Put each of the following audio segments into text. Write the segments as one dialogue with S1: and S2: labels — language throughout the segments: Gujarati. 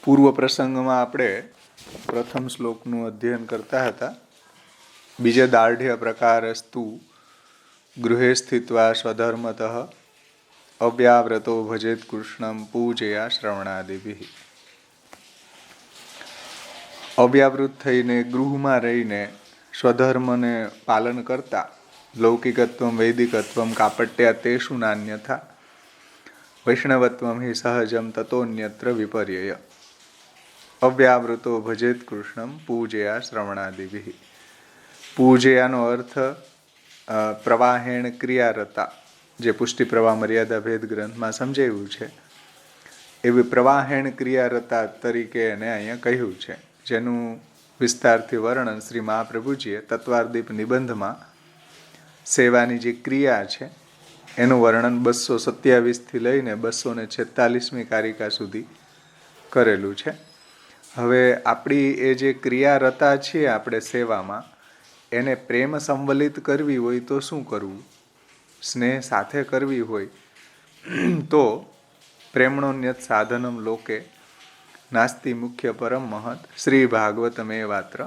S1: પૂર્વ પ્રસંગમાં આપણે પ્રથમ શ્લોકનું અધ્યયન કરતા હતા. બીજે દાર્ઢ્ય પ્રકારસ્તુ ગૃહે સ્થિત્વા સ્વધર્મતઃ અવ્યાવ્રતો ભજેત કૃષ્ણમ પૂજયા શ્રવણાદિભિ. અવ્યાવૃત થઈને ગૃહમાં રહીને સ્વધર્મને પાલન કરતા લૌકિકત્વમ વૈદિકત્વમ કાપટ્યા તેષુ નાન્યથા વૈષ્ણવત્વમ હિ સહજમ તતોન્યત્ર વિપર્યય. અવ્યાવૃતો ભજેત કૃષ્ણમ પૂજયા શ્રવણાદિભિ. પૂજયાનો અર્થ પ્રવાહેણ ક્રિયારતા, જે પુષ્ટિ પ્રવાહ મર્યાદા ભેદ ગ્રંથમાં સમજાવ્યું છે એવી પ્રવાહેણ ક્રિયારતા તરીકે એને અહીંયા કહ્યું છે, જેનું વિસ્તારથી વર્ણન શ્રી મહાપ્રભુજીએ તત્વાર્દીપ નિબંધમાં સેવાની જે ક્રિયા છે એનું વર્ણન 227થી લઈને 246મી કારિકા સુધી કરેલું છે. હવે આપણી એ જે ક્રિયારતા છે આપણે સેવામાં, એને પ્રેમ સંવલિત કરવી હોય તો શું કરવું? સ્નેહ સાથે કરવી હોય તો પ્રેમણોન્યત સાધનમ લોકે નાસ્તિ મુખ્ય પરમ મહત શ્રી ભાગવતમેવાત્ર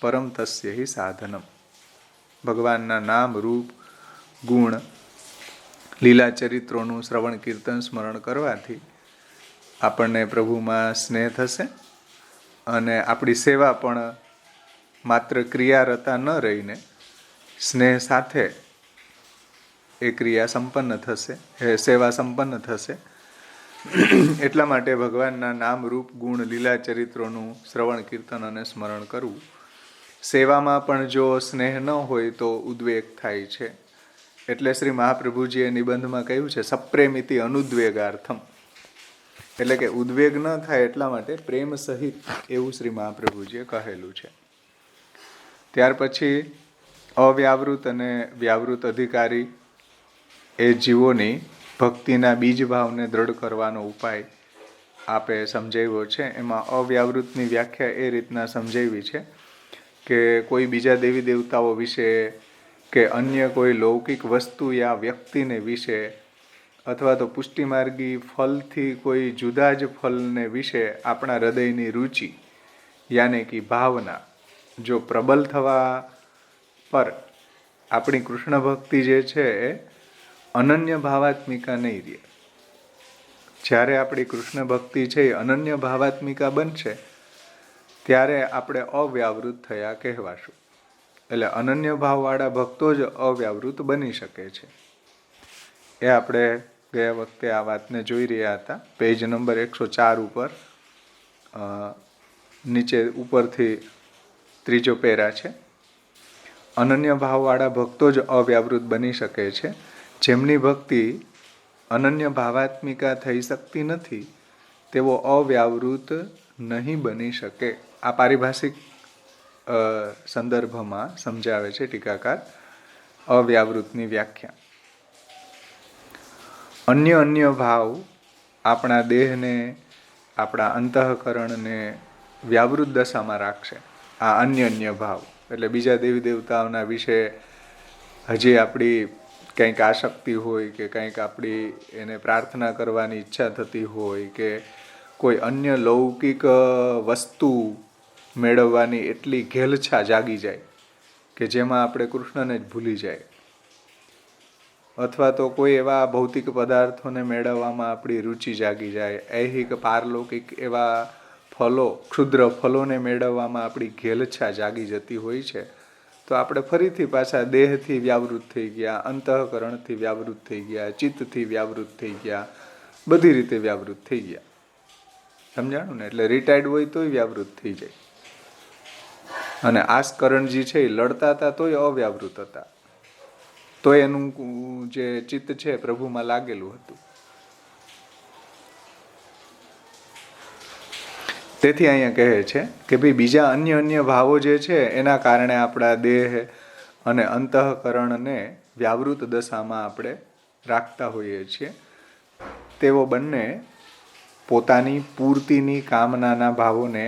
S1: પરમ તસ્ય હિ સાધનમ. ભગવાનના નામ, રૂપ, ગુણ, લીલા ચરિત્રોનું શ્રવણ કીર્તન સ્મરણ કરવાથી આપણને પ્રભુમાં સ્નેહ થશે અને આપણી સેવા પણ માત્ર ક્રિયારતા ન રહીને સ્નેહ સાથે એ ક્રિયા સંપન્ન થશે, એ સેવા સંપન્ન થશે. એટલા માટે ભગવાનના નામ, રૂપ, ગુણ, લીલા ચરિત્રોનું શ્રવણ કીર્તન અને સ્મરણ કરવું. સેવામાં પણ જો સ્નેહ ન હોય તો ઉદ્વેગ થાય છે. એટલે શ્રી મહાપ્રભુજીએ નિબંધમાં કહ્યું છે સપ્રેમિતિ અનુદ્વેગાર્થમ, એટલે કે ઉદ્વેગ ન થાય એટલા માટે પ્રેમ સહિત એવું શ્રી મહાપ્રભુજીએ કહેલું છે. ત્યાર પછી અવ્યાવૃત અને વ્યાવૃત અધિકારી એ જીવોની ભક્તિના બીજ ભાવને દ્રઢ કરવાનો ઉપાય આપે સમજાવ્યો છે. એમાં અવ્યાવૃતની વ્યાખ્યા એ રીતના સમજાવી છે કે કોઈ બીજા દેવી દેવતાઓ વિશે કે અન્ય કોઈ લૌકિક વસ્તુ યા વ્યક્તિને વિશે અથવા તો પુષ્ટિમાર્ગી ફલથી કોઈ જુદા જ ફલને વિશે આપણા હૃદયની રુચિ યાને કે ભાવના જો પ્રબલ થવા પર આપણી કૃષ્ણ ભક્તિ જે છે એ અનન્ય ભાવાત્મિકા નહીં રહે. જ્યારે આપણી કૃષ્ણ ભક્તિ છે એ અનન્ય ભાવાત્મિકા બનશે ત્યારે આપણે અવ્યાવૃત થયા કહેવાશું. એટલે અનન્ય ભાવવાળા ભક્તો જ અવ્યાવૃત બની શકે છે. એ આપણે ગયા વખતે આ વાતને જોઈ રહ્યા હતા. પેજ નંબર 104 ઉપર નીચે ઉપરથી ત્રીજો પેરા છે. અનન્ય ભાવવાળા ભક્તો જ અવ્યાવૃત બની શકે છે. જેમની ભક્તિ અનન્ય ભાવાત્મિકા થઈ શકતી નથી તેવો અવ્યાવૃત નહીં બની શકે. આ પારિભાષિક સંદર્ભમાં સમજાવે છે ટીકાકાર અવ્યાવૃતની વ્યાખ્યા. અન્ય ભાવ આપણા દેહને, આપણા અંતઃકરણને વ્યાવૃત દશામાં રાખશે. આ અન્ય ભાવ એટલે બીજા દેવી દેવતાઓના વિશે હજી આપણી કંઈક આસક્તિ હોય કે કંઈક આપણી એને પ્રાર્થના કરવાની ઈચ્છા થતી હોય કે કોઈ અન્ય લૌકિક વસ્તુ મેળવવાની એટલી ઘેલછા જાગી જાય કે જેમાં આપણે કૃષ્ણને જ ભૂલી જાય, અથવા તો કોઈ એવા ભૌતિક પદાર્થોને મેળવવામાં આપણી રુચિ જાગી જાય, ઐહિક પારલૌકિક એવા ફલો, ક્ષુદ્ર ફલોને મેળવવામાં આપણી ઘેલછા જાગી જતી હોય છે, તો આપણે ફરીથી પાછા દેહથી વ્યાવૃત થઈ ગયા, અંતઃકરણથી વ્યાવૃત થઈ ગયા, ચિત્તથી વ્યાવૃત થઈ ગયા, બધી રીતે વ્યાવૃત થઈ ગયા. સમજાણું ને? એટલે રિટાયર્ડ હોય તોય વ્યાવૃત થઈ જાય. અને આસ્કરણજી છે એ લડતા હતા તોય અવ્યાવૃત હતા, તો એનું જે ચિત્ત છે પ્રભુમાં લાગેલું હતું. તેથી અહીંયા કહે છે કે ભાઈ બીજા અન્ય ભાવો જે છે એના કારણે આપણા દેહ અને અંતઃકરણને વ્યાવૃત દશામાં આપણે રાખતા હોઈએ છીએ. તેઓ બંને પોતાની પૂર્તિની કામનાના ભાવોને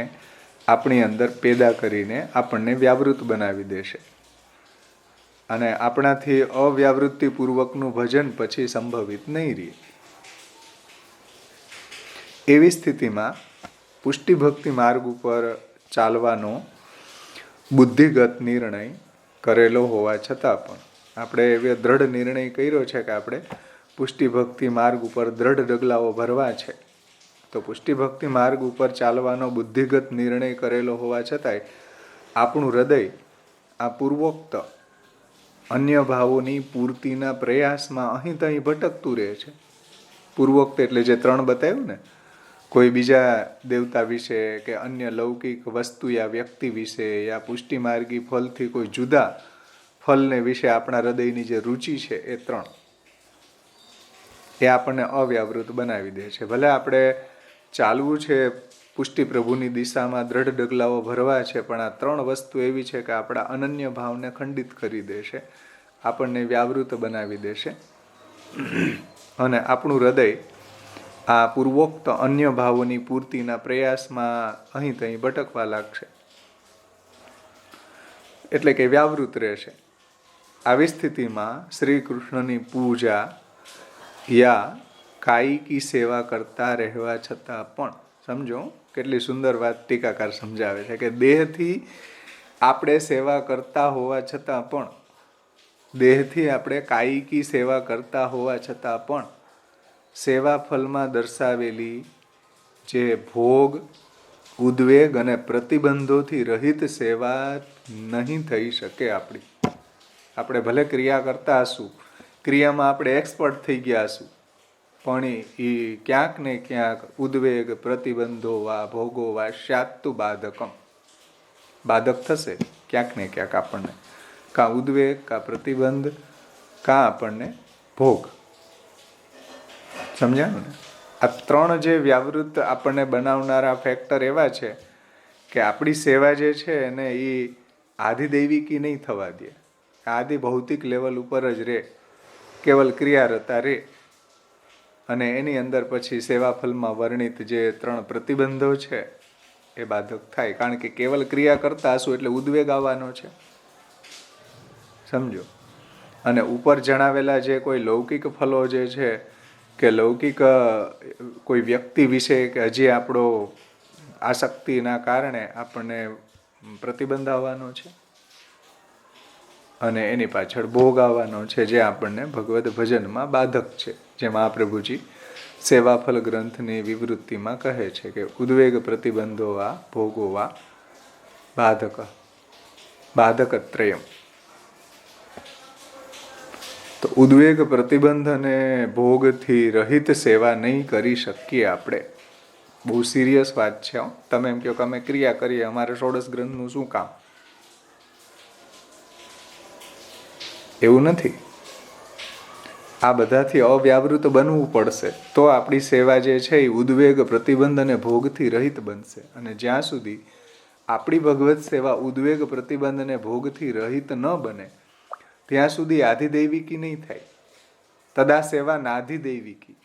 S1: આપણી અંદર પેદા કરીને આપણને વ્યાવૃત બનાવી દેશે અને આપણાથી અવ્યાવૃત્તિપૂર્વકનું ભજન પછી સંભવિત નહીં રહે. એવી સ્થિતિમાં પુષ્ટિ ભક્તિ માર્ગ ઉપર ચાલવાનો બુદ્ધિગત નિર્ણય કરેલો હોવા છતાં પણ આપણે એવો દ્રઢ નિર્ણય કર્યો છે કે આપણે પુષ્ટિ ભક્તિ માર્ગ ઉપર દ્રઢ ડગલાઓ ભરવા છે, તો પુષ્ટિ ભક્તિ માર્ગ ઉપર ચાલવાનો બુદ્ધિગત નિર્ણય કરેલો હોવા છતાંય આપણું હૃદય આ પૂર્વોક્ત અન્ય ભાવોની પૂર્તિના પ્રયાસમાં અહીં તહીં ભટકતું રહે છે. પૂર્વોક્ત એટલે જે 3 બતાવ્યું ને, કોઈ બીજા દેવતા વિશે કે અન્ય લૌકિક વસ્તુ યા વ્યક્તિ વિશે યા પુષ્ટિ માર્ગી ફલથી કોઈ જુદા ફલને વિશે આપણા હૃદયની જે રુચિ છે એ 3 એ આપણને અવ્યાવૃત બનાવી દે છે. ભલે આપણે ચાલવું છે પુષ્ટિ પ્રભુની દિશામાં, દ્રઢ ડગલાઓ ભરવા છે, પણ આ 3 વસ્તુ એવી છે કે આપણા અનન્ય ભાવને ખંડિત કરી દેશે, આપણને વ્યાવૃત બનાવી દેશે અને આપણું હૃદય આ પૂર્વોક્ત અન્ય ભાવોની પૂર્તિના પ્રયાસમાં અહીં તહીં ભટકવા લાગશે, એટલે કે વ્યાવૃત રહેશે. આવી સ્થિતિમાં શ્રી કૃષ્ણની પૂજા યા કાયિકી સેવા કરતા રહેવા છતાં પણ, સમજો કેટલી સુંદર વાત ટીકાકાર સમજાવે છે કે દેહથી આપણે સેવા કરતા હોવા છતાં પણ, દેહથી આપણે કાયિકી સેવા કરતા હોવા છતાં પણ સેવા ફલમાં દર્શાવેલી જે ભોગ, ઉદ્વેગ અને પ્રતિબંધોથી રહિત સેવા નહીં થઈ શકે આપણી. આપણે ભલે ક્રિયા કરતા હશું, ક્રિયામાં આપણે એક્સપર્ટ થઈ ગયા હશું, પણ એ ક્યાંક ને ક્યાંક ઉદ્વેગ, પ્રતિબંધો વા ભોગો વા સ્યાત્તુ બાધકમ, બાધક થશે ક્યાંક ને ક્યાંક આપણને, કાં ઉદ્વેગ, કાં પ્રતિબંધ, કાં આપણને ભોગ. સમજાયું ને? આ 3 જે વ્યાવૃત આપણને બનાવનારા ફેક્ટર એવા છે કે આપણી સેવા જે છે એને એ આધિદૈવિકી નહીં થવા દે, આદિ ભૌતિક લેવલ ઉપર જ રહે, કેવલ ક્રિયારતા રહે, અને એની અંદર પછી સેવા ફલમાં વર્ણિત જે 3 પ્રતિબંધો છે એ બાધક થાય. કારણ કે કેવલ ક્રિયા કરતા હશું એટલે ઉદ્વેગ આવવાનો છે, સમજો. અને ઉપર જણાવેલા જે કોઈ લૌકિક ફલો જે છે કે લૌકિક કોઈ વ્યક્તિ વિશે કે હજી આપણો આસક્તિના કારણે આપણને પ્રતિબંધ આવવાનો છે અને એની પાછળ ભોગ આવવાનો છે, જે આપણને ભગવદ ભજનમાં બાધક છે. જે મહાપ્રભુજી સેવાફલ ગ્રંથની વિવૃત્તિમાં કહે છે કે ઉદ્વેગ, પ્રતિબંધો વા ભોગો વા બાધક, બાધકત્રયમ. તો ઉદ્વેગ, પ્રતિબંધ અને ભોગથી રહિત સેવા નહીં કરી શકીએ આપણે. બહુ સિરિયસ વાત છે. તમે એમ કહો કે અમે ક્રિયા કરીએ, અમારે ષોડશ ગ્રંથનું શું કામ? એવું નથી. આ બધાથી અવ્યાવૃત બનવું પડશે તો આપણી સેવા જે છે એ ઉદ્વેગ, પ્રતિબંધ અને ભોગથી રહિત બનશે. અને જ્યાં સુધી આપણી ભગવત સેવા ઉદ્વેગ, પ્રતિબંધ અને ભોગથી રહિત ન બને ત્યાં સુધી આધિદૈવિકી નહીં થાય. તદા સેવા નાધિદૈવિકી.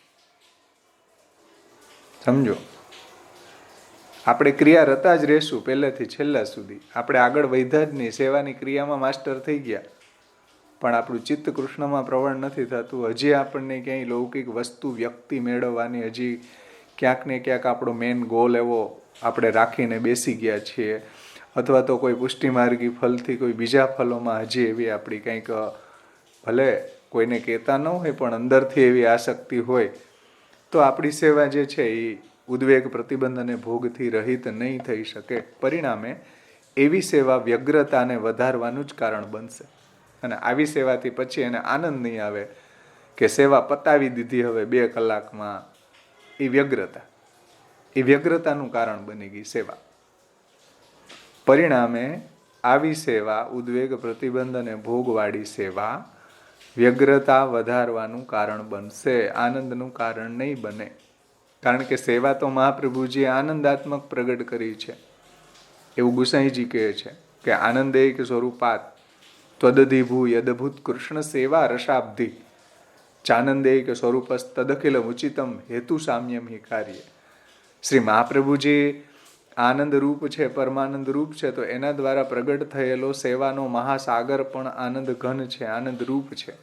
S1: સમજો, આપણે ક્રિયારતા જ રહેશું પહેલેથી છેલ્લા સુધી, આપણે આગળ વધ્યા જ નહીં, સેવાની ક્રિયામાં માસ્ટર થઈ ગયા, પણ આપણું ચિત્ત કૃષ્ણમાં પ્રવણ નથી થતું. હજી આપણને ક્યાંય લૌકિક વસ્તુ, વ્યક્તિ મેળવવાની હજી ક્યાંક ને ક્યાંક આપણો મેન ગોલ એવો આપણે રાખીને બેસી ગયા છીએ, અથવા તો કોઈ પુષ્ટિમાર્ગી ફલથી કોઈ બીજા ફલોમાં હજી એવી આપણી કંઈક, ભલે કોઈને કહેતા ન હોય પણ અંદરથી એવી આસક્તિ હોય, તો આપણી સેવા જે છે એ ઉદ્વેગ, પ્રતિબંધ અને ભોગથી રહિત નહીં થઈ શકે. પરિણામે એવી સેવા વ્યગ્રતાને વધારવાનું જ કારણ બનશે. અને આવી સેવાથી પછી એને આનંદ નહીં આવે કે સેવા પતાવી દીધી હવે 2 કલાકમાં. એ વ્યગ્રતાનું કારણ બની ગઈ સેવા. પરિણામે આવી સેવા, ઉદ્વેગ, પ્રતિબંધ અને ભોગવાળી સેવા વ્યગ્રતા વધારવાનું કારણ બનશે, આનંદનું કારણ નહીં બને. કારણ કે સેવા તો મહાપ્રભુજીએ આનંદાત્મક પ્રગટ કરી છે. એવું ગુસાઈજી કહે છે કે આનંદેક સ્વરૂપાત ત્વદધિભૂ યદભૂત કૃષ્ણ સેવા રસાબ્ધિ ચાનંદેક સ્વરૂપસ તદખિલ ઉચિતમ હેતુ સામ્યમ હિ કાર્ય. શ્રી મહાપ્રભુજી આનંદ રૂપ છે, પરમાનંદ રૂપ છે, તો એના દ્વારા પ્રગટ થયેલો સેવાનો મહાસાગર પણ આનંદ ઘન છે, આનંદ રૂપ છે.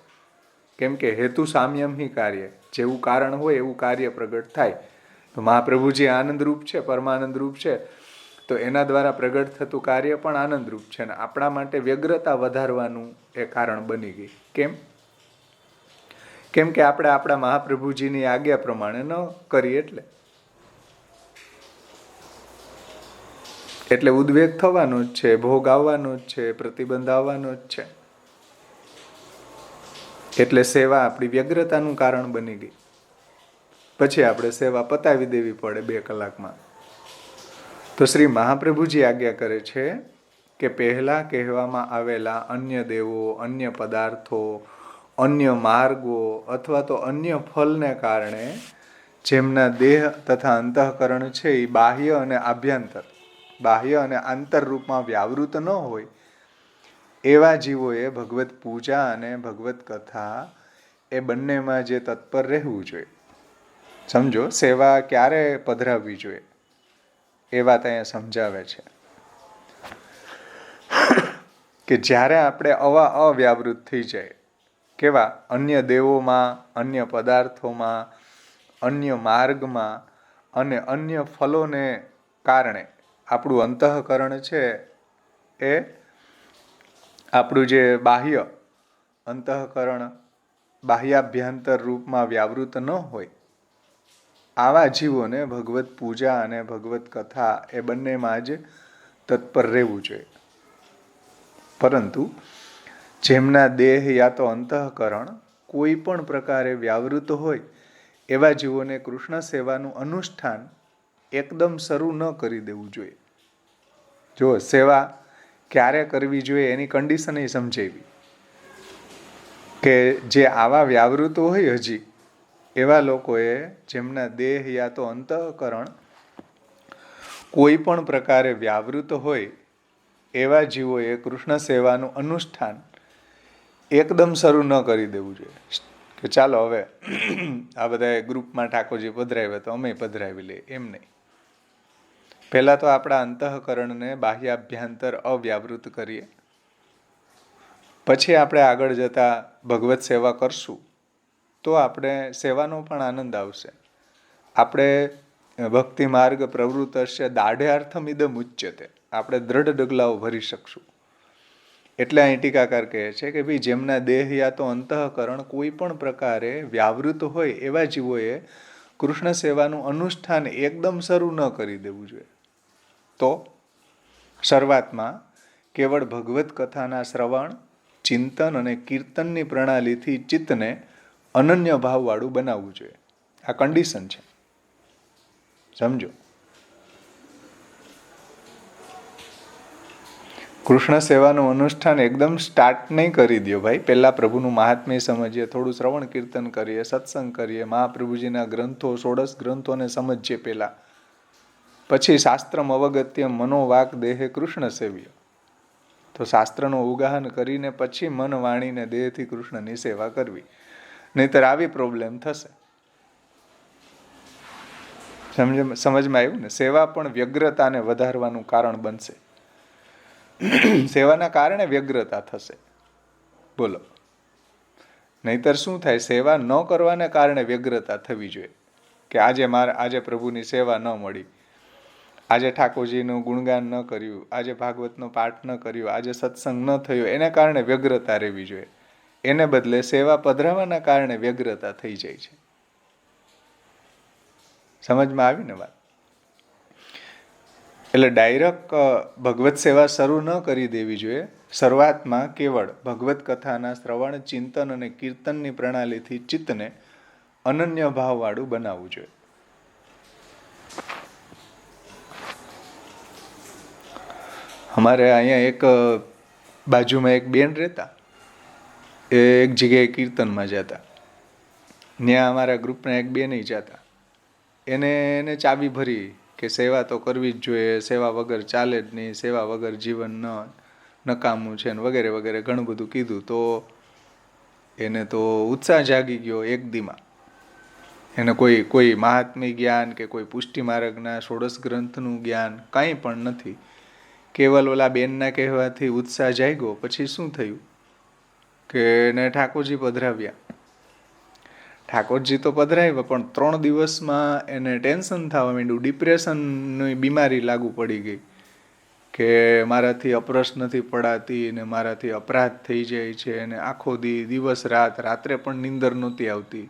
S1: કેમ કે હેતુ સામ્યમ હિ કાર્ય, જેવું કારણ હોય એવું કાર્ય પ્રગટ થાય. તો મહાપ્રભુજી આનંદરૂપ છે, પરમાનંદરૂપ છે, તો એના દ્વારા પ્રગટ થતું કાર્ય પણ આનંદરૂપ છે. અને આપણા માટે વ્યગ્રતા વધારવાનું એ કારણ બની ગઈ. કેમ કે આપણે આપણા મહાપ્રભુજીની આજ્ઞા પ્રમાણે ન કરીએ એટલે ઉદ્વેગ થવાનો જ છે, ભોગ આવવાનો જ છે, પ્રતિબંધ આવવાનો જ છે. એટલે સેવા આપણી વ્યગ્રતાનું કારણ બની ગઈ. પછી આપણે સેવા પતાવી દેવી પડે 2 કલાકમાં. તો શ્રી મહાપ્રભુજી આજ્ઞા કરે છે કે પહેલા કહેવામાં આવેલા અન્ય દેવો, અન્ય પદાર્થો, અન્ય માર્ગો અથવા તો અન્ય ફલને કારણે જેમના દેહ તથા અંતઃકરણ છે એ બાહ્ય અને આંતર રૂપમાં વ્યાવૃત ન હોય એવા જીવોએ ભગવત પૂજા અને ભગવત કથા એ બંનેમાં જે તત્પર રહેવું જોઈએ. સમજો, સેવા ક્યારે પધરાવવી જોઈએ એ વાત અહીંયા સમજાવે છે કે જ્યારે આપણે અવ્યાવૃત થઈ જાય, કેવા? અન્ય દેવોમાં, અન્ય પદાર્થોમાં, અન્ય માર્ગમાં અને અન્ય ફલોને કારણે આપણું અંતઃકરણ છે એ આપણું જે બાહ્ય અંતઃકરણ બાહ્યાભ્યંતર રૂપમાં વ્યાવૃત ન હોય, આવા જીવોને ભગવત પૂજા અને ભગવત કથા એ બંનેમાં જ તત્પર રહેવું જોઈએ. પરંતુ જેમના દેહ યા તો અંતઃકરણ કોઈ પણ પ્રકારે વ્યાવૃત હોય એવા જીવોને કૃષ્ણ સેવાનું અનુષ્ઠાન એકદમ શરૂ ન કરી દેવું જોઈએ. જો સેવા ક્યારે કરવી જોઈએ એની કન્ડિશન એ સમજાવી કે જે આવા વ્યાવૃત હોય હજી એવા લોકોએ જેમના દેહ યા તો અંતઃકરણ કોઈ પણ પ્રકારે વ્યાવૃત હોય એવા જીવોએ કૃષ્ણ સેવાનું અનુષ્ઠાન એકદમ શરૂ ન કરી દેવું જોઈએ કે ચાલો હવે આ બધા ગ્રુપમાં ઠાકોરજી પધરાવ્યા તો અમે પધરાવી લઈએ, એમ નહીં. પહેલા તો આપણા અંતઃકરણને બાહ્યાભ્યંતર અવ્યાવૃત કરીએ, પછી આપણે આગળ જતા ભગવત સેવા કરશું તો આપણે સેવાનો પણ આનંદ આવશે. આપણે ભક્તિ માર્ગ પ્રવૃત્તસ્ય દાઢ્યાર્થમ ઇદમ ઉચ્યતે, આપણે દ્રઢ ડગલાઓ ભરી શકશું. એટલે અહીં ટીકાકાર કહે છે કે ભાઈ જેમના દેહ યા તો અંતઃકરણ કોઈ પણ પ્રકારે વ્યાવૃત હોય એવા જીવોએ કૃષ્ણ સેવાનું અનુષ્ઠાન એકદમ શરૂ ન કરી દેવું જોઈએ. તો શરૂઆતમાં કેવળ ભગવત કથાના શ્રવણ, ચિંતન અને કીર્તનની પ્રણાલીથી ચિત્તને અનન્ય ભાવવાળું બનાવવું જોઈએ. આ કન્ડિશન છે, સમજો. કૃષ્ણ સેવાનું અનુષ્ઠાન એકદમ સ્ટાર્ટ નહીં કરી દો ભાઈ. પહેલા પ્રભુનું મહાત્મ્ય સમજીએ, થોડું શ્રવણ કીર્તન કરીએ, સત્સંગ કરીએ, મહાપ્રભુજીના ગ્રંથો 16 ગ્રંથોને સમજીએ પહેલા. પછી શાસ્ત્રમ અવગત્ય મનોવાક દેહે કૃષ્ણ સેવ્ય, તો શાસ્ત્રનું ઉગાહન કરીને પછી મન વાણીને દેહથી કૃષ્ણની સેવા કરવી. નહીતર આવી પ્રોબ્લેમ થશે. સમજમાં આવ્યું ને? સેવા પણ વ્યગ્રતાને વધારવાનું કારણ બનશે. સેવાના કારણે વ્યગ્રતા થશે. બોલો, નહીતર શું થાય? સેવા ન કરવાને કારણે વ્યગ્રતા થવી જોઈએ કે આજે પ્રભુની સેવા ન મળી, આજે ઠાકોરજીનું ગુણગાન ન કર્યું, આજે ભાગવતનો પાઠ ન કર્યો, આજે સત્સંગ ન થયો, એને કારણે વ્યગ્રતા રહેવી જોઈએ. એને બદલે સેવા પધરાવાના કારણે વ્યગ્રતા થઈ જાય છે. સમજમાં આવી ને વાત? એટલે ડાયરેક્ટ ભગવત સેવા શરૂ ન કરી દેવી જોઈએ. શરૂઆતમાં કેવળ ભગવત કથાના શ્રવણ, ચિંતન અને કીર્તનની પ્રણાલીથી ચિત્તને અનન્ય ભાવવાળું બનાવવું જોઈએ. અમારે અહીંયા એક બાજુમાં એક બેન રહેતા, એ એક જગ્યાએ કીર્તનમાં જતા. ત્યાં અમારા ગ્રુપના એક બેન જતા. એને ચાવી ભરી કે સેવા તો કરવી જ જોઈએ, સેવા વગર ચાલે જ નહીં, સેવા વગર જીવન નકામું છે ને વગેરે વગેરે ઘણું બધું કીધું. તો એને તો ઉત્સાહ જાગી ગયો એક દીમાં. એને કોઈ મહાત્મ્ય જ્ઞાન કે કોઈ પુષ્ટિ માર્ગના 16 ગ્રંથનું જ્ઞાન કાંઈ પણ નથી. કેવલ ઓલા બેનના કહેવાથી ઉત્સાહ જાગ્યો. પછી શું થયું કે એને ઠાકોરજી પધરાવ્યા. ઠાકોરજી તો પધરાવ્યા, પણ 3 દિવસમાં એને ટેન્શન થવા માંડ્યું, ડિપ્રેશનની બીમારી લાગુ પડી ગઈ કે મારાથી અપરસ નથી પડાતી ને મારાથી અપરાધ થઈ જાય છે, અને આખો દિવસ રાત્રે પણ નીંદર નહોતી આવતી.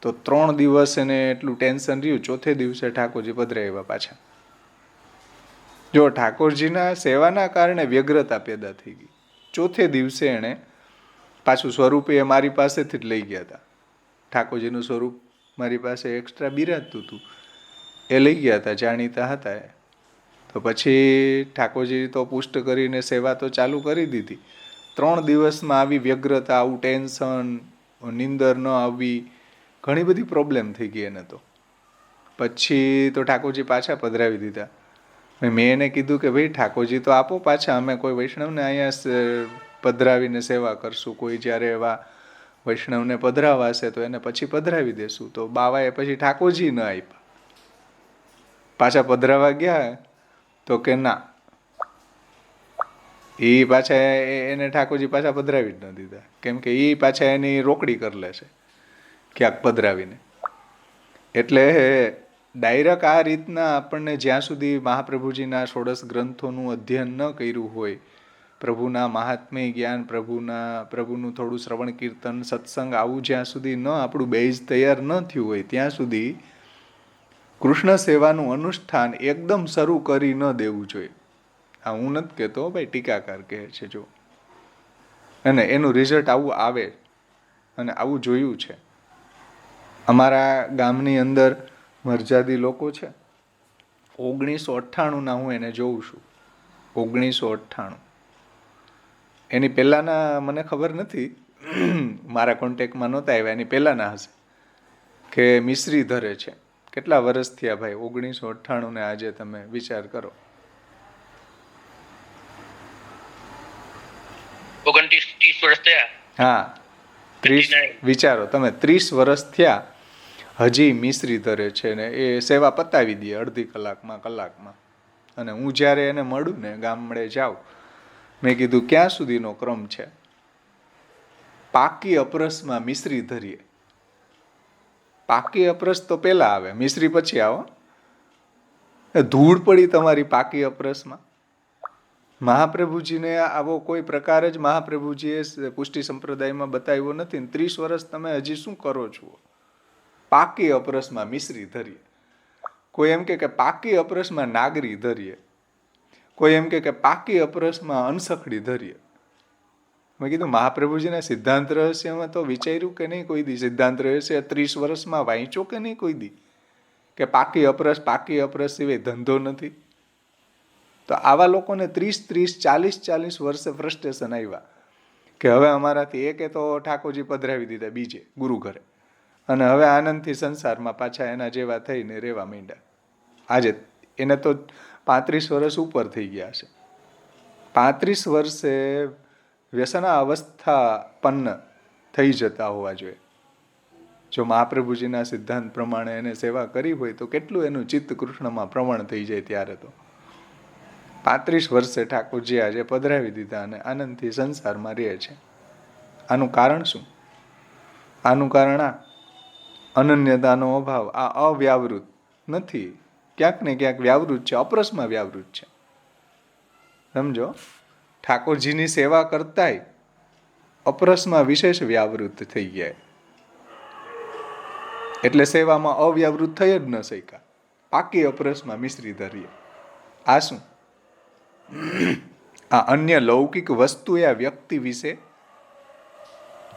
S1: તો 3 દિવસ એને એટલું ટેન્શન રહ્યું. ચોથે દિવસે ઠાકોરજી પધરાવ્યા પાછા. જો ઠાકોરજીના સેવાના કારણે વ્યગ્રતા પેદા થઈ ગઈ. ચોથે દિવસે એણે પાછું સ્વરૂપ એ મારી પાસેથી જ લઈ ગયા હતા. ઠાકોરજીનું સ્વરૂપ મારી પાસે એક્સ્ટ્રા બિરાજતું હતું, એ લઈ ગયા હતા, જાણીતા હતા એ. તો પછી ઠાકોરજી તો પુષ્ટ કરીને સેવા તો ચાલુ કરી દીધી. 3 દિવસમાં આવી વ્યગ્રતા, આવું ટેન્શન, નીંદર ન આવવી, ઘણી બધી પ્રોબ્લેમ થઈ ગઈ એને. તો પછી તો ઠાકોરજી પાછા પધરાવી દીધા. મેં એને કીધું કે ભાઈ ઠાકોરજી તો આપો પાછા, અમે કોઈ વૈષ્ણવને અહીંયા પધરાવીને સેવા કરશું, કોઈ જ્યારે એવા વૈષ્ણવને પધરાવાશે તો એને પછી પધરાવી દેશું. તો બાવાએ પછી ઠાકોરજી ન આપ્યા. પાછા પધરાવા ગયા તો કે ના, એ પાછા એને ઠાકોરજી પાછા પધરાવી જ ન દીધા, કેમ કે એ પાછા એની રોકડી કરી લેશે ક્યાંક પધરાવીને. એટલે ડાયરેક્ટ આ રીતના આપણને જ્યાં સુધી મહાપ્રભુજીના ષોડશ ગ્રંથોનું અધ્યયન ન કર્યું હોય, પ્રભુના મહાત્મ્ય જ્ઞાન, પ્રભુનું થોડું શ્રવણ કીર્તન સત્સંગ આવું જ્યાં સુધી ન આપણું બેઝ તૈયાર ન થયું હોય ત્યાં સુધી કૃષ્ણ સેવાનું અનુષ્ઠાન એકદમ શરૂ કરી ન દેવું જોઈએ. આ હું નથી કહેતો ભાઈ, ટીકાકાર કહે છે જો, અને એનું રિઝલ્ટ આવું આવે, અને આવું જોયું છે. અમારા ગામની અંદર મરજાદી લોકો છે, 1998ના હું એને જોઉં છું. 1998 એની પહેલાના મને ખબર નથી, મારા કોન્ટેક્ટમાં નહોતા આવ્યા, એની પહેલાના હશે, કે મિશ્રી ધરે છે. કેટલા વર્ષ થયા ભાઈ 1998 ને આજે તમે વિચાર કરો.
S2: 29-30 વર્ષ થયા.
S1: હા, 30 વિચારો તમે, 30 વર્ષ થયા હજી મિશ્રી ધરે છે ને એ સેવા પતાવી દે અડધી કલાકમાં. અને હું જ્યારે એને મળું ને, ગામડે જાઉં, મેં કીધું ક્યાં સુધીનો ક્રમ છે? પાકી અપરસમાં મિશ્રી ધરીએ. પાકી અપરસ તો પહેલા આવે, મિશ્રી પછી આવો. ધૂળ પડી તમારી પાકી અપરસમાં. મહાપ્રભુજીને આવો કોઈ પ્રકાર જ મહાપ્રભુજીએ પુષ્ટિ સંપ્રદાયમાં બતાવ્યો નથી. 30 વર્ષ તમે હજી શું કરો છો? પાકી અપરસમાં મિશ્રી ધરીએ. કોઈ એમ કે પાકી અપરસમાં નાગરી ધરીએ, કોઈ એમ કે પાકી અપરસમાં અનસખડી ધરીએ. મેં કીધું મહાપ્રભુજીના સિદ્ધાંત રહસ્યમાં તો વિચાર્યું કે નહીં કોઈ દી? સિદ્ધાંત રહસ્ય 30 વર્ષમાં વાંચ્યો કે નહીં કોઈ દી? કે પાકી અપરસ સિવાય ધંધો નથી. તો આવા લોકોને 30-40 વર્ષે ફ્રસ્ટ્રેશન આવ્યા કે હવે અમારાથી એકે તો ઠાકોરજી પધરાવી દીધા બીજે ગુરુ ઘરે, અને હવે આનંદથી સંસારમાં પાછા એના જેવા થઈને રહેવા માંડ્યા. આજે એને તો 35 વર્ષ ઉપર થઈ ગયા છે. 35 વર્ષે વ્યસના અવસ્થાપન્ન થઈ જતા હોવા જોઈએ. જો મહાપ્રભુજીના સિદ્ધાંત પ્રમાણે એને સેવા કરી હોય તો કેટલું એનું ચિત્ત કૃષ્ણમાં પ્રવણ થઈ જાય. ત્યારે તો 35 વર્ષે ઠાકોરજી આજે પધરાવી દીધા અને આનંદથી સંસારમાં રહે છે. આનું કારણ શું? આનું કારણ આ અનન્યતાનો અભાવ, આ અવ્યાવૃત નથી, ક્યાંક ને ક્યાંક વ્યાવૃત છે, અપરસમાં વ્યાવૃત છે. સમજો, ઠાકોરજીની સેવા કરતાંય અપરસમાં વિશેષ વ્યાવૃત થઈ ગયા, એટલે સેવામાં અવ્યાવૃત થઈ જ ન શક્યા. પાકી અપરસમાં મિશ્રી ધરીએ. આ શું? આ અન્ય લૌકિક વસ્તુ એ આ વ્યક્તિ વિશે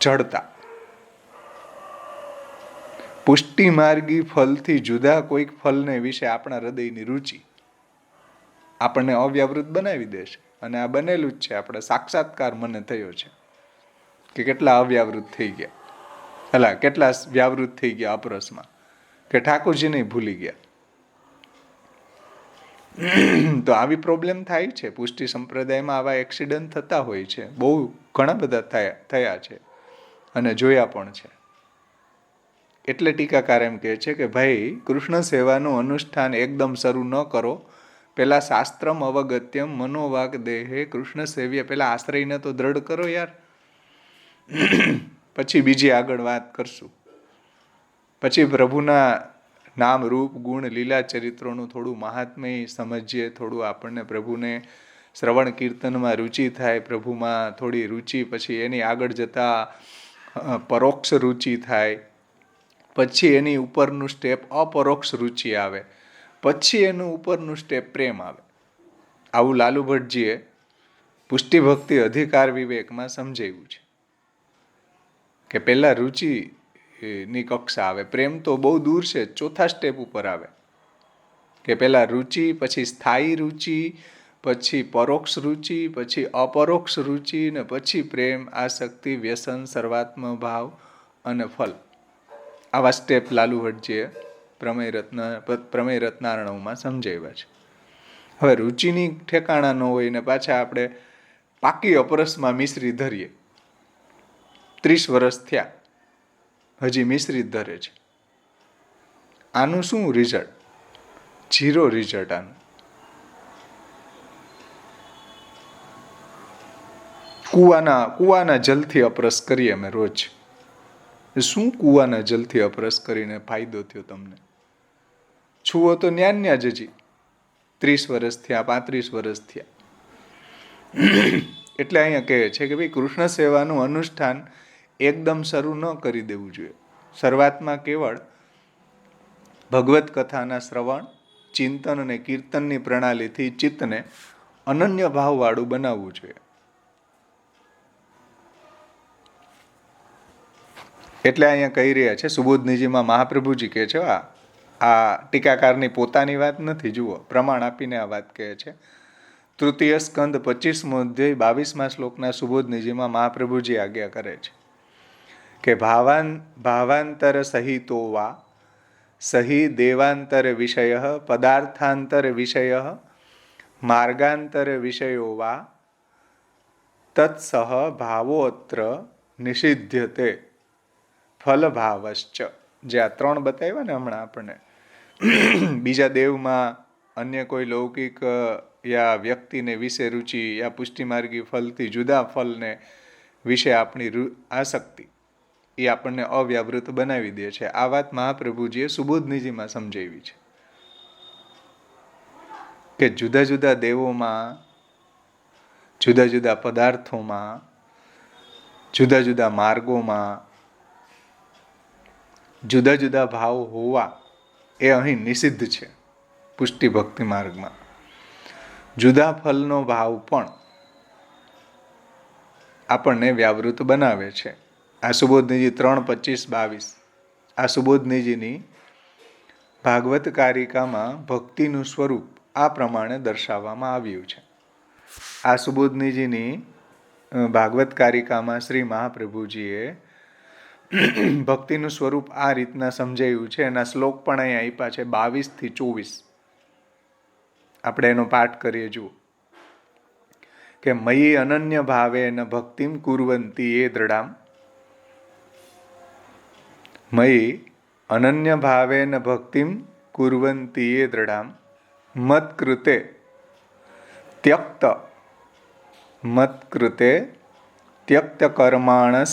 S1: જડતા. પુષ્ટિ માર્ગી ફલથી જુદા કોઈક ફલને વિશે આપણા હૃદયની રુચિ આપણને અવ્યાવૃત બનાવી દેશે. અને આ બનેલું જ છે. આપણે સાક્ષાત્કાર મને થયો છે કે કેટલા અવ્યાવૃત થઈ ગયા, કેટલા વ્યાવૃત થઈ ગયા અપરસમાં, કે ઠાકોરજીને ભૂલી ગયા. તો આવી પ્રોબ્લેમ થાય છે. પુષ્ટિ સંપ્રદાયમાં આવા એક્સિડન્ટ થતા હોય છે, બહુ ઘણા બધા થયા છે અને જોયા પણ છે. એટલે ટીકાકાર એમ કહે છે કે ભાઈ કૃષ્ણ સેવાનું અનુષ્ઠાન એકદમ શરૂ ન કરો, પેલા શાસ્ત્રમ અવગત્યમ મનોવાગ દેહે કૃષ્ણ સેવ્ય, પેલા આશ્રયને તો દ્રઢ કરો યાર, પછી બીજી આગળ વાત કરશું. પછી પ્રભુના નામ રૂપ ગુણ લીલા ચરિત્રોનું થોડું મહાત્મ્ય સમજીએ, થોડું આપણને પ્રભુને શ્રવણ કીર્તનમાં રુચિ થાય, પ્રભુમાં થોડી રુચિ, પછી એની આગળ જતા પરોક્ષ રુચિ થાય, પછી એની ઉપરનું સ્ટેપ અપરોક્ષ રુચિ આવે, પછી એનું ઉપરનું સ્ટેપ પ્રેમ આવે. આવું લાલુ ભટ્ટજીએ પુષ્ટિ ભક્તિ અધિકાર વિવેકમાં સમજાવ્યું છે કે પહેલા રુચિ ની કક્ષા આવે, પ્રેમ તો બહુ દૂર છે, ચોથા સ્ટેપ ઉપર આવે કે પહેલા રુચિ, પછી સ્થાયી રુચિ, પછી પરોક્ષ રુચિ, પછી અપરોક્ષ રુચિ, ને પછી પ્રેમ, આસક્તિ, વ્યસન, સર્વાત્મ ભાવ અને ફલ. આવા સ્ટેપ લાલુ ભટ્ટજીએ પ્રમેય રત્નારણવમાં સમજાવ્યા છે. હવે રુચિની ઠેકાણા ન હોય ને પાછા આપણે પાકી અપરસમાં મિશ્રી ધરીએ, 30 વર્ષ થયા હજી મિશ્રી ધરે છે, આનું શું રિઝલ્ટ? 0 રિઝલ્ટ આનું. કુવાના જલથી અપરસ કરીએ અમે રોજ. શું કુવાના જલથી અપરસ કરીને ફાયદો થયો તમને? છુઓ તો ન્યા જ હજી 30 વર્ષ થયા, 35 વર્ષ થયા. એટલે અહીંયા કહે છે કે ભાઈ કૃષ્ણ સેવાનું અનુષ્ઠાન એકદમ શરૂ ન કરી દેવું જોઈએ. શરૂઆતમાં કેવળ ભગવત કથાના શ્રવણ, ચિંતન અને કીર્તનની પ્રણાલીથી ચિત્તને અનન્ય ભાવવાળું બનાવવું જોઈએ. એટલે અહીંયા કહી રહ્યા છે સુબોધનીજીમાં મહાપ્રભુજી કહે છે, આ ટીકાકારની પોતાની વાત નથી, જુઓ પ્રમાણ આપીને આ વાત કહે છે. તૃતીય સ્કંદ 25મો અધ્યાય 22મા શ્લોકના સુબોધનીજીમાં મહાપ્રભુજી આજ્ઞા કરે છે કે ભાવાંતર સહિતો વા સહી દેવાંતર વિષય પદાર્થાંતર વિષય માર્ગાંતર વિષયો વા તત્સહ ભાવોત્ર નિષિધ્યતે ફલભાવશ્ચ. જે આ 3 બતાવ્યા ને હમણાં આપણને, બીજા દેવમાં અન્ય કોઈ લૌકિક યા વ્યક્તિને વિશે રુચિ યા પુષ્ટિમાર્ગી ફલથી જુદા ફલને વિશે આપણી આસક્તિ, એ આપણને અવ્યાવૃત બનાવી દે છે. આ વાત મહાપ્રભુજીએ સુબોધનીજીમાં સમજાવી છે કે જુદા જુદા દેવોમાં, જુદા જુદા પદાર્થોમાં, જુદા જુદા માર્ગોમાં જુદા જુદા ભાવ હોવા એ અહીં નિષિદ્ધ છે. પુષ્ટિ ભક્તિ માર્ગમાં જુદા ફલનો ભાવ પણ આપણને વ્યાવૃત બનાવે છે. આ સુબોધનીજી 3:25-22 આ સુબોધનીજીની ભાગવત કારિકામાં ભક્તિનું સ્વરૂપ આ પ્રમાણે દર્શાવવામાં આવ્યું છે. આ સુબોધનીજીની ભાગવત કારિકામાં શ્રી મહાપ્રભુજીએ ભક્તિનું સ્વરૂપ આ રીતના સમજાયું છે. એના શ્લોક પણ અહીંયા આપ્યા છે 22-24. આપણે એનો પાઠ કરીએ. જુઓ કે મયી અનન્ય ભાવેન ભક્તિમ કુર્વંતી એ દ્રઢામ. મયી અનન્ય ભાવેન ભક્તિમ કુર્વંતી એ દ્રઢામ મત્કૃતે ત્યક્ત કર્માણસ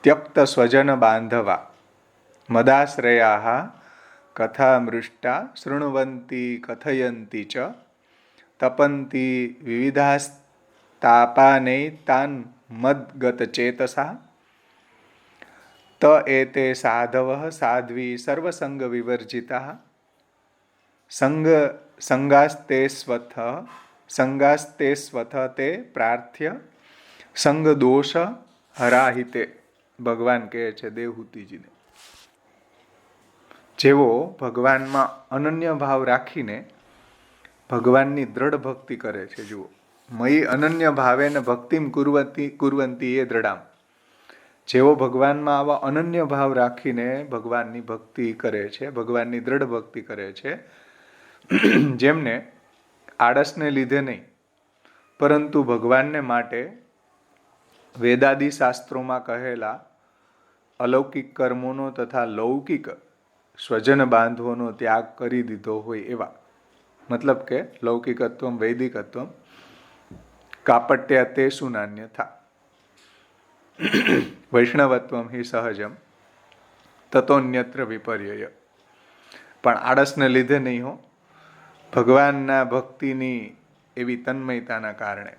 S1: ત્યક્ત સ્વજન બાંધવા મદાશ્રયા કથામૃષ્ટા શૃણવંતી કથયંતી ચ તપંતી વિવિધાસ્તાપાને તાન મદગત ચેતસા ત એતે સાધવ સાધ્વી સર્વસંગ વિવર્જિતા સંગાસ્તે સ્વથ તે પ્રાર્થ્ય સંગ દોષ હરાહિતે. ભગવાન કહે છે દેવહૂતિજીને, જેવો ભગવાનમાં અનન્ય ભાવ રાખીને ભગવાનની દ્રઢ ભક્તિ કરે છે. જુઓ, મયી અનન્ય ભાવેન ભક્તિમ કુર્વંતી એ દ્રઢામ. જેવો ભગવાનમાં આવા અનન્ય ભાવ રાખીને ભગવાનની ભક્તિ કરે છે, ભગવાનની દ્રઢ ભક્તિ કરે છે, જેમને આળસને લીધે નહીં પરંતુ ભગવાનને માટે વેદાદી શાસ્ત્રોમાં કહેલા અલૌકિક કર્મોનો તથા લૌકિક સ્વજન બાંધવોનો ત્યાગ કરી દીધો હોય એવા, મતલબ કે લૌકિકત્વમ વૈદિકત્વમ કાપટ્યા તે સુનાન્યથા વૈષ્ણવત્વમ હિ સહજમ તતોન્યત્ર વિપર્યય. પણ આળસને લીધે નહીં હો, ભગવાનના ભક્તિની એવી તન્મયતાના કારણે,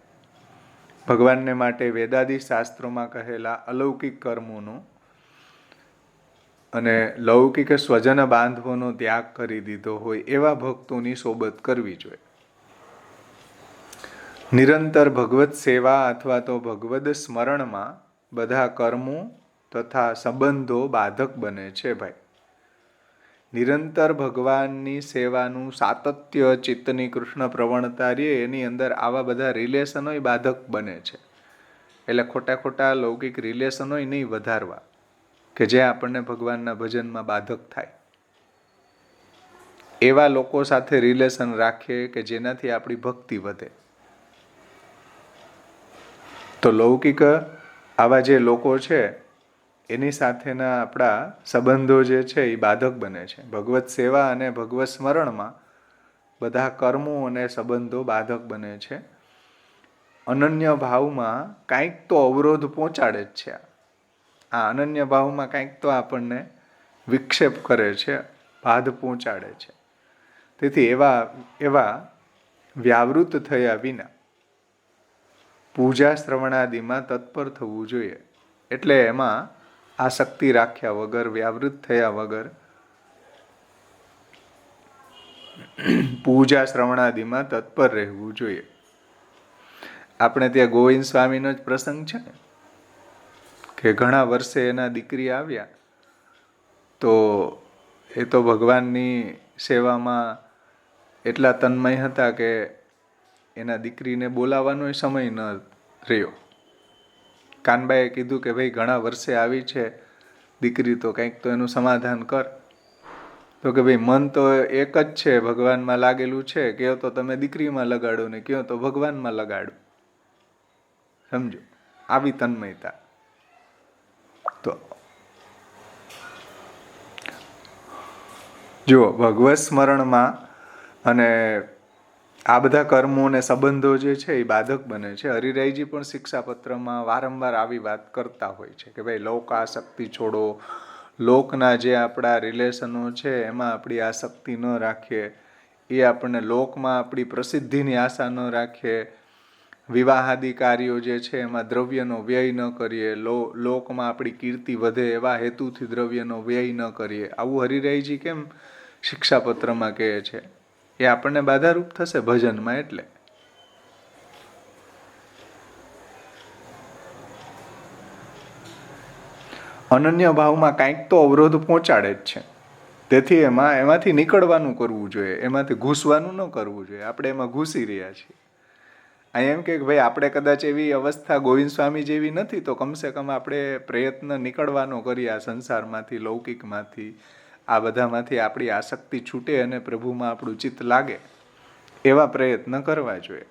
S1: ભગવાનને માટે વેદાદિ શાસ્ત્રોમાં કહેલા અલૌકિક કર્મોનો અને લૌકિક સ્વજન બાંધવોનો ત્યાગ કરી દીધો હોય એવા ભક્તોની સોબત કરવી જોઈએ. નિરંતર ભગવત સેવા અથવા તો ભગવદ સ્મરણમાં બધા કર્મો તથા સંબંધો બાધક બને છે ભાઈ. નિરંતર ભગવાનની સેવાનું સાતત્ય, ચિત્તની કૃષ્ણ પ્રવણતા રે એની અંદર આવા બધા રિલેશનો બાધક બને છે. એટલે ખોટા ખોટા લૌકિક રિલેશનો નહીં વધારવા કે જે આપણને ભગવાનના ભજનમાં બાધક થાય. એવા લોકો સાથે રિલેશન રાખીએ કે જેનાથી આપણી ભક્તિ વધે. તો લૌકિક આવા જે લોકો છે એની સાથેના આપણા સંબંધો જે છે એ બાધક બને છે. ભગવત સેવા અને ભગવત સ્મરણમાં બધા કર્મો અને સંબંધો બાધક બને છે. અનન્ય ભાવમાં કાંઈક તો અવરોધ પહોંચાડે જ છે. આ અનન્ય ભાવમાં કાંઈક તો આપણને વિક્ષેપ કરે છે, બાધ પહોંચાડે છે. તેથી એવા વ્યાવૃત થયા વિના પૂજા શ્રવણાદિમાં તત્પર થવું જોઈએ. એટલે એમાં આસક્તિ રાખ્યા વગર, વ્યાવૃત થયા વગર પૂજા શ્રવણાદિમાં તત્પર રહેવું જોઈએ. આપણે ત્યાં ગોવિંદ સ્વામીનો જ પ્રસંગ છે ને, કે ઘણા વર્ષે એના દીકરી આવ્યા તો એ તો ભગવાનની સેવામાં એટલા તન્મય હતા કે એના દીકરીને બોલાવવાનો સમય ન રહ્યો. કાનબાએ કીધું કે ભાઈ ઘણા વર્ષે આવી છે દીકરી, તો કંઈક તો એનું સમાધાન કર. તો કે ભાઈ મન તો એક જ છે, ભગવાનમાં લાગેલું છે. કયો તો તમે દીકરીમાં લગાડો ને કયો તો ભગવાનમાં લગાડો. સમજો, આવી તન્મયતા. તો જો ભગવત સ્મરણમાં અને આ બધા કર્મો અને સંબંધો જે છે એ બાધક બને છે. હરિરાયજી પણ શિક્ષાપત્રમાં વારંવાર આવી વાત કરતા હોય છે કે ભાઈ લોક આસક્તિ છોડો. લોકના જે આપણા રિલેશનો છે એમાં આપણી આસક્તિ ન રાખીએ. એ આપણને લોકમાં આપણી પ્રસિદ્ધિની આશા ન રાખીએ. વિવાહાદિ કાર્યો જે છે એમાં દ્રવ્યનો વ્યય ન કરીએ. લોકમાં આપણી કીર્તિ વધે એવા હેતુથી દ્રવ્યનો વ્યય ન કરીએ. આવું હરિરાયજી કેમ શિક્ષાપત્રમાં કહે છે? એ આપણને બાધારૂપ થશે ભજનમાં. એટલે અનન્ય ભાવમાં કાંઈક તો અવરોધ પહોંચાડે જ છે. તેથી એમાંથી નીકળવાનું કરવું જોઈએ, એમાંથી ઘૂસવાનું ન કરવું જોઈએ. આપણે એમાં ઘૂસી રહ્યા છીએ. અહીં એમ કે ભાઈ આપણે કદાચ એવી અવસ્થા ગોવિંદ સ્વામી જેવી નથી, તો કમસે કમ આપણે પ્રયત્ન નીકળવાનો કરીએ આ સંસારમાંથી, લૌકિકમાંથી, આ બધામાંથી આપણી આસક્તિ છૂટે અને પ્રભુમાં આપણું ચિત્ત લાગે, એવા પ્રયત્ન કરવા જોઈએ.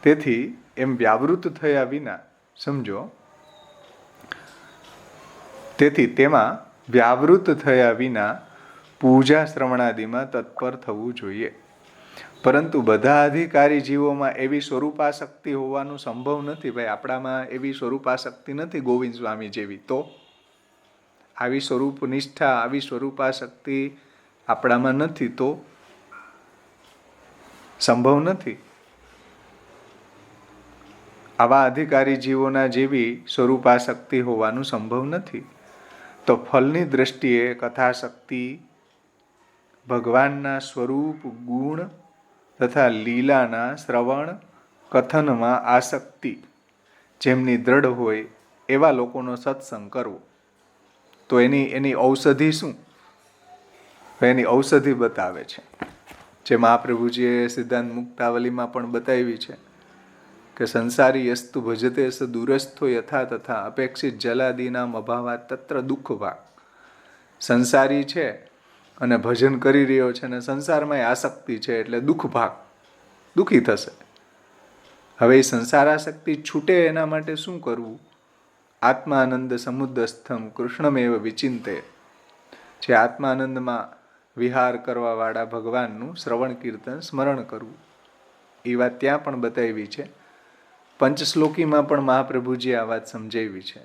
S1: તેથી એમ વ્યાવૃત થયા વિના, સમજો, તેથી તેમાં વ્યાવૃત થયા વિના પૂજા શ્રવણાદિમાં તત્પર થવું જોઈએ. પરંતુ બધા અધિકારી જીવોમાં એવી સ્વરૂપાસક્તિ હોવાનું સંભવ નથી. ભાઈ આપણામાં એવી સ્વરૂપાસક્તિ નથી ગોવિંદ સ્વામી જેવી. તો આવી સ્વરૂપ નિષ્ઠા, આવી સ્વરૂપાસક્તિ આપણામાં નથી, તો સંભવ નથી. આવા અધિકારી જીવોના જેવી સ્વરૂપાસક્તિ હોવાનું સંભવ નથી. તો ફલની દ્રષ્ટિએ કથાશક્તિ, ભગવાનના સ્વરૂપ, ગુણ તથા લીલાના શ્રવણ કથનમાં આસક્તિ જેમની દ્રઢ હોય એવા લોકોનો સત્સંગ કરવો. તો એની ઔષધિ શું? એની ઔષધિ બતાવે છે, જે મહાપ્રભુજીએ સિદ્ધાંત મુક્તાવલીમાં પણ બતાવી છે કે સંસારી યસ્તુ ભજતે સ દૂરસ્થો યથા તથા અપેક્ષિત જલાદીનામ અભાવાત તત્ર દુઃખ ભાગ. સંસારી છે અને ભજન કરી રહ્યો છે અને સંસારમાં આસક્તિ છે એટલે દુઃખ ભાગ, દુઃખી થશે. હવે એ સંસારાસક્તિ છૂટે એના માટે શું કરવું? આત્માનંદ સમુદ્રસ્થમ કૃષ્ણમેવ વિચિંતે. જે આત્માનંદમાં વિહાર કરવાવાળા ભગવાનનું શ્રવણ કીર્તન સ્મરણ કરવું. એ વાત ત્યાં પણ બતાવી છે. પંચશ્લોકીમાં પણ મહાપ્રભુજી આ વાત સમજાવી છે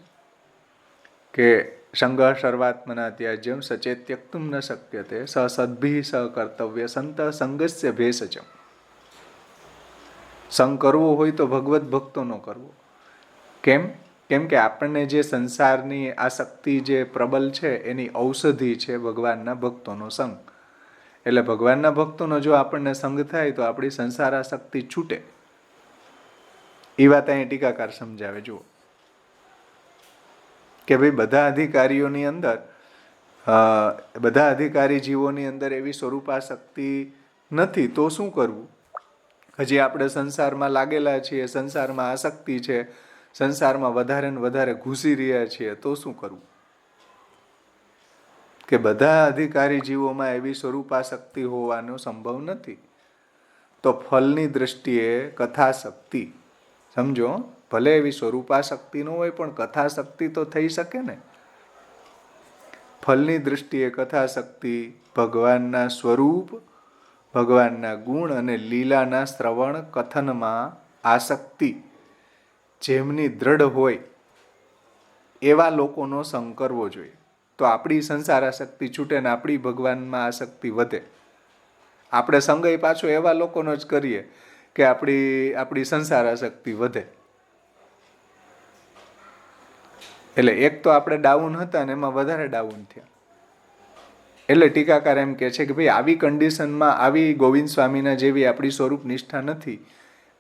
S1: કે સંગહ સર્વાત્મના ત્યાજ્યમ સચે ત્યક્તુમ ન શક્યતે સ સદ્ભિ સ કર્તવ્ય સંત સંગસ્ય ભેષજમ. સંગ કરવો હોય તો ભગવત ભક્તોનો કરવો. કેમ? કેમ કે આપણને જે સંસારની આસક્તિ જે પ્રબલ છે એની ઔષધિ છે ભગવાનના ભક્તોનો સંગ. એટલે ભગવાનના ભક્તોનો જો આપણને સંગ થાય તો આપણી સંસાર આસક્તિ છૂટે. એ વાત અહીં ટીકાકાર સમજાવે. જુઓ કે ભાઈ બધા અધિકારીઓની અંદર બધા અધિકારી જીવોની અંદર એવી સ્વરૂપાસક્તિ નથી તો શું કરવું? હજી આપણે સંસારમાં લાગેલા છીએ, સંસારમાં આસક્તિ છે, સંસારમાં વધારે ને વધારે ઘૂસી રહ્યા છીએ તો શું કરવું? કે બધા અધિકારી જીવોમાં એવી સ્વરૂપાસક્તિ હોવાનો સંભવ નથી. તો ફલની દ્રષ્ટિએ કથાશક્તિ સમજો, ભલે એવી સ્વરૂપાશક્તિ ન હોય પણ કથાશક્તિ તો થઈ શકે ને. ફલની દૃષ્ટિએ કથાશક્તિ ભગવાનના સ્વરૂપ, ભગવાનના ગુણ અને લીલાના શ્રવણ કથનમાં આસક્તિ જેમની દ્રઢ હોય એવા લોકોનો સંગ કરવો જોઈએ. તો આપણી સંસાર આસક્તિ છૂટે ને આપણી ભગવાનમાં આસક્તિ વધે. આપણે સંગ પાછો એવા લોકોનો જ કરીએ કે આપણી સંસાર આસક્તિ વધે. એટલે એક તો આપણે ડાઉન હતા ને એમાં વધારે ડાઉન થયા. એટલે ટીકાકાર એમ કહે છે કે ભાઈ આવી કન્ડિશનમાં આવી ગોવિંદ સ્વામીના જેવી આપણી સ્વરૂપ નિષ્ઠા નથી,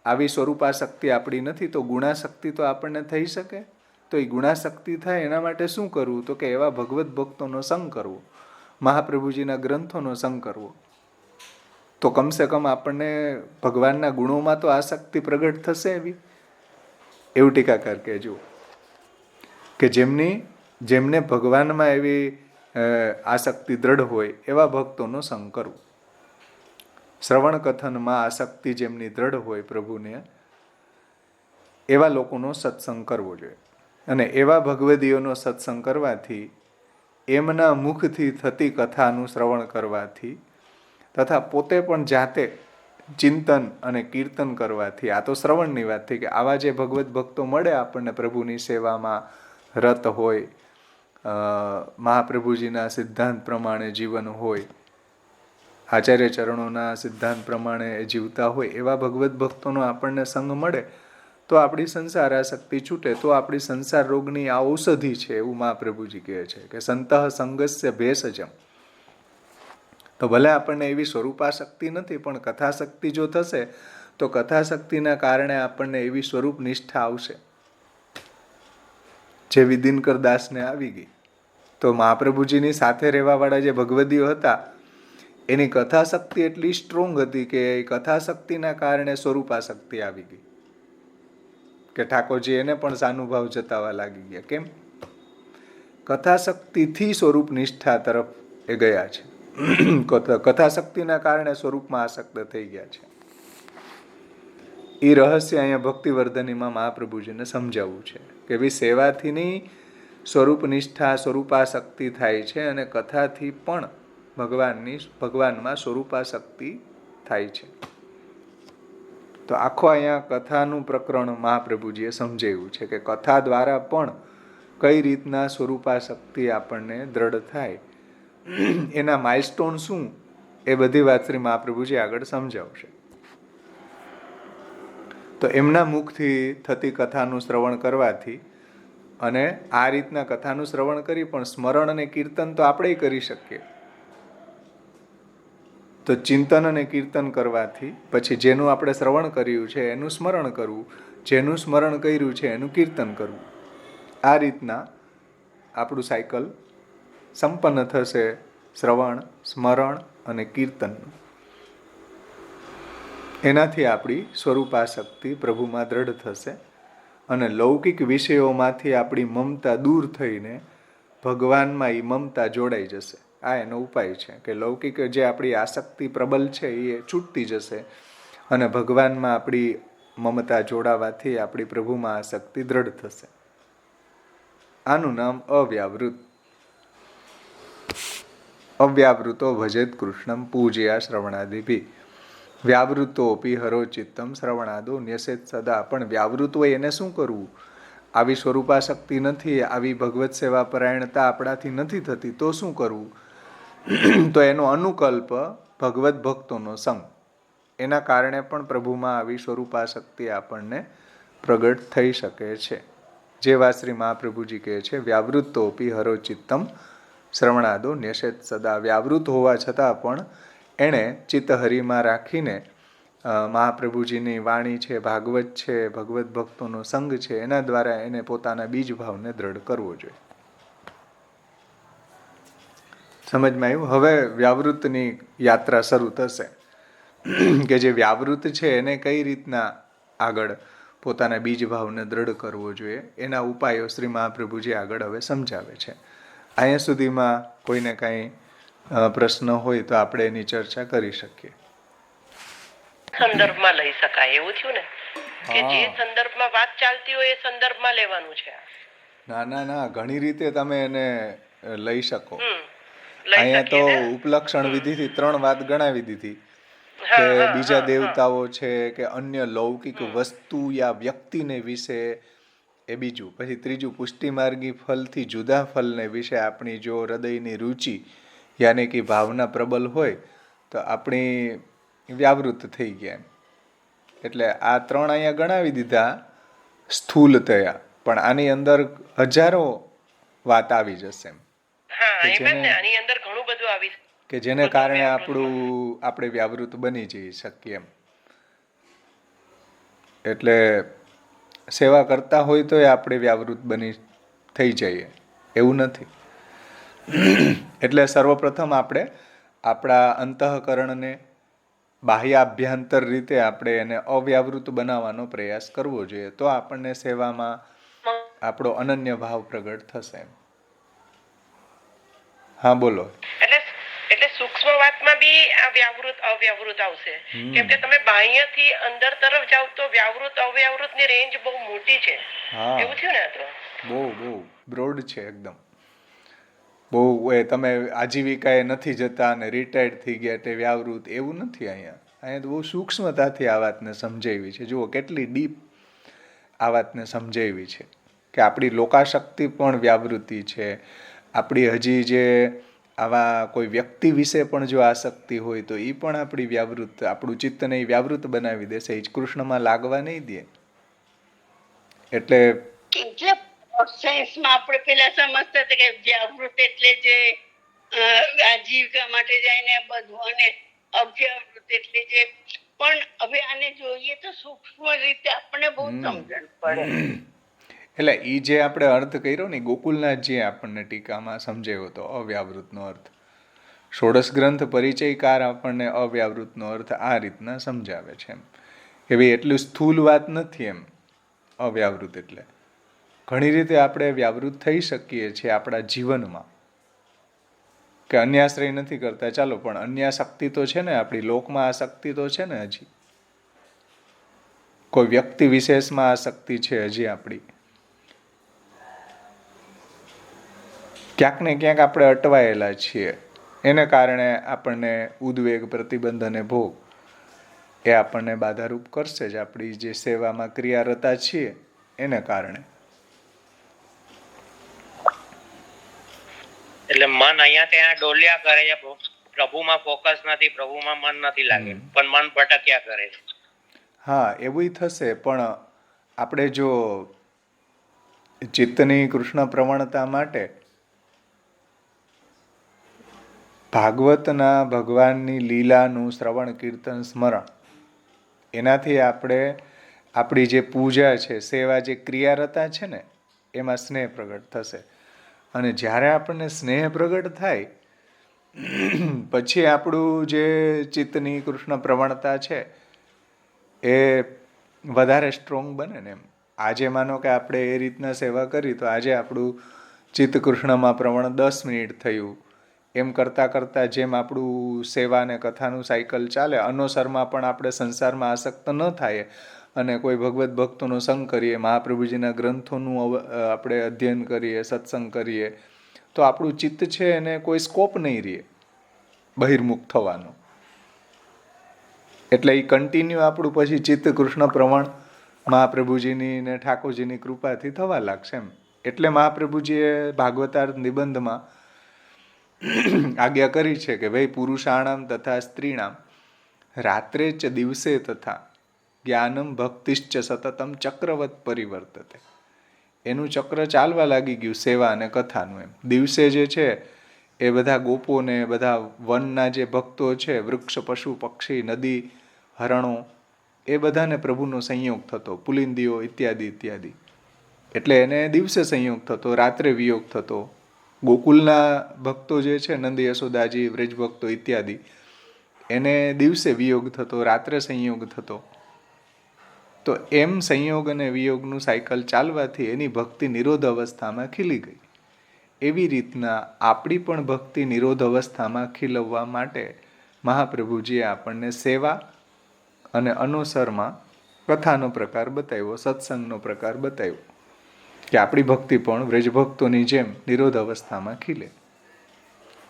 S1: આવી સ્વરૂપાશક્તિ આપણી નથી, તો ગુણાશક્તિ તો આપણને થઈ શકે. તો એ ગુણાશક્તિ થાય એના માટે શું કરવું? તો કે એવા ભગવત ભક્તોનો સંગ કરવો, મહાપ્રભુજીના ગ્રંથોનો સંગ કરવો. તો કમસે કમ આપણને ભગવાનના ગુણોમાં તો આસક્તિ પ્રગટ થશે એવી. એવું ટીકાકાર કહેજો કે જેમને ભગવાનમાં એવી આસક્તિ દ્રઢ હોય એવા ભક્તોનો સંગ કરવો. શ્રવણ કથનમાં આસક્તિ જેમની દ્રઢ હોય પ્રભુને, એવા લોકોનો સત્સંગ કરવો જોઈએ. અને એવા ભગવદીઓનો સત્સંગ કરવાથી, એમના મુખથી થતી કથાનું શ્રવણ કરવાથી તથા પોતે પણ જાતે ચિંતન અને કીર્તન કરવાથી, આ તો શ્રવણની વાત થઈ કે આવા જે ભગવત ભક્તો મળે આપણને પ્રભુની સેવામાં રત હોય, મહાપ્રભુજીના સિદ્ધાંત પ્રમાણે જીવન હોય, આચાર્ય ચરણોના સિદ્ધાંત પ્રમાણે જીવતા હોય એવા ભગવત ભક્તોનો આપણને સંગ મળે તો આપણી સંસાર આસક્તિ છૂટે. તો આપણી સંસાર રોગની આ ઔષધિ છે એવું મહાપ્રભુજી કહે છે કે સંતઃ સંગસ્ય ભેષજમ. તો ભલે આપણને એવી સ્વરૂપાશક્તિ નથી પણ કથાશક્તિ જો થશે તો કથાશક્તિના કારણે આપણને એવી સ્વરૂપ નિષ્ઠા આવશે જેવી દિનકર દાસને આવી ગઈ. તો મહાપ્રભુજીની સાથે રહેવાવાળા જે ભગવદીઓ હતા એની કથાશક્તિ એટલી સ્ટ્રોંગ હતી કે એ કથાશક્તિના કારણે સ્વરૂપાશક્તિ આવી ગઈ કે ઠાકોરજી એને પણ સાનુભાવ જતાવા લાગી ગયા. કેમ? કથાશક્તિથી સ્વરૂપ નિષ્ઠા તરફ એ ગયા છે. કથાશક્તિના કારણે સ્વરૂપમાં આસક્ત થઈ ગયા છે. એ રહસ્ય અહીંયા ભક્તિવર્ધનીમાં મહાપ્રભુજીને સમજાવવું છે કે ભાઈ સેવાથીની સ્વરૂપ નિષ્ઠા સ્વરૂપાશક્તિ થાય છે અને કથાથી પણ ભગવાનમાં સ્વરૂપાશક્તિ થાય છે. તો આખો અહીંયા કથાનું પ્રકરણ મહાપ્રભુજીએ સમજાવ્યું છે કે કથા દ્વારા પણ કઈ રીતના સ્વરૂપાશક્તિ આપણને દ્રઢ થાય, એના માઇલસ્ટોન શું, એ બધી વાત શ્રી મહાપ્રભુજી આગળ સમજાવશે. તો એમના મુખથી થતી કથાનું શ્રવણ કરવાથી, અને આ રીતના કથાનું શ્રવણ કરી પણ સ્મરણ અને કીર્તન તો આપણે કરી શકીએ. તો ચિંતન અને કીર્તન કરવાથી પછી જેનું આપણે શ્રવણ કર્યું છે એનું સ્મરણ કરવું, જેનું સ્મરણ કર્યું છે એનું કીર્તન કરવું. આ રીતના આપણું સાયકલ સંપન્ન થશે શ્રવણ, સ્મરણ અને કીર્તનનું. એનાથી આપણી સ્વરૂપાશક્તિ પ્રભુમાં દ્રઢ થશે અને લૌકિક વિષયોમાંથી આપણી મમતા દૂર થઈને ભગવાનમાં એ મમતા જોડાઈ જશે. આ એનો ઉપાય છે કે લૌકિક જે આપણી આસક્તિ પ્રબલ છે એ છૂટતી જશે અને ભગવાનમાં આપણી મમતા જોડાવાથી આપણી પ્રભુમાં આસક્તિ દ્રઢ થશે. આનું નામ અવ્યાવૃત. અવ્યાવૃતો ભજેત કૃષ્ણમ પૂજયા શ્રવણાદિભી વ્યાવૃતોપી હરો ચિત્તમ શ્રવણાદો ન્યસેત સદા. પણ વ્યાવૃત હોય એને શું કરવું? આવી સ્વરૂપાશક્તિ નથી, આવી ભગવત સેવા પરાયણતા આપણાથી નથી થતી, તો શું કરવું? તો એનો અનુકલ્પ ભગવત ભક્તોનો સંગ. એના કારણે પણ પ્રભુમાં આવી સ્વરૂપાશક્તિ આપણને પ્રગટ થઈ શકે છે. જેવા શ્રી મહાપ્રભુજી કહે છે, વ્યાવૃત્તોપી હરો ચિત્તમ શ્રવણાદો ન્યસેત સદા. વ્યાવૃત હોવા છતાં પણ એણે ચિત્ત હરિમાં રાખીને મહાપ્રભુજીની વાણી છે, ભાગવત છે, ભગવત ભક્તોનો સંગ છે, એના દ્વારા એને પોતાના બીજ ભાવને દ્રઢ કરવો જોઈએ. સમજમાં આવ્યું? હવે વ્યાવૃતની યાત્રા શરૂ થશે કે જે વ્યાવૃત છે એને કઈ રીતના આગળ પોતાના બીજ ભાવને દ્રઢ કરવો જોઈએ, એના ઉપાયો શ્રી મહાપ્રભુજી આગળ હવે સમજાવે છે. અહીંયા સુધીમાં કોઈને કાંઈ પ્રશ્ન હોય તો આપણે એની ચર્ચા કરી શકીએ.
S3: સંદર્ભમાં લઈ શકાય એવું થયું ને કે જે સંદર્ભમાં વાત ચાલતી હોય એ સંદર્ભમાં લેવાનું છે.
S1: ના, ઘણી રીતે તમે એને લઈ શકો. અહીંયા તો ઉપલક્ષણ વિધિથી 3 વાત ગણાવી દીધી કે બીજા દેવતાઓ છે કે અન્ય લૌકિક વસ્તુ યા વ્યક્તિને વિશે, એ બીજું. પછી ત્રીજું, પુષ્ટિમાર્ગી ફલથી જુદા ફલને વિશે આપણી જો હૃદયની રુચિ યાની કે ભાવના પ્રબલ હોય તો આપણી વ્યાવૃત થઈ ગયા. એટલે આ 3 અહીંયા ગણાવી દીધા સ્થૂલતયા, પણ આની અંદર હજારો વાત આવી જશે કે જેને કારણે આપણે વ્યાવૃત બની જઈ શકીએ એમ. એટલે સેવા કરતા હોય તો આપણે વ્યાવૃત બની થઈ જઈએ એવું નથી. એટલે સર્વપ્રથમ આપણે આપણા અંતઃકરણને બાહ્યાભ્યંતર રીતે આપણે એને અવ્યાવૃત બનાવવાનો પ્રયાસ કરવો જોઈએ, તો આપણને સેવામાં આપણો અનન્ય ભાવ પ્રગટ થશે. હા બોલો.
S3: એટલે સૂક્ષ્મ વાતમાં બી આ વ્યાવૃત અવ્યાવૃત આવશે, કેમ કે તમે બાહ્યથી અંદર તરફ જાવ તો વ્યાવૃત અવ્યાવૃત ની રેન્જ બહુ મોટી છે. એવું થયું ને? આ તો
S1: બહુ બ્રોડ છે એકદમ. બહુ તમે આજીવિકાએ નથી જતા અને રિટાયર્ડ થઈ ગયા તે વ્યાવૃત, એવું નથી. અહીંયા તો બહુ સૂક્ષ્મતાથી આ વાતને સમજાવી છે. જુઓ કેટલી ડીપ આ વાતને સમજાવી છે કે આપણી લોકાશક્તિ પણ વ્યાવૃત્તિ છે. આપણી હજી જે આવા કોઈ વ્યક્તિ વિશે પણ જો આસક્તિ હોય તો એ પણ આપણી વ્યાવૃત, આપણું ચિત્તને વ્યાવૃત બનાવી દેશે. એ જ કૃષ્ણમાં લાગવા નહીં દે. એટલે
S4: સાયન્સમાં આપણે પેલા સમજતા હતા કે વ્યાવૃત એટલે જે આજીવિકા માટે જાય ને બધું, અને અવ્યાવૃત એટલે જે, પણ હવે આને જોઈએ તો સૂક્ષ્મ રીતે આપણને બહુ સમજણ પડે.
S1: એટલે એ જે આપણે અર્થ કર્યો ને, ગોકુલનાથજી આપણને ટીકામાં સમજાવ્યો હતો અવ્યાવૃતનો અર્થ. ષોડશ ગ્રંથ પરિચયકાર આપણને અવ્યાવૃતનો અર્થ આ રીતના સમજાવે છે એમ કે ભાઈ એટલું સ્થૂલ વાત નથી એમ. અવ્યાવૃત એટલે ઘણી રીતે આપણે વ્યાવૃત થઈ શકીએ છીએ આપણા જીવનમાં, કે અન્યાશ્રય નથી કરતા ચાલો, પણ અન્યાશક્તિ તો છે ને, આપણી લોકમાં આસક્તિ તો છે ને, હજી કોઈ વ્યક્તિ વિશેષમાં આસક્તિ છે હજી આપણી. ક્યાંક ને ક્યાંક આપણે અટવાયેલા છીએ, એને કારણે આપણને ઉદ્વેગ, પ્રતિબંધ અને ભોગ એ આપણને બાધારૂપ કરશે જ. આપણી જે સેવામાં ક્રિયારતા છીએ એને કારણે.
S2: એટલે મન અહીંયા ત્યાં ડોલ્યા કરે છે, પ્રભુમાં ફોકસ નથી, પ્રભુમાં મન નથી લાગે, પણ મન ભટક્યા કરે છે.
S1: હા, એવું થશે. પણ આપણે જો ચિત્તની કૃષ્ણ પ્રવણતા માટે ભાગવતના ભગવાનની લીલાનું શ્રવણ, કીર્તન, સ્મરણ, એનાથી આપણે આપણી જે પૂજા છે, સેવા, જે ક્રિયારતા છે ને, એમાં સ્નેહ પ્રગટ થશે. અને જ્યારે આપણને સ્નેહ પ્રગટ થાય પછી આપણું જે ચિત્તની કૃષ્ણ પ્રવણતા છે એ વધારે સ્ટ્રોંગ બને ને એમ. આજે માનો કે આપણે એ રીતના સેવા કરી તો આજે આપણું ચિત્ત કૃષ્ણમાં પ્રવણ 10 મિનિટ થયું. એમ કરતાં કરતાં જેમ આપણું સેવા અને કથાનું સાયકલ ચાલે, અનોસરમાં પણ આપણે સંસારમાં આસક્ત ન થાય અને કોઈ ભગવત ભક્તોનો સંગ કરીએ, મહાપ્રભુજીના ગ્રંથોનું આપણે અધ્યયન કરીએ, સત્સંગ કરીએ, તો આપણું ચિત્ત છે એને કોઈ સ્કોપ નહીં રહે બહિર્મુખ થવાનો. એટલે એ કન્ટિન્યુ આપણું પછી ચિત્ત કૃષ્ણ પ્રવણ મહાપ્રભુજીની ને ઠાકોરજીની કૃપાથી થવા લાગશે એમ. એટલે મહાપ્રભુજીએ ભાગવતાર નિબંધમાં આજ્ઞા કરી છે કે ભાઈ પુરુષાણામ તથા સ્ત્રીણામ રાત્રે ચ દિવસે તથા જ્ઞાનમ ભક્તિશ્ચ સતતમ ચક્રવત પરિવર્તતે. એનું ચક્ર ચાલવા લાગી ગયું સેવા અને કથાનું એમ. દિવસે જે છે એ બધા ગોપોને બધા વનના જે ભક્તો છે, વૃક્ષ પશુ પક્ષી નદી હરણો એ બધાને પ્રભુનો સંયોગ થતો, પુલિંદીઓ ઇત્યાદિ ઇત્યાદિ. એટલે એને દિવસે સંયોગ થતો, રાત્રે વિયોગ થતો. ગોકુલના ભક્તો જે છે નંદ યશોદાજી વ્રજ ભક્તો ઇત્યાદિ એને દિવસે વિયોગ થતો, રાત્રે સંયોગ થતો. તો એમ સંયોગ અને વિયોગનું સાયકલ ચાલવાથી એની ભક્તિ નિરોધ અવસ્થામાં ખીલી ગઈ. એવી રીતના આપણી પણ ભક્તિ નિરોધ અવસ્થામાં ખીલવવા માટે મહાપ્રભુજીએ આપણને સેવા અને અનુસરમાં કથાનો પ્રકાર બતાવ્યો, સત્સંગનો પ્રકાર બતાવ્યો કે આપણી ભક્તિ પણ વ્રજભક્તોની જેમ નિરોધ અવસ્થામાં ખીલે.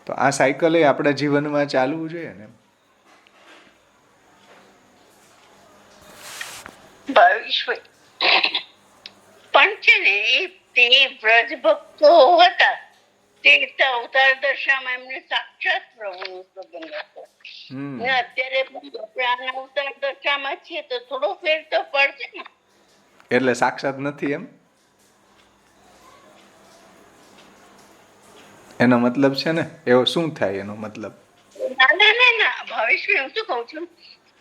S1: તો આ સાયકલ એ આપણા જીવનમાં ચાલવું જોઈએ ને.
S4: પણ છે ને તે વ્રજ ભક્તો હતા તે અવતાર દશામાં એમને સાક્ષાત પ્રભુનો સંબંધ હતો. ને અત્યારે આપણે અવતાર દશામાં છીએ તો થોડો ફેર તો પડશે ને.
S1: એટલે સાક્ષાત નથી એમ એનો મતલબ છે ને. એવો શું થાય એનો મતલબ?
S4: ના ભવિષ્ય હું શું કઉ છું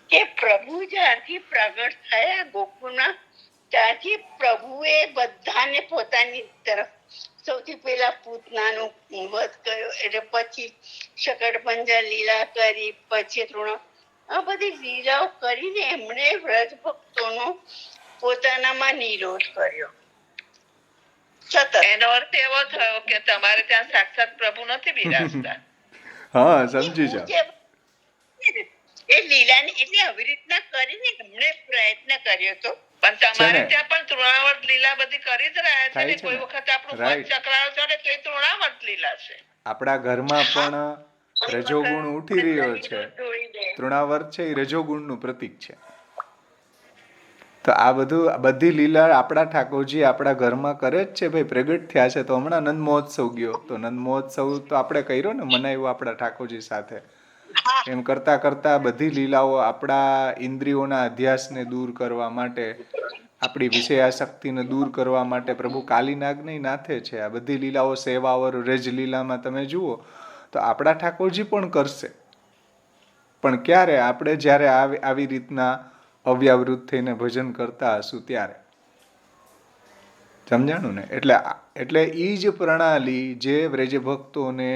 S4: કે પ્રભુ જ્યારથી પ્રગટ થયા ગોકુળમાં ત્યારથી પ્રભુએ બધાને પોતાની તરફ સૌથી પહેલા પૂતનાનો વધ કર્યો, એટલે પછી શકટપંજા લીલા કરી, પછી તૃણ, આ બધી લીલાઓ કરીને એમણે વ્રજ ભક્તોનો પોતાનામાં નિરોધ કર્યો.
S3: એનો અર્થ એવો થયો કે તમારે ત્યાં સાક્ષાત પ્રભુ નથી બિરાજતા.
S1: હા, સમજી જાઓ.
S4: એ લીલાને એટલે આવી રીતના કરીને એમણે પ્રયત્ન કર્યો હતો.
S3: પણ તમારે ત્યાં પણ તૃણાવર્ત લીલા બધી કરી જ રહ્યા છે ને. કોઈ વખત આપણું પદ ચક્રાવ ચડે તો એ તૃણાવર્ત લીલા છે.
S1: આપણા ઘરમાં પણ રજોગુણ ઉઠી રહ્યો છે. તૃણાવર્ત છે એ રજોગુણનું પ્રતીક છે. તો આ બધી લીલા આપણા ઠાકોરજી આપણા ઘરમાં કરે જ છે ભાઈ. પ્રગટ થયા છે. તો હમણાં નંદ મહોત્સવ ગયો, તો નંદ મહોત્સવ તો આપણે કર્યો ને, મનાવ્યો આપણા ઠાકોરજી સાથે. એમ કરતા કરતા બધી લીલાઓ આપણા ઇન્દ્રિયોના અધ્યાસને દૂર કરવા માટે, આપણી વિષયાશક્તિને દૂર કરવા માટે પ્રભુ કાલીનાગની નાથે છે. આ બધી લીલાઓ સેવાવર રજ લીલામાં તમે જુઓ તો આપણા ઠાકોરજી પણ કરશે. પણ ક્યારે? આપણે જ્યારે આવી રીતના અવ્યાવૃત થઈને ભજન કરતા હશું ત્યારે. સમજાણું ને? એટલે એ જ પ્રણાલી જે વ્રજભક્તોને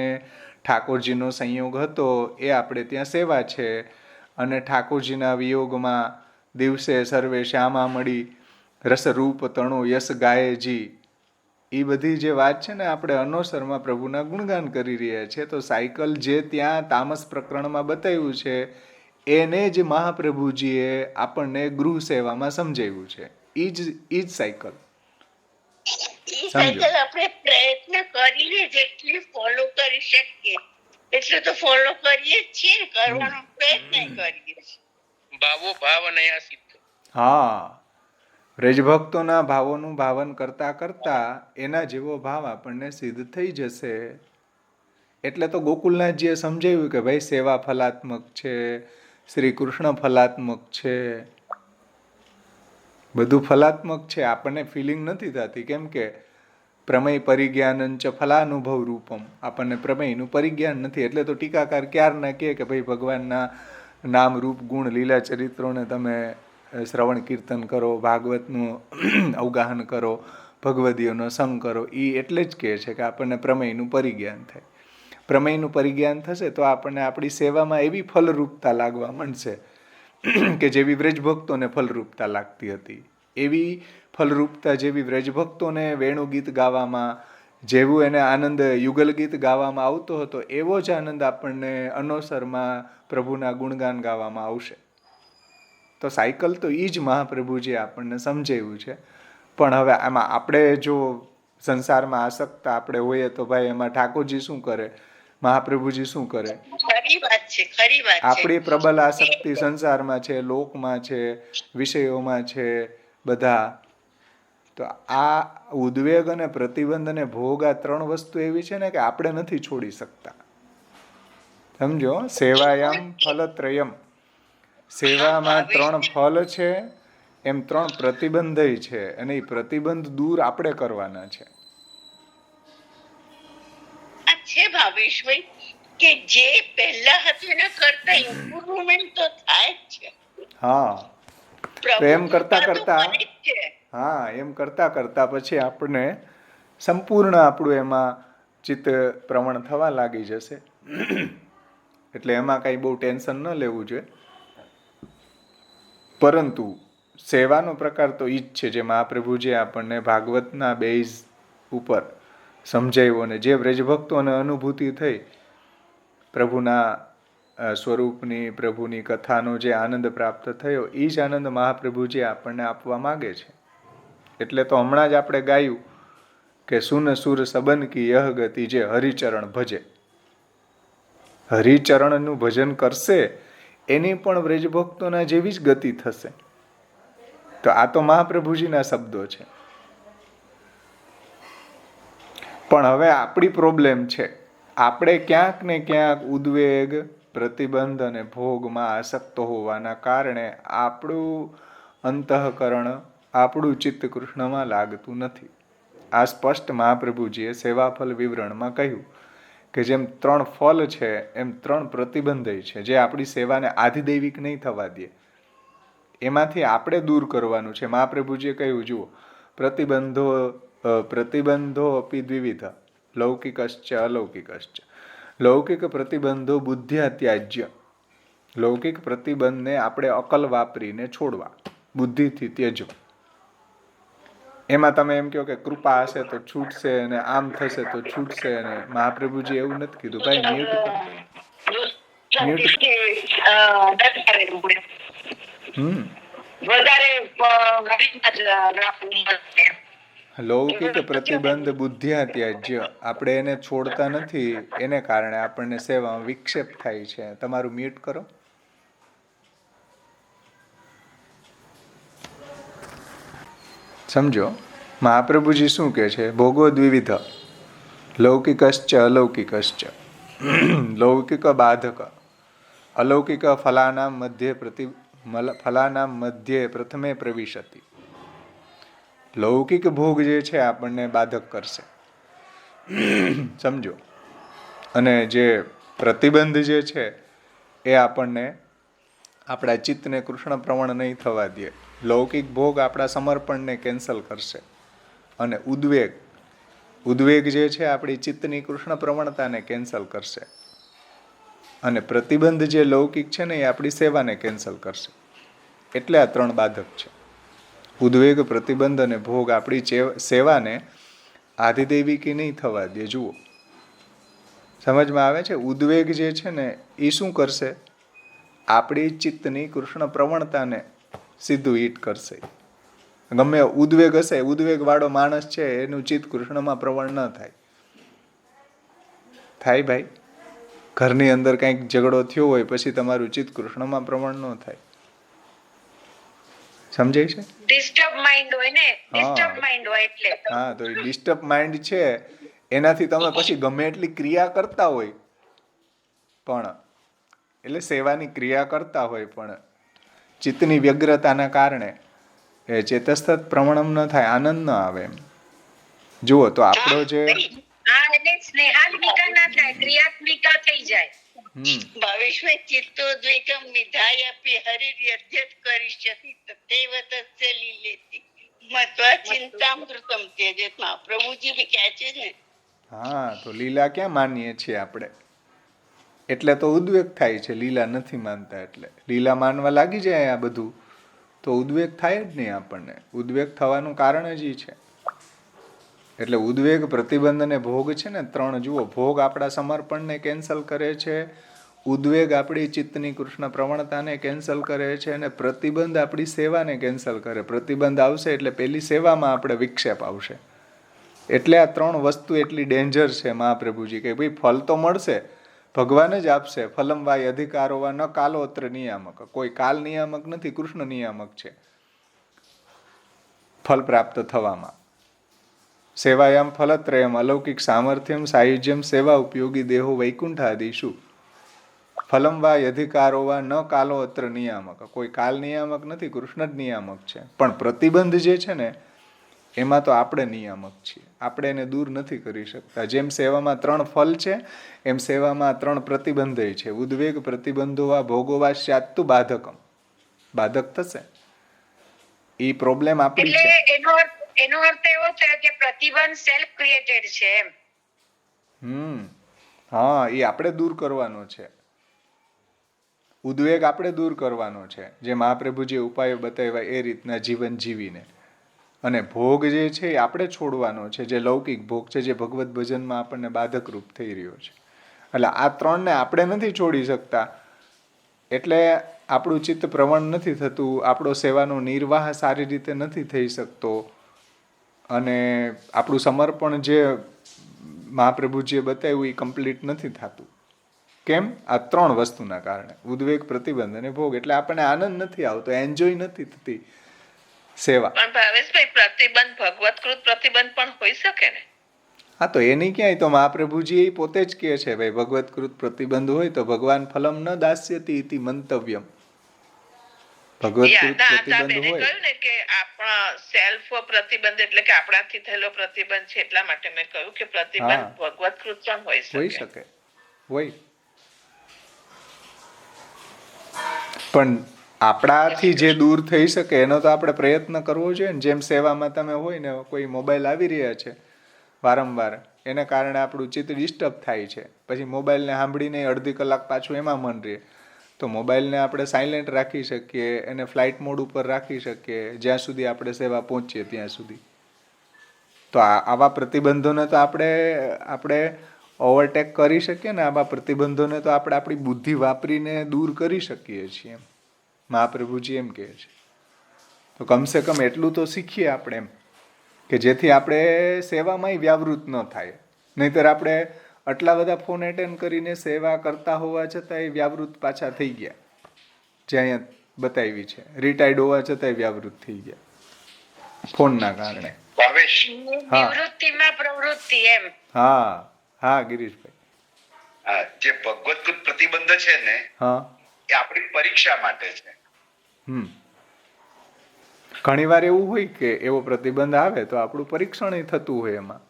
S1: ઠાકોરજીનો સંયોગ હતો એ આપણે ત્યાં સેવા છે. અને ઠાકોરજીના વિયોગમાં દિવસે સર્વે શ્યામા મળી રસરૂપ તણો યશ ગાયજી, એ બધી જે વાત છે ને આપણે અનોસરમાં પ્રભુના ગુણગાન કરી રહ્યા છે. તો સાયકલ જે ત્યાં તામસ પ્રકરણમાં બતાવ્યું છે એને જ મહાપ્રભુજીએ આપણને ગૃહ સેવામાં સમજાવ્યું છે. એ જ સાયકલ.
S4: સાયકલ આપણે પ્રયત્ન કરીને જેટલી ફોલો કરી શકીએ એટલે તો ફોલો કરીએ જ છીએ, કરવાનો પ્રયત્ન કરીએ.
S2: ભાવો ભાવ નયા સિદ્ધ.
S1: હા, વ્રજભક્તોના ભાવોનું ભાવન કરતા કરતા એના જેવો ભાવ આપણને સિદ્ધ થઈ જશે. એટલે તો ગોકુલનાથજીએ સમજાવ્યું કે ભાઈ સેવા ફલાત્મક છે, શ્રી કૃષ્ણ ફલાત્મક છે, બધું ફલાત્મક છે. આપણને ફિલિંગ નથી થતી. કેમ કે પ્રમેય પરિજ્ઞાનંચ ફલાનુભવ રૂપમ, આપણને પ્રમેયનું પરિજ્ઞાન નથી. એટલે તો ટીકાકાર ક્યારના કહે કે ભાઈ ભગવાનના નામ રૂપ ગુણ લીલા ચરિત્રોને તમે શ્રવણ કીર્તન કરો, ભાગવતનું અવગાહન કરો, ભગવદીઓનો સંગ કરો. એ એટલે જ કહે છે કે આપણને પ્રમેયનું પરિજ્ઞાન થાય. પ્રમેયનું પરિજ્ઞાન થશે તો આપણને આપણી સેવામાં એવી ફલરૂપતા લાગવા માંડશે કે જેવી વ્રજભક્તોને ફલરૂપતા લાગતી હતી. એવી ફલરૂપતા જેવી વ્રજભક્તોને વેણુગીત ગાવામાં, જેવું એને આનંદ યુગલ ગીત ગાવામાં આવતો હતો, એવો જ આનંદ આપણને અનોસરમાં પ્રભુના ગુણગાન ગાવામાં આવશે. તો સાયકલ તો એ જ મહાપ્રભુજીએ આપણને સમજાવ્યું છે. પણ હવે આમાં આપણે જો સંસારમાં આસક્ત આપણે હોઈએ તો ભાઈ એમાં ઠાકોરજી શું કરે, મહાપ્રભુજી શું કરે? આપણી પ્રબલ આસક્તિ સંસારમાં છે, લોકમાં છે, વિષયોમાં છે, બધા. તો આ ઉદ્વેગ અને પ્રતિબંધ અને ભોગ, આ ત્રણ વસ્તુ એવી છે ને કે આપણે નથી છોડી શકતા. સમજો, સેવાયામ ફલત્રયમ, સેવામાં 3 ફલ છે, એમ 3 પ્રતિબંધય છે, અને એ પ્રતિબંધ દૂર આપણે કરવાના છે.
S4: આ છે ભાવેશભાઈ કે જે પહેલા હતું એના કરતા ઇમ્પ્રુવમેન્ટ તો થાય જ છે.
S1: હા, તો એમ કરતા કરતા,
S4: પ્રભુ કૃપા તો કરે જ છે.
S1: હા, એમ કરતા કરતા પછી આપણને સંપૂર્ણ આપણું એમાં ચિત્ત પ્રવણ થવા લાગી જશે. એટલે એમાં કઈ બહુ ટેન્શન ન લેવું જોઈએ. પરંતુ સેવાનો પ્રકાર તો ઈ જ છે જે મહાપ્રભુજી આપણને ભાગવતના બેઝ ઉપર સમજાવ્યો, અને જે વ્રજભક્તોને અનુભૂતિ થઈ પ્રભુના સ્વરૂપની, પ્રભુની કથાનો જે આનંદ પ્રાપ્ત થયો, એ જ આનંદ મહાપ્રભુજી આપણને આપવા માગે છે. એટલે તો હમણાં જ આપણે ગાયું કે સુન સુર સબન કી યહ ગતિ, જે હરિચરણ ભજે. હરિચરણનું ભજન કરશે એની પણ વ્રજભક્તોના જેવી જ ગતિ થશે. તો આ તો મહાપ્રભુજીના શબ્દો છે. પણ હવે આપણી પ્રોબ્લેમ છે, આપણે ક્યાંક ને ક્યાંક ઉદ્વેગ, પ્રતિબંધ અને ભોગમાં આસક્ત હોવાના કારણે આપણું અંતઃકરણ, આપણું ચિત્ત કૃષ્ણમાં લાગતું નથી. આ સ્પષ્ટ મહાપ્રભુજીએ સેવાફલ વિવરણમાં કહ્યું કે જેમ 3 ફલ છે એમ 3 પ્રતિબંધય છે, જે આપણી સેવાને આધિદૈવિક નહીં થવા દે. એમાંથી આપણે દૂર કરવાનું છે. મહાપ્રભુજીએ કહ્યું, જુઓ, પ્રતિબંધો અપી દ્વિવિધ, લૌકિકશ્ચ અલૌકિકશ્ચ. લૌકિક પ્રતિબંધો બુદ્ધ્યા ત્યાજ્ય. લૌકિક પ્રતિબંધને આપણે અકલ વાપરીને છોડવા, બુદ્ધિથી ત્યજવા. એમાં તમે એમ કહો કે કૃપા હશે તો છૂટશે, અને આમ થશે તો છૂટશે, અને મહાપ્રભુજી એવું નથી કીધું. ભાઈ મ્યુટ લૌકિક પ્રતિબંધ બુદ્ધિયા ત્યાજ્ય. આપણે એને છોડતા નથી, એને કારણે આપણને સેવામાં વિક્ષેપ થાય છે. તમારું મ્યુટ કરો. સમજો, મહાપ્રભુજી શું કહે છે? ભોગો દ્વિવિધ, લૌકિકશ્ચ અલૌકિકશ્ચ. લૌકિક બાધક, અલૌકિક ફલાનામ મધ્યે પ્રથમે પ્રવિશતિ. લૌકિક ભોગ જે છે આપણને બાધક કરશે, સમજો. અને જે પ્રતિબંધ જે છે એ આપણને આપણા ચિત્તને કૃષ્ણ પ્રવણ નહીં થવા દે. લૌકિક ભોગ આપણા સમર્પણને કેન્સલ કરશે, અને ઉદ્વેગ જે છે આપણી ચિત્તની કૃષ્ણ પ્રવણતાને કેન્સલ કરશે, અને પ્રતિબંધ જે લૌકિક છે ને એ આપણી સેવાને કેન્સલ કરશે. એટલે આ 3 બાધક છે. ઉદ્વેગ, પ્રતિબંધ અને ભોગ આપણી સેવાને આધિદૈવિકી નહીં થવા દે. જુઓ, સમજમાં આવે છે? ઉદ્વેગ જે છે ને એ શું કરશે? આપણી ચિત્તની કૃષ્ણ પ્રવણતાને સીધું હિટ કરશે. ગમે ઉદ્વેગ હશે, ઉદ્વેગ વાળો માણસ છે એનું ચિત્ત કૃષ્ણમાં પ્રવણ ન થાય. થાય ભાઈ? ઘરની અંદર કંઈક ઝઘડો થયો હોય પછી તમારું ચિત્ત કૃષ્ણમાં પ્રવણ ન થાય. સમજાય છે?
S3: ડિસ્ટર્બ માઇન્ડ હોય ને, ડિસ્ટર્બ માઇન્ડ હોય એટલે.
S1: હા, તો એ ડિસ્ટર્બ માઇન્ડ છે એનાથી તમે પછી ગમે એટલી ક્રિયા કરતા હોય પણ, એટલે સેવાની ક્રિયા કરતા હોય પણ ચિત્તની વ્યગ્રતાના કારણે એ ચેતસ્થ પ્રવણમ ન થાય, આનંદ ન આવે. એમ જુઓ તો આપણો જે
S3: એટલે સ્નેહાત્મિકા ના થાય, ક્રિયાત્મિકા થઈ જાય.
S4: ભાવેશભાઈ ચિત્તોદ્વેગમ વિધાયાપી હરિર્યદ્યત કરિષ્યતિ તદેવ તસ્ય લીલેતિ મત્વા ચિંતામૃતમ ત્યજેત. પ્રભુજી બી કહે છે ને.
S1: હા, તો લીલા ક્યાં માનીએ છીએ આપણે? એટલે તો ઉદ્વેગ થાય છે. લીલા નથી માનતા એટલે લીલા માનવા લાગી જાય આ બધું, તો ઉદ્વેગ થાય જ નહીં આપણને. ઉદ્વેગ થવાનું કારણ જ છે. એટલે ઉદ્વેગ, પ્રતિબંધ અને ભોગ છે ને 3. જુઓ, ભોગ આપણા સમર્પણને કેન્સલ કરે છે, ઉદ્વેગ આપણી ચિત્તની કૃષ્ણ પ્રવણતાને કેન્સલ કરે છે, અને પ્રતિબંધ આપણી સેવાને કેન્સલ કરે. પ્રતિબંધ આવશે એટલે પેલી સેવામાં આપણે વિક્ષેપ આવશે. એટલે આ 3 વસ્તુ એટલી ડેન્જર છે મહાપ્રભુજી કે ભાઈ ફલ તો મળશે, ભગવાન જ આપશે. ફલમ વાય અધિકારો વા ન કાલોત્ર નિયામક. કોઈ કાલ નિયામક નથી, કૃષ્ણ નિયામક છે. ફલ પ્રાપ્ત થવામાં. સેવાયામ ફલત્રયમ અલૌકિક સામર્થ્યમ સાયુજ્યમ સેવા ઉપયોગી દેહો વૈકુંઠાદિષુ ફલમ વા અધિકારો વા ન કાલો અત્ર નિયામક. કોઈ કાલ નિયામક નથી, કૃષ્ણ જ નિયામક છે. પણ પ્રતિબંધ જે છે ને એમાં તો આપણે નિયામક છીએ, આપણે એને દૂર નથી કરી શકતા. જેમ સેવામાં 3 ફલ છે એમ સેવામાં 3 પ્રતિબંધ છે. ઉદ્વેગ પ્રતિબંધો વા ભોગોવા સ્યાત્તુ બાધકમ, બાધક થશે. એ પ્રોબ્લેમ આપણી છે.
S5: એટલે એનો અર્થ એવો થયો કે પ્રતિબંધ સેલ્ફ ક્રિએટેડ છે એમ.
S1: હા, એ આપણે દૂર કરવાનો છે. ઉદ્વેગ આપણે દૂર કરવાનો છે, જે મહાપ્રભુજીએ ઉપાયો બતાવ્યા એ રીતના જીવન જીવીને. અને ભોગ જે છે એ આપણે છોડવાનો છે, જે લૌકિક ભોગ છે, જે ભગવત ભજનમાં આપણને બાધક રૂપ થઈ રહ્યો છે. એટલે આ 3ને આપણે નથી છોડી શકતા, એટલે આપણું ચિત્ત પ્રવણ નથી થતું, આપણો સેવાનો નિર્વાહ સારી રીતે નથી થઈ શકતો, અને આપણું સમર્પણ જે મહાપ્રભુજીએ બતાવ્યું એ કમ્પ્લીટ નથી થતું. કેમ? આ 3 વસ્તુના કારણે, ઉદ્વેગ, પ્રતિબંધ અને ભોગ. એટલે આપણને આનંદ નથી આવતો, એન્જોય નથી થતી સેવા.
S3: પણ ભાવેશભાઈ, પ્રતિબંધ ભગવતકૃત પ્રતિબંધ પણ હોઈ શકે ને?
S1: હા, તો એની ક્યાંય, તો મહાપ્રભુજી પોતે જ કહે છે ભાઈ, ભગવતકૃત પ્રતિબંધ હોય તો ભગવાન ફલમ ન દાસ્યતિ ઇતિ મંતવ્યમ. ભગવતકૃત પ્રતિબંધ હોય
S3: કહ્યું ને કે આપણા સેલ્ફ પ્રતિબંધ એટલે કે આપણાથી થયેલો પ્રતિબંધ છે, એટલા માટે મેં કહ્યું કે પ્રતિબંધ ભગવતકૃત પણ હોઈ શકે.
S1: હોય પણ આપણાથી જે દૂર થઈ શકે એનો તો આપણે પ્રયત્ન કરવો જોઈએ ને. જેમ સેવામાં તમે હોય ને, કોઈ મોબાઈલ આવી રહ્યા છે વારંવાર, એને કારણે આપણું ચિત્ત ડિસ્ટર્બ થાય છે, પછી મોબાઈલને સાંભળીને અડધી કલાક પાછું એમાં મન રહે. તો મોબાઈલને આપણે સાયલેન્ટ રાખી શકીએ, એને ફ્લાઇટ મોડ ઉપર રાખી શકીએ, જ્યાં સુધી આપણે સેવા પહોંચીએ ત્યાં સુધી. તો આવા પ્રતિબંધોને તો આપણે ઓવરટેક કરી શકીએ ને. આવા પ્રતિબંધોને તો આપણે આપણી બુદ્ધિ વાપરીને દૂર કરી શકીએ છીએ એમ મહાપ્રભુજી એમ કહે છે. તો કમસે કમ એટલું તો શીખીએ આપણે એમ, કે જેથી આપણે સેવામાં વ્યાવૃત ન થાય. નહીંતર આપણે આટલા બધા ફોન એટેન્ડ કરીને સેવા કરતા હોવા છતાં એ વ્યાવૃત પાછા થઈ ગયા, જે અહીંયા બતાવી છે. રિટાયર્ડ હોવા છતાં વ્યાવૃત થઈ ગયા ફોનના કારણે.
S5: નિવૃત્તિમાં પ્રવૃત્તિ એમ.
S1: હા ગિરીશભાઈ,
S6: જે ભગવતકૃત પ્રતિબંધ છે ને, એ આપણી પરીક્ષા માટે છે.
S1: ઘણી વાર એવું હોય કે એવો પ્રતિબંધ આવે તો આપણું પરીક્ષણ થતું હોય એમાં,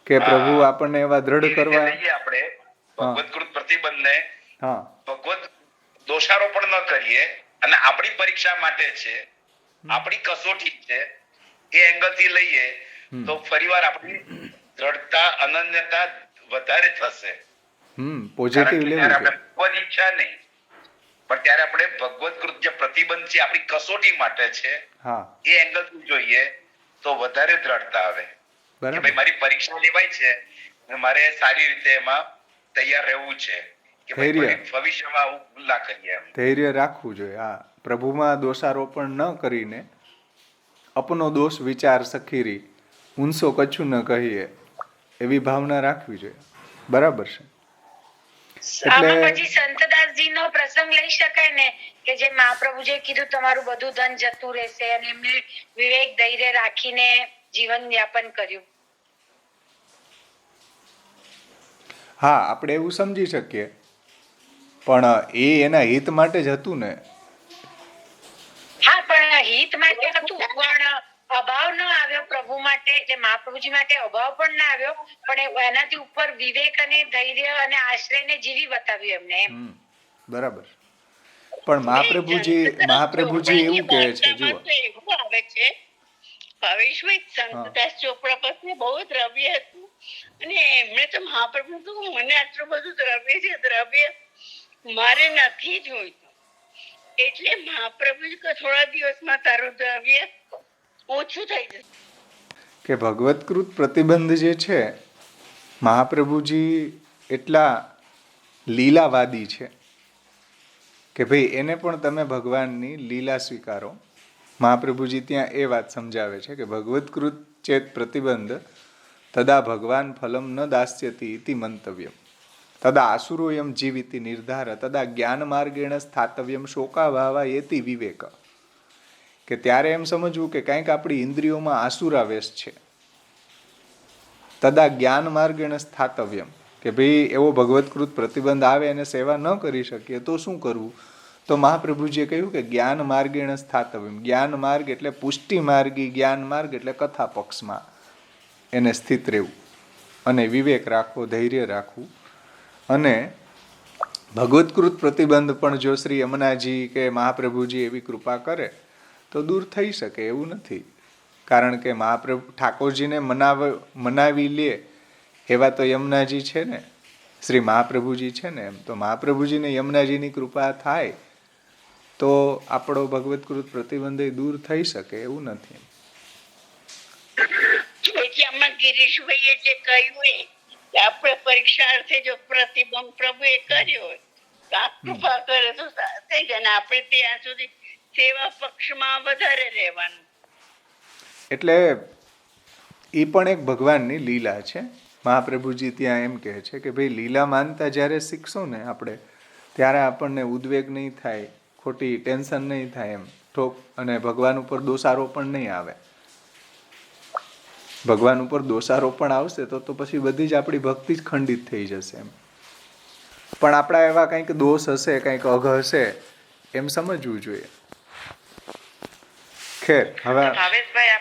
S1: કે પ્રભુ આપણને એવા દ્રઢ કરવા.
S6: આપણે ભગવતકૃત પ્રતિબંધને ભગવત દોષારોપણ ન કરીએ, અને આપણી પરીક્ષા માટે છે, આપણી કસોટી છે, એ એંગલ થી લઈએ તો ફરીવાર આપણી દ્રઢતા, અનન્યતા વધારે થશે.
S1: Positive level.
S6: ભગવત ઈચ્છા નહીં, પણ ત્યારે આપણે ભગવતકૃત જે પ્રતિબંધ છે આપણી કસોટી માટે છે, એ એંગલ થી જોઈએ તો વધારે દ્રઢતા આવે કે ભાઈ મારી પરીક્ષા લેવાય છે, મારે સારી રીતે એમાં તૈયાર રહેવું છે, કે ભવિષ્યમાં આવું ભૂલ ના કરીએ.
S1: ધૈર્ય રાખવું જોઈએ. પ્રભુમાં દોષારોપણ ન કરીને અપનો દોષ વિચાર સખીરી ઊંસો કછું ન કહીએ, એવી ભાવના રાખવી જોઈએ. બરાબર છે.
S5: આમાં પછી સંતદાસજી નો પ્રસંગ લઈ શકાય ને, કે જે મહાપ્રભુજીએ કીધું તમારું બધું ધન જતું રહેશે, અને એમને વિવેક ધૈર્ય રાખીને જીવન યાપન કર્યું.
S1: હા, આપણે એવું સમજી શકીએ, પણ એ એના હિત માટે જ હતું ને.
S5: હા, પણ હિત માટે હતું, પણ અભાવ ન આવ્યો પ્રભુ માટે, એટલે મહાપ્રભુજી માટે અભાવ પણ ના આવ્યો, પણ એનાથી ઉપર વિવેક અને ધૈર્ય અને આશ્રયને જીવી બતાવ્યું એમને એમ.
S1: બરાબર. પણ મહાપ્રભુજી એવું કહે છે, જુઓ
S4: આવે છે ભાવેશભાઈ, સંતદાસ ચોપડા પાસે બહુ દ્રવ્ય હતું, અને એમણે તો મહાપ્રભુ તો મને આટલું બધું દ્રવ્ય છે, દ્રવ્ય મારે નથી જોઈતું, એટલે મહાપ્રભુ થોડા દિવસમાં તારું દ્રવ્ય ઓછું થઈ જશે.
S1: કે ભગવતકૃત પ્રતિબંધ જે છે, મહાપ્રભુજી એટલા લીલાવાદી છે કે ભાઈ એને પણ તમે ભગવાનની લીલા સ્વીકારો. મહાપ્રભુજી ત્યાં એ વાત સમજાવે છે કે ભગવતકૃત ચેત પ્રતિબંધ તદા ભગવાન ફલમ ન દાસ્યતિ ઇતિ મંતવ્યમ તદા આસુરોયમ જીવિતિ નિર્ધાર તદા જ્ઞાન માર્ગેણ સ્થાતવ્યમ શોકાભાવા એતિ વિવેક. કે ત્યારે એમ સમજવું કે કંઈક આપણી ઇન્દ્રિયોમાં આસુરાવેશ છે. તદા જ્ઞાન માર્ગેણ સ્થાતવ્યમ, કે ભાઈ એવો ભગવત્કૃત પ્રતિબંધ આવે અને સેવા ન કરી શકીએ તો શું કરવું? તો મહાપ્રભુજીએ કહ્યું કે જ્ઞાન માર્ગેણ સ્થાતવ્યમ. જ્ઞાન માર્ગ એટલે પુષ્ટિ માર્ગી, જ્ઞાન માર્ગ એટલે કથા પક્ષમાં એને સ્થિત રહેવું અને વિવેક રાખવો, ધૈર્ય રાખવું. અને ભગવત્કૃત પ્રતિબંધ પણ જો શ્રી યમુનાજી કે મહાપ્રભુજી એવી કૃપા કરે તો દૂર થઈ શકે એવું નથી. કારણ કે મહાપ્રભુ ઠાકોરજીને મનાવી લે એવા તો યમુનાજી છે ને, શ્રી મહાપ્રભુજી છે ને. એમ તો મહાપ્રભુજીને યમુનાજીની કૃપા થાય તો આપણો ભગવત્કૃત પ્રતિબંધ દૂર થઈ શકે એવું નથી.
S4: ગિરીશભાઈએ જે કહ્યું કે આપણે પરીક્ષાર્થે જો પ્રતિબંધ પ્રભુએ કર્યો હોય તો આ કૃપા કરે તો થઈ જાય ને આપણે ત્યાં સુધી સેવા પક્ષમાં વધારે રહેવાનું.
S1: એટલે એ પણ એક ભગવાનની લીલા છે. મહાપ્રભુજી ત્યાં એમ કહે છે કે ભાઈ લીલા માનતા જ્યારે શીખશો ને આપણે, ત્યારે આપણને ઉદ્વેગ નહીં થાય, ખોટી ટેન્શન નહીં થાય એમ ઠોક, અને ભગવાન ઉપર દોષારોપ પણ નહીં આવે. ભગવાન ઉપર દોષારોપ પણ આવશે તો પછી બધી જ આપણી ભક્તિ જ ખંડિત થઈ જશે એમ. પણ આપણા એવા કંઈક દોષ હશે, કંઈક અઘ હશે એમ સમજવું જોઈએ. ખેર, હવે
S3: ભાવેશભાઈ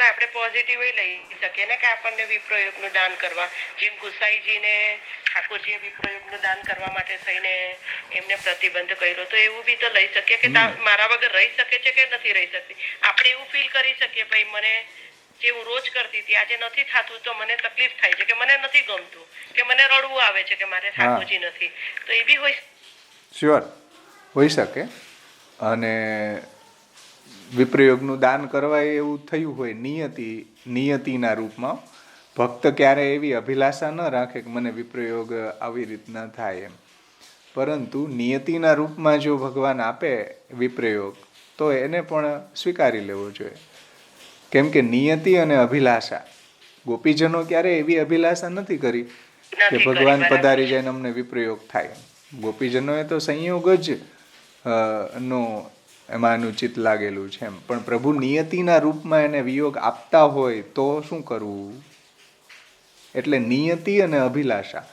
S3: આપણે પોઝિટિવ લઈ શકીએ ને કે આપણને વિપ્રયોગનું દાન કરવા, જેમ ગુસાઈજીને ઠાકોરજીએ વિપ્રયોગનું દાન કરવા માટે થઈને એમને પ્રતિબંધ કર્યો, તો એવું બી તો લઈ શકીએ કે મારા વગર રહી શકે છે કે નથી રહી શકતી. આપણે એવું ફીલ કરી શકીએ ભાઈ મને જે હું રોજ કરતી હતી આજે નથી થતું તો મને તકલીફ થાય છે, કે મને નથી ગમતું, કે મને રડવું આવે છે કે મારે ઠાકોરજી નથી, તો એ બી હોય.
S1: શ્યોર હોઈ શકે. અને વિપ્રયોગનું દાન કરવા એવું થયું હોય નિયતિના રૂપમાં. ભક્ત ક્યારે એવી અભિલાષા ન રાખે કે મને વિપ્રયોગ આવી રીતના થાય એમ. પરંતુ નિયતિના રૂપમાં જો ભગવાન આપે વિપ્રયોગ તો એને પણ સ્વીકારી લેવો જોઈએ. કેમ કે નિયતિ અને અભિલાષા, ગોપીજનો ક્યારે એવી અભિલાષા નથી કરી કે ભગવાન પધારી જાય અમને વિપ્રયોગ થાય. ગોપીજનોએ તો સંયોગ જ નો એમાં અનુચિત લાગેલું છે એમ. પણ પ્રભુ નિયતિના રૂપમાં એને વિયોગ આપતા હોય તો શું કરવું? એટલે નિયતિ અને અભિલાષા.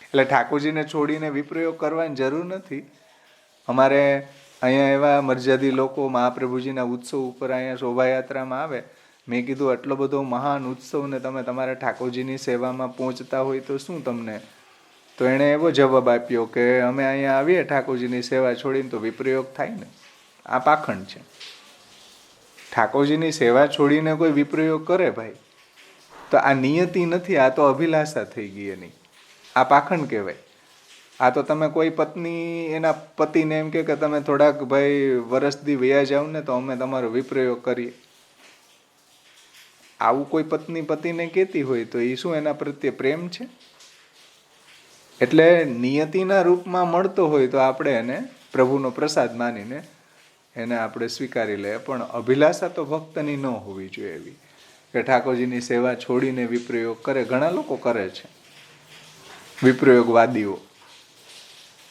S1: એટલે ઠાકોરજીને છોડીને વિપ્રયોગ કરવાની જરૂર નથી. અમારે અહીંયા એવા મર્યાદી લોકો મહાપ્રભુજીના ઉત્સવ ઉપર અહીંયા શોભાયાત્રામાં આવે. મેં કીધું આટલો બધો મહાન ઉત્સવ ને તમે તમારા ઠાકોરજીની સેવામાં પહોંચતા હોય તો શું તમને? તો એણે એવો જવાબ આપ્યો કે અમે અહીંયા આવીએ ઠાકોરજીની સેવા છોડીને તો વિપ્રયોગ થાય ને. આ પાખંડ છે. ઠાકોરજીની સેવા છોડીને કોઈ વિપ્રયોગ કરે ભાઈ તો આ નિયતિ નથી, આ તો અભિલાષા થઈ ગઈ એની. આ પાખંડ કહેવાય. આ તો તમે કોઈ પત્ની એના પતિને એમ કે તમે થોડાક ભાઈ વરસથી વયા જાવ ને તો અમે તમારો વિપ્રયોગ કરીએ. આવું કોઈ પત્ની પતિને કહેતી હોય તો એ શું એના પ્રત્યે પ્રેમ છે? એટલે નિયતિના રૂપમાં મળતો હોય તો આપણે એને પ્રભુનો પ્રસાદ માનીને એને આપણે સ્વીકારી લઈએ. પણ અભિલાષા તો ભક્તની ન હોવી જોઈએ એવી કે ઠાકોરજીની સેવા છોડીને વિપ્રયોગ કરે. ઘણા લોકો કરે છે વિપ્રયોગવાદીઓ,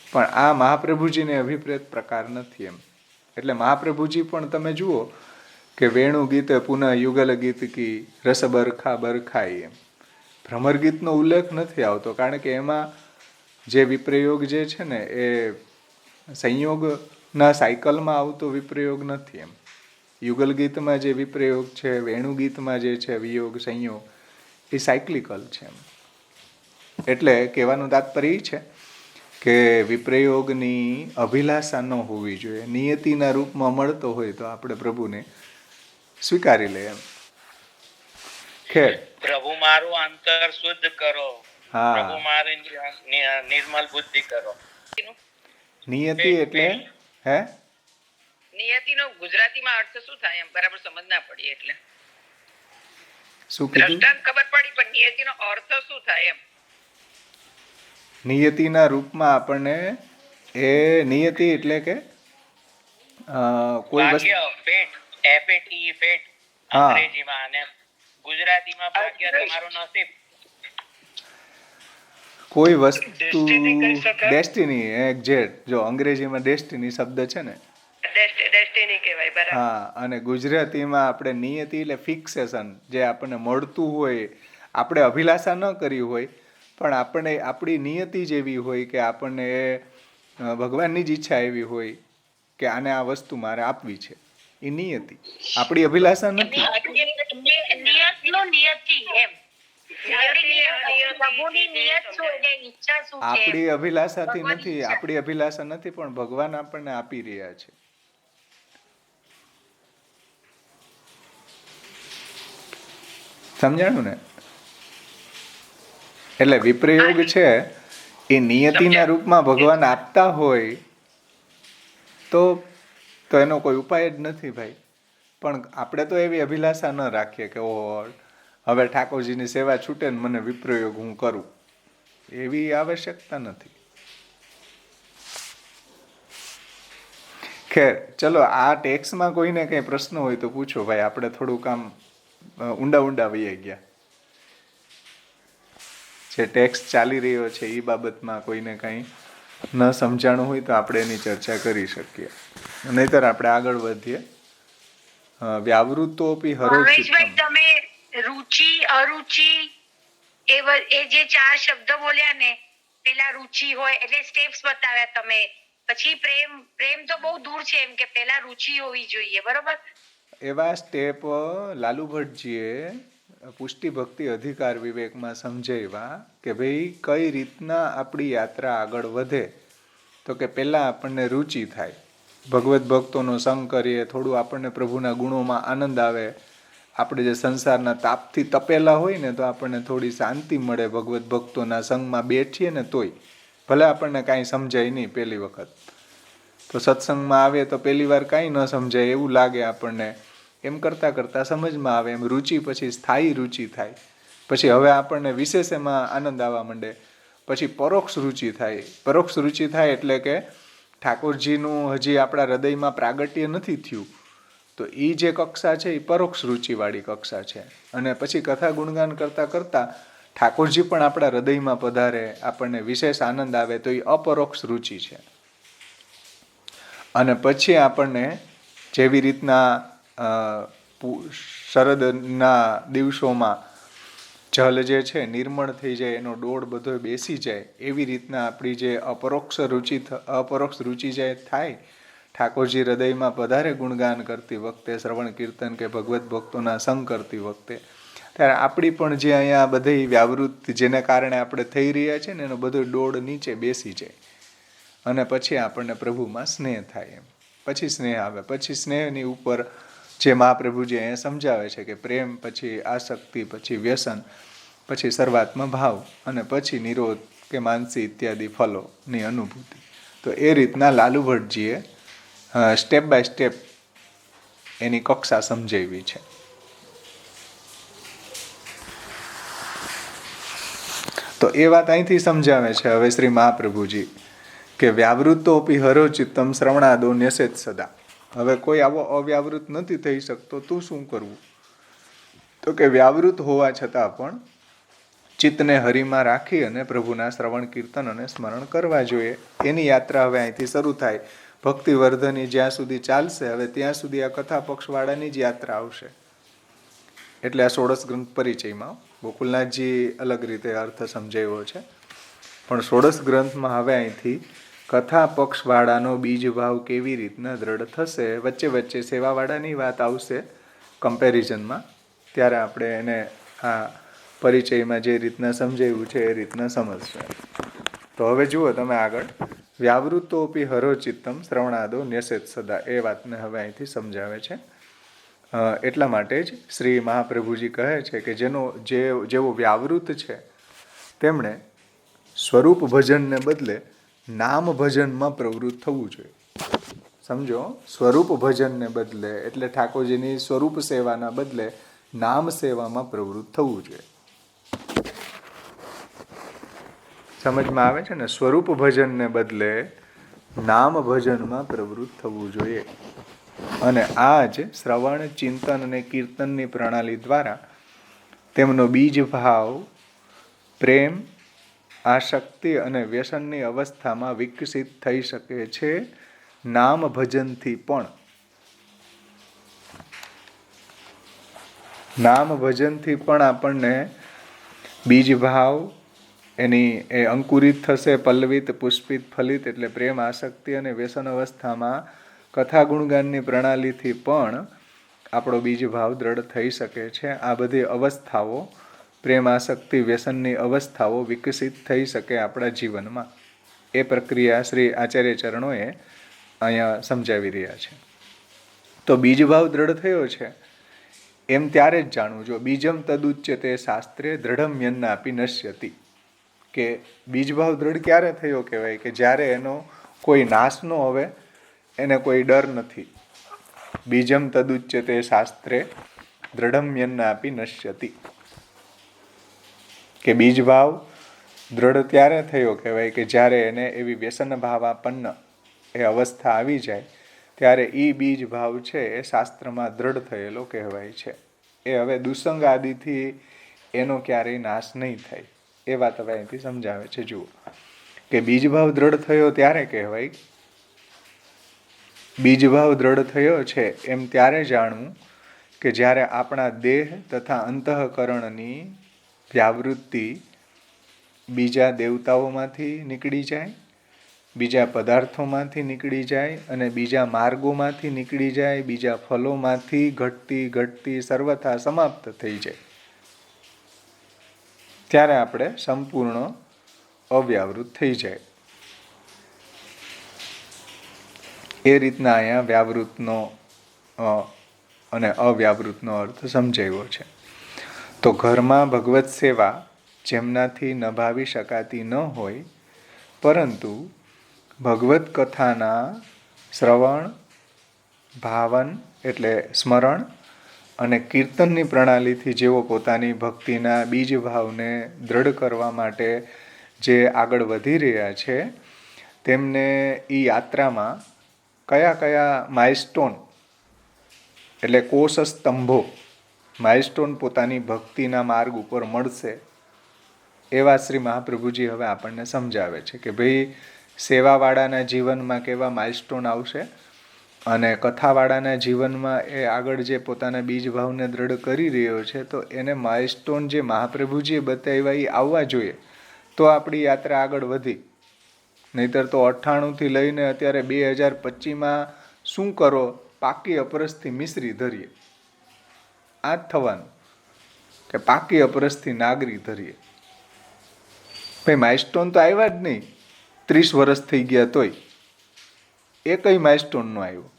S1: પણ આ મહાપ્રભુજીને અભિપ્રેત પ્રકાર નથી એમ. એટલે મહાપ્રભુજી પણ તમે જુઓ કે વેણુ ગીત પુનઃ યુગલ ગીત કી રસ બરખા બરખાઈ એમ. ભ્રમર ગીતનો ઉલ્લેખ નથી આવતો કારણ કે એમાં જે વિપ્રયોગ જે છે ને એ સંયોગના સાયકલમાં આવતો વિપ્રયોગ નથી એમ. યુગલ ગીતમાં જે વિપ્રયોગ છે, વેણુ ગીતમાં જે છે વિયોગ સંયોગ, એ સાયક્લિકલ છે એમ. એટલે કહેવાનું તાત્પર્ય છે કે વિપ્રયોગની અભિલાષા ન હોવી જોઈએ. નિયતિના રૂપમાં મળતો હોય તો આપણે પ્રભુને સ્વીકારી લે એમ. ખેર,
S2: પ્રભુ મારું અંતર શુદ્ધ કરો, પ્રભુ મારી નિર્મલ બુદ્ધિ કરો.
S1: નિયતિ એટલે હે
S3: નિયતિનો ગુજરાતીમાં અર્થ શું થાય એમ બરાબર સમજ ના પડી. એટલે
S1: શું કીધું
S3: ખબર પડી પણ નિયતિનો અર્થ શું થાય એમ.
S1: નિયતિના રૂપમાં આપણને એ નિયતિ એટલે કે કોઈ
S2: વસ્તુ અંગ્રેજીમાં અને ગુજરાતીમાં ભાગ્ય તમારું નસીબ.
S1: કોઈ વસ્તુ ડેસ્ટિની એક્ઝેક્ટ. જો અંગ્રેજીમાં ડેસ્ટિની શબ્દ છે ને
S3: ડેસ્ટિની કહેવાય. બરાબર.
S1: હા, અને ગુજરાતીમાં આપણે નિયતિ એટલે ફિક્સેશન, જે આપણને મળતું હોય, આપણે અભિલાષા ન કરી હોય પણ આપણે આપણી નિયતિ જ એવી હોય કે આપણને ભગવાનની જ ઈચ્છા એવી હોય કે આને આ વસ્તુ મારે આપવી છે. એ નિયતિ, આપણી અભિલાષા નથી. આપણી અભિલાષાથી નથી, આપણી અભિલાષા નથી, પણ ભગવાન આપણને આપી રહ્યા છે. સમજાણું ને? એટલે વિપ્રયોગ છે એ નિયતિના રૂપમાં ભગવાન આપતા હોય તો એનો કોઈ ઉપાય જ નથી ભાઈ. પણ આપણે તો એવી અભિલાષા ન રાખીએ કે ઓહો હવે ઠાકોરજીની સેવા છૂટે ને મને વિપ્રયોગ હું કરું, એવી આવશ્યકતા નથી. ખેર, ચલો આ ટેક્સમાં કોઈને કંઈ પ્રશ્ન હોય તો પૂછો ભાઈ. આપણે થોડુંક આમ ઊંડા વહી ગયા. જે ટેક્સ ચાલી રહ્યો છે એ બાબતમાં કોઈને કંઈ ન સમજાણું હોય તો આપણે એની ચર્ચા કરી શકીએ, નહીતર આપણે આગળ વધીએ. વ્યાવૃતોપી હરોચિત્તમ.
S5: તમે રુચિ અરુચિ એ જે 4 શબ્દ બોલ્યા ને, પેલા રુચિ હોય એટલે સ્ટેપ્સ બતાવ્યા તમે, પછી પ્રેમ તો બહુ દૂર છે એમ કે પેલા રુચિ હોવી જોઈએ, બરોબર?
S1: એવા સ્ટેપ લાલુ ભટ્ટજીએ પુષ્ટિ ભક્તિ અધિકાર વિવેકમાં સમજાવ્યા કે ભાઈ કઈ રીતના આપણી યાત્રા આગળ વધે. તો કે પહેલાં આપણને રુચિ થાય, ભગવત ભક્તોનો સંગ કરીએ, થોડું આપણને પ્રભુના ગુણોમાં આનંદ આવે. આપણે જે સંસારના તાપથી તપેલા હોય ને તો આપણને થોડી શાંતિ મળે ભગવત ભક્તોના સંગમાં બેઠીએ ને તોય. ભલે આપણને કાંઈ સમજાય નહીં પહેલી વખત, તો સત્સંગમાં આવે તો પહેલી વાર કાંઈ ન સમજાય એવું લાગે આપણને, એમ કરતાં કરતાં સમજમાં આવે. એમ રુચિ પછી સ્થાયી રુચિ થાય, પછી હવે આપણને વિશેષ એમાં આનંદ આવવા માંડે. પછી પરોક્ષ રુચિ થાય. પરોક્ષ રુચિ થાય એટલે કે ઠાકોરજીનું હજી આપણા હૃદયમાં પ્રાગટ્ય નથી થયું, તો એ જે કક્ષા છે એ પરોક્ષ રુચિવાળી કક્ષા છે. અને પછી કથા ગુણગાન કરતાં કરતાં ઠાકોરજી પણ આપણા હૃદયમાં પધારે, આપણને વિશેષ આનંદ આવે, તો એ અપરોક્ષ રુચિ છે. અને પછી આપણને જેવી રીતના શરદના દિવસોમાં જલ જે છે નિર્મળ થઈ જાય, એનો ડોળ બધો બેસી જાય, એવી રીતના આપણી જે અપરોક્ષ રુચિ જે થાય ઠાકોરજી હૃદયમાં પધારે ગુણગાન કરતી વખતે, શ્રવણ કીર્તન કે ભગવત ભક્તોના સંગ કરતી વખતે, ત્યારે આપણી પણ જે અહીંયા બધી વ્યાવૃત્તિ જેને કારણે આપણે થઈ રહ્યા છે ને એનો બધો ડોળ નીચે બેસી જાય. અને પછી આપણને પ્રભુમાં સ્નેહ થાય. એમ પછી સ્નેહ આવે. પછી સ્નેહની ઉપર જે મહાપ્રભુજી અહીંયા સમજાવે છે કે પ્રેમ, પછી આસક્તિ, પછી વ્યસન, પછી સર્વાત્મ ભાવ, અને પછી નિરોધ કે માનસી ઇત્યાદિ ફલોની અનુભૂતિ. તો એ રીતના લાલુ ભટ્ટજીએ સ્ટેપ બાય સ્ટેપ એની કક્ષા સમજાવી છે. તો એ વાત અહીંથી સમજાવે છે હવે શ્રી મહાપ્રભુજી કે વ્યાવૃતોપી હરોચિત્તમ શ્રવણાદો ન્યસેત સદા. હવે કોઈ આવો અવ્યાવૃત નથી થઈ શકતો, તું શું કરવું? તો કે વ્યાવૃત હોવા છતાં પણ ચિત્તને હરિમાં રાખી અને પ્રભુના શ્રવણ કીર્તન અને સ્મરણ કરવા જોઈએ. એની યાત્રા હવે અહીંથી શરૂ થાય. ભક્તિવર્ધની જ્યાં સુધી ચાલશે, હવે ત્યાં સુધી આ કથા પક્ષવાળાની જ યાત્રા આવશે. એટલે આ 16 ગ્રંથ પરિચયમાં ગોકુલનાથજી અલગ રીતે અર્થ સમજાવ્યો છે, પણ 16 ગ્રંથમાં હવે અહીંથી કથા પક્ષવાળાનો બીજ ભાવ કેવી રીતના દ્રઢ થશે, વચ્ચે વચ્ચે સેવાવાળાની વાત આવશે કમ્પેરિઝનમાં, ત્યારે આપણે એને આ પરિચયમાં જે રીતના સમજાવ્યું છે એ રીતના સમજશે. તો હવે જુઓ તમે આગળ, વ્યાવૃતોપી હરોચિત્તમ શ્રવણાદો ન્યસેત સદા, એ વાતને હવે અહીંથી સમજાવે છે. એટલા માટે જ શ્રી મહાપ્રભુજી કહે છે કે જેવો વ્યાવૃત છે તેમણે સ્વરૂપ ભજનને બદલે નામ ભજનમાં પ્રવૃત્ત થવું જોઈએ. સમજો, સ્વરૂપ ભજનને બદલે એટલે ઠાકોરજીની સ્વરૂપ સેવાના બદલે નામ સેવામાં પ્રવૃત્ત થવું જોઈએ. સમજમાં આવે છે ને? સ્વરૂપ ભજનને બદલે નામ ભજનમાં પ્રવૃત્ત થવું જોઈએ. અને આ જ શ્રવણ, ચિંતન અને કીર્તનની પ્રણાલી દ્વારા તેમનો બીજ ભાવ પ્રેમ, આસક્તિ અને વ્યસનની અવસ્થામાં વિકસિત થઈ શકે છે. નામ ભજનથી પણ આપણને બીજ ભાવ એની એ અંકુરિત થશે, પલ્લવિત, પુષ્પિત, ફલિત એટલે પ્રેમ, આસક્તિ અને વ્યસન અવસ્થામાં કથા ગુણગાનની પ્રણાલીથી પણ આપણો બીજ ભાવ દ્રઢ થઈ શકે છે. આ બધી અવસ્થાઓ, પ્રેમ, આસક્તિ, વ્યસનની અવસ્થાઓ વિકસિત થઈ શકે આપણા જીવનમાં. એ પ્રક્રિયા શ્રી આચાર્ય ચરણોએ અહીંયા સમજાવી રહ્યા છે. તો બીજ ભાવ દ્રઢ થયો છે એમ ત્યારે જ જાણવું. જો બીજમ તદુચ્યતે શાસ્ત્રે દ્રઢમ્યન્નાપી નશ્યતિ, કે બીજભાવ દ્રઢ ક્યારે થયો કહેવાય કે જ્યારે એનો કોઈ નાશ ન હવે, એને કોઈ ડર નથી. બીજમ તદુચ્યતે શાસ્ત્રે દ્રઢમ્યન્નાપી નશ્યતિ, કે બીજભાવ દ્રઢ ત્યારે થયો કહેવાય કે જ્યારે એને એવી વ્યસન ભાવાપન્ન એ અવસ્થા આવી જાય ત્યારે એ બીજ ભાવ છે એ શાસ્ત્રમાં દ્રઢ થયેલો કહેવાય છે. એ હવે દુસંગ આદિથી એનો ક્યારેય નાશ નહીં થાય. એ વાત હવે અહીંથી સમજાવે છે. જુઓ કે બીજભાવ દ્રઢ થયો ત્યારે કહેવાય, બીજભાવ દ્રઢ થયો છે એમ ત્યારે જાણવું કે જ્યારે આપણા દેહ તથા અંતઃકરણની વ્યાવૃત્તિ બીજા દેવતાઓમાંથી નીકળી જાય, બીજા પદાર્થોમાંથી નીકળી જાય અને બીજા માર્ગોમાંથી નીકળી જાય, બીજા ફલોમાંથી ઘટતી સર્વથા સમાપ્ત થઈ જાય, ત્યારે આપણે સંપૂર્ણ અવ્યાવૃત થઈ જાય. એ રીતના અહીંયા વ્યાવૃતનો અને અવ્યાવૃતનો અર્થ સમજાવ્યો છે. તો ઘરમાં ભગવત સેવા જેમનાથી નભાવી શકાતી ન હોય, પરંતુ ભગવત કથાના શ્રવણ, ભાવન એટલે સ્મરણ અને કીર્તનની પ્રણાલીથી જેઓ પોતાની ભક્તિના બીજ ભાવને દ્રઢ કરવા માટે જે આગળ વધી રહ્યા છે, તેમને એ યાત્રામાં કયા કયા માઇલસ્ટોન એટલે કોષ સ્તંભો માઇલસ્ટોન પોતાની ભક્તિના માર્ગ ઉપર મળશે, એવા શ્રી મહાપ્રભુજી હવે આપણને સમજાવે છે કે ભાઈ સેવાવાળાના જીવનમાં કેવા માઇલસ્ટોન આવશે અને કથાવાળાના જીવનમાં એ આગળ જે પોતાના બીજ ભાવને દ્રઢ કરી રહ્યો છે, તો એને માઇલસ્ટોન જે મહાપ્રભુજીએ બતાવ્યા એ આવવા જોઈએ તો આપણી યાત્રા આગળ વધી. નહીતર તો 98થી લઈને અત્યારે 2025માં શું કરો, પાકી અપરસથી મિશ્રી ધરીએ. આ જ થવાનું કે પાકી અપરસથી નાગરી ધરીએ. ભાઈ માઇલસ્ટોન તો આવ્યા જ નહીં, 30 વર્ષ થઈ ગયા તોય એ કઈ માઇલસ્ટોન નો આવ્યો.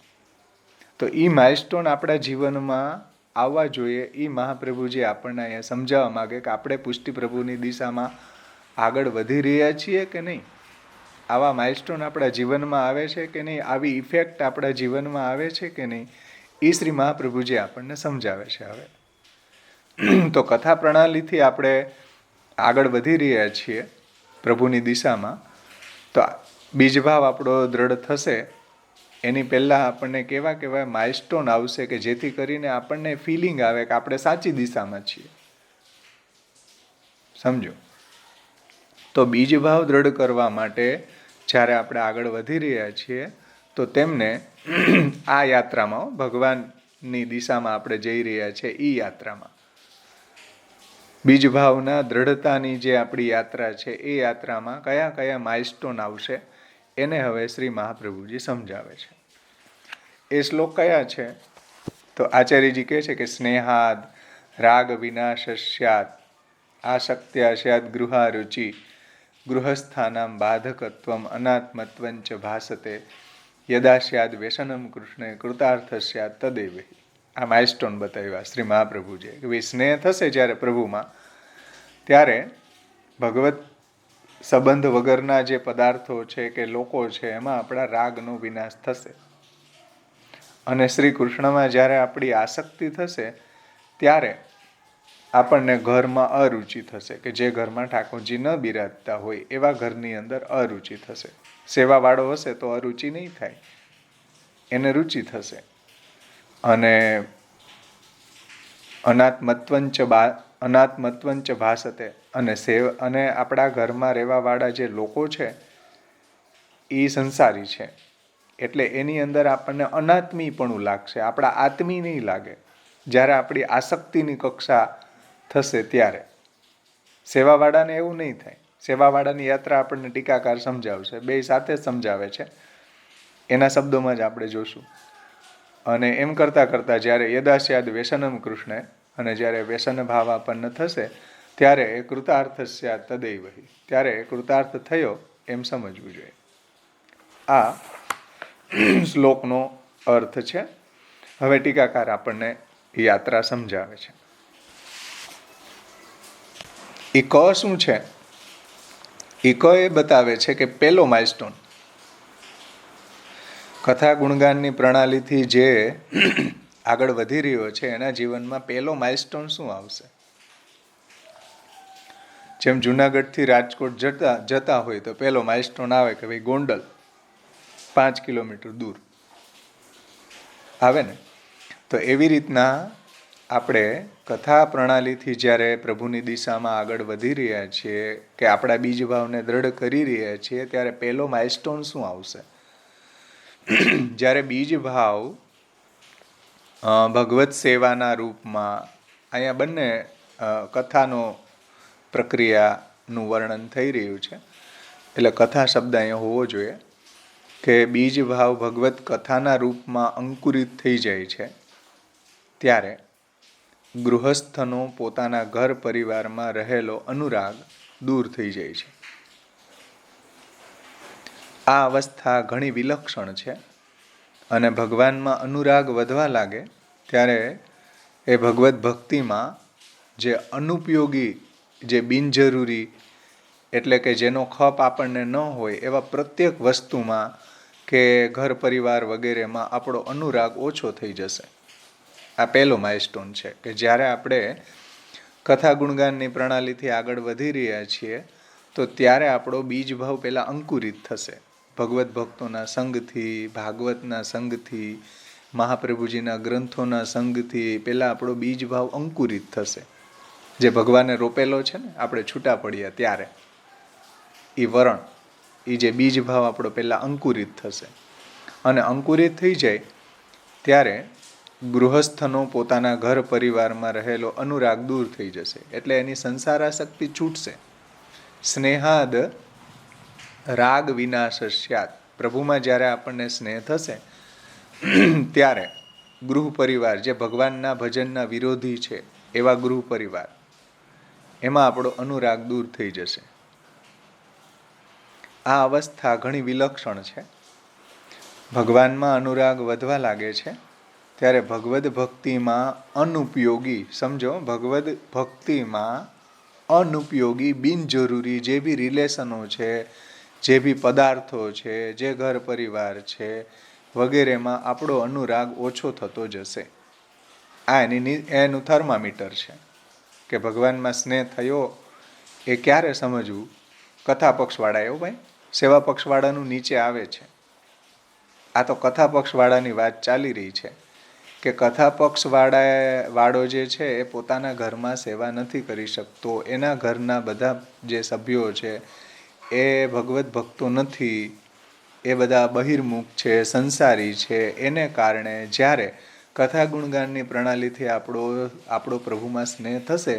S1: તો એ માઇલસ્ટોન આપણા જીવનમાં આવવા જોઈએ. એ મહાપ્રભુજી આપણને અહીંયા સમજાવવા માગે કે આપણે પુષ્ટિ પ્રભુની દિશામાં આગળ વધી રહ્યા છીએ કે નહીં, આવા માઇલસ્ટોન આપણા જીવનમાં આવે છે કે નહીં, આવી ઇફેક્ટ આપણા જીવનમાં આવે છે કે નહીં, એ શ્રી મહાપ્રભુજી આપણને સમજાવે છે. હવે તો કથા પ્રણાલીથી આપણે આગળ વધી રહ્યા છીએ પ્રભુની દિશામાં, તો બીજભાવ આપણો દ્રઢ થશે એની પહેલાં આપણને કેવા કેવા માઇલસ્ટોન આવશે કે જેથી કરીને આપણને ફિલિંગ આવે કે આપણે સાચી દિશામાં છીએ. સમજો. તો બીજભાવ દ્રઢ કરવા માટે જ્યારે આપણે આગળ વધી રહ્યા છીએ તો તેમને આ યાત્રામાં, ભગવાનની દિશામાં આપણે જઈ રહ્યા છીએ, એ યાત્રામાં બીજભાવના દ્રઢતાની જે આપણી યાત્રા છે એ યાત્રામાં કયા કયા માઇલસ્ટોન આવશે એને હવે શ્રી મહાપ્રભુજી સમજાવે છે. એ શ્લોક કયા છે? તો આચાર્યજી કહે છે કે સ્નેહાદ રાગ વિનાશસ્યાદ આસક્ત્યા સ્યાદ ગૃહારુચિ ગૃહસ્થાનામ બાધકત્વમ અનાત્મત્વંચ ભાસતે યદા સ્યાદ વ્યસનમ કૃષ્ણે કૃતાર્થ સ્યાદ તદેવ. આ માઇલસ્ટોન બતાવ્યા શ્રી મહાપ્રભુજીએ કે ભાઈ સ્નેહ થશે જ્યારે પ્રભુમાં, ત્યારે ભગવત સંબંધ વગરના જે પદાર્થો છે કે લોકો છે એમાં આપણા રાગનો વિનાશ થશે. અને શ્રી કૃષ્ણમાં જ્યારે આપણી આસક્તિ થશે ત્યારે આપણને ઘરમાં અરુચિ થશે, કે જે ઘરમાં ઠાકોરજી ન બિરાજતા હોય એવા ઘરની અંદર અરુચિ થશે. સેવાવાળો હશે તો અરુચિ નહીં થાય, એને રુચિ થશે. અને અનાત્મત્વંચ ભાસતે, અને આપણા ઘરમાં રહેવાવાળા જે લોકો છે એ સંસારી છે, એટલે એની અંદર આપણને અનાત્મીપણું લાગશે, આપણા આત્મી નહીં લાગે. જ્યારે આપણી આસક્તિની કક્ષા થશે ત્યારે. સેવાવાળાને એવું નહીં થાય. સેવાવાળાની યાત્રા આપણને ટીકાકાર સમજાવશે, બે સાથે સમજાવે છે, એના શબ્દોમાં જ આપણે જોશું. અને એમ કરતાં કરતાં જ્યારે યદાસ્યાદ વ્યસનમ કૃષ્ણ, અને જ્યારે વ્યસન ભાવ આપન્ન થશે ત્યારે એ કૃતાર્થ સ્યાત તદૈવહી, ત્યારે એ કૃતાર્થ થયો એમ સમજવું જોઈએ. આ શ્લોકનો અર્થ છે. હવે ટીકાકાર આપણને યાત્રા સમજાવે છે. એ ક શું છે? એ ક એ બતાવે છે કે પેલો માઇલસ્ટોન કથા ગુણગાનની પ્રણાલીથી જે આગળ વધી રહ્યો છે એના જીવનમાં પેલો માઇલસ્ટોન શું આવશે. જેમ જુનાગઢથી રાજકોટ જતા હોય તો પેલો માઇલસ્ટોન આવે કે ભાઈ ગોંડલ 5 કિલોમીટર દૂર આવે ને. તો એવી રીતના આપણે કથા પ્રણાલીથી જ્યારે પ્રભુની દિશામાં આગળ વધી રહ્યા છીએ કે આપણા બીજ ભાવને દ્રઢ કરી રહ્યા છીએ ત્યારે પહેલો માઇલસ્ટોન શું આવશે? જ્યારે બીજ ભાવ ભગવત સેવાના રૂપમાં, અહીંયા બંને કથાનો પ્રક્રિયાનું વર્ણન થઈ રહ્યું છે એટલે કથા શબ્દ અહીંયા હોવો જોઈએ કે બીજ ભાવ ભગવત કથાના રૂપમાં અંકુરિત થઈ જાય છે ત્યારે ગૃહસ્થનો પોતાના ઘર પરિવારમાં રહેલો અનુરાગ દૂર થઈ જાય છે. આ અવસ્થા ઘણી વિલક્ષણ છે અને ભગવાનમાં અનુરાગ વધવા લાગે ત્યારે એ ભગવત ભક્તિમાં જે અનુપયોગી, જે બિનજરૂરી, એટલે કે જેનો ખપ આપણને ન હોય એવા પ્રત્યેક વસ્તુમાં કે ઘર પરિવાર વગેરેમાં આપણો અનુરાગ ઓછો થઈ જશે. આ પહેલો માઇલસ્ટોન છે કે જ્યારે આપણે કથા ગુણગાનની પ્રણાલીથી આગળ વધી રહ્યા છીએ તો ત્યારે આપણો બીજ ભાવ પહેલાં અંકુરિત થશે. ભગવત ભક્તોના સંગથી, ભાગવતના સંગથી, મહાપ્રભુજીના ગ્રંથોના સંગથી પહેલાં આપણો બીજ ભાવ અંકુરિત થશે. જે ભગવાને રોપેલો છે ને આપણે છૂટા પડ્યા ત્યારે એ વરણ, એ જે બીજ ભાવ આપણો પહેલાં અંકુરિત થશે. અને અંકુરિત થઈ જાય ત્યારે ગૃહસ્થનો પોતાના ઘર પરિવારમાં રહેલો અનુરાગ દૂર થઈ જશે એટલે એની સંસારાસક્તિ છૂટશે. સ્નેહાદ રાગ વિનાશ સ્યાત. પ્રભુમાં જ્યારે આપણને સ્નેહ થશે ત્યારે ગૃહ પરિવાર, જે ભગવાનના ભજનના વિરોધી છે એવા ગૃહ પરિવાર, એમાં આપણો અનુરાગ દૂર થઈ જશે. આ અવસ્થા ઘણી વિલક્ષણ છે. ભગવાનમાં અનુરાગ વધવા લાગે છે ત્યારે ભગવદ ભક્તિમાં અનુપયોગી, સમજો, ભગવદ ભક્તિમાં અનુપયોગી, બિનજરૂરી જે બી રિલેશનો છે, જે બી પદાર્થો છે, જે ઘર પરિવાર છે વગેરેમાં આપણો અનુરાગ ઓછો થતો જશે. આ એનું થર્મામીટર છે કે ભગવાનમાં સ્નેહ થયો એ ક્યારે સમજવું. કથા પક્ષવાળા એવું ભાઈ, સેવા પક્ષવાળાનું નીચે આવે છે. આ તો કથા પક્ષવાળાની વાત ચાલી રહી છે કે કથા પક્ષવાળો જે છે એ પોતાના ઘરમાં સેવા નથી કરી શકતો. એના ઘરના બધા જે સભ્યો છે એ ભગવત ભક્તો નથી, એ બધા બહિર્મુખ છે, સંસારી છે. એને કારણે જ્યારે કથા ગુણગાનની પ્રણાલીથી આપણો પ્રભુમાં સ્નેહ થશે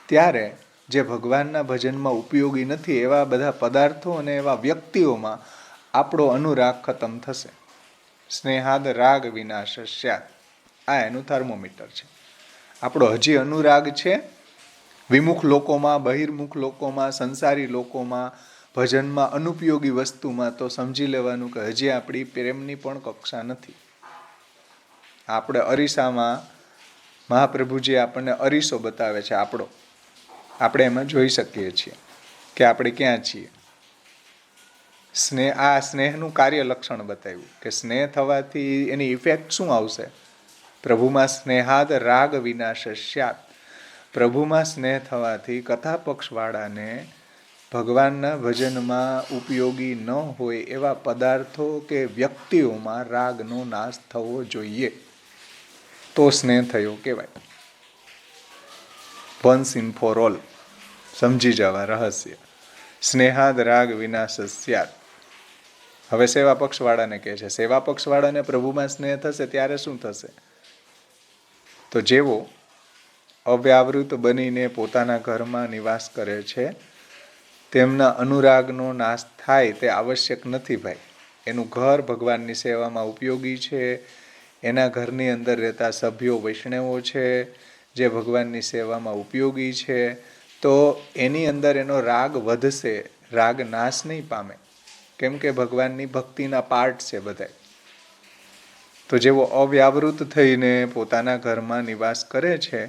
S1: ત્યારે જે ભગવાનના ભજનમાં ઉપયોગી નથી એવા બધા પદાર્થો અને એવા વ્યક્તિઓમાં આપણો અનુરાગ ખતમ થશે. સ્નેહાદ રાગ વિનાશ સ્યાત. આ એનું થર્મોમીટર છે. આપણો હજી અનુરાગ છે વિમુખ લોકોમાં, બહિર્મુખ લોકોમાં, સંસારી લોકોમાં, ભજનમાં અનુપયોગી વસ્તુમાં, તો સમજી લેવાનું કે હજી આપણી પ્રેમની પણ કક્ષા નથી. આપણે અરીસામાં, મહાપ્રભુજી આપણને અરીસો બતાવે છે આપણો, આપણે એમાં જોઈ શકીએ છીએ કે આપણે ક્યાં છીએ. સ્નેહ, આ સ્નેહનું કાર્ય લક્ષણ બતાવ્યું કે સ્નેહ થવાથી એની ઇફેક્ટ શું આવશે. પ્રભુમાં સ્નેહાદ રાગ વિનાશ સ્યાત. પ્રભુમાં સ્નેહ થવાથી કથા પક્ષવાળાને ભગવાનના ભજનમાં ઉપયોગી ન હોય એવા પદાર્થો કે વ્યક્તિઓમાં રાગનો નાશ થવો જોઈએ. તો સ્નેહ થયો કહેવાય. વન્સ ઇન ફોર ઓલ સમજી જવા રહસ્ય. સ્નેહાદ રાગ વિનાશ સ્યાત. હવે સેવા પક્ષવાળાને કહે છે, સેવા પક્ષવાળાને પ્રભુમાં સ્નેહ થશે ત્યારે શું થશે? તો જેવો અવ્યાવૃત બનીને પોતાના ઘરમાં નિવાસ કરે છે તેમના અનુરાગનો નાશ થાય તે આવશ્યક નથી ભાઈ. એનું ઘર ભગવાનની સેવામાં ઉપયોગી છે, એના ઘરની અંદર રહેતા સભ્યો વૈષ્ણવો છે જે ભગવાનની સેવામાં ઉપયોગી છે, તો એની અંદર એનો રાગ વધશે, રાગ નાશ નહીં પામે, કેમ કે ભગવાનની ભક્તિના પાર્ટ છે બધા. તો જેવો અવ્યાવૃત થઈને પોતાના ઘરમાં નિવાસ કરે છે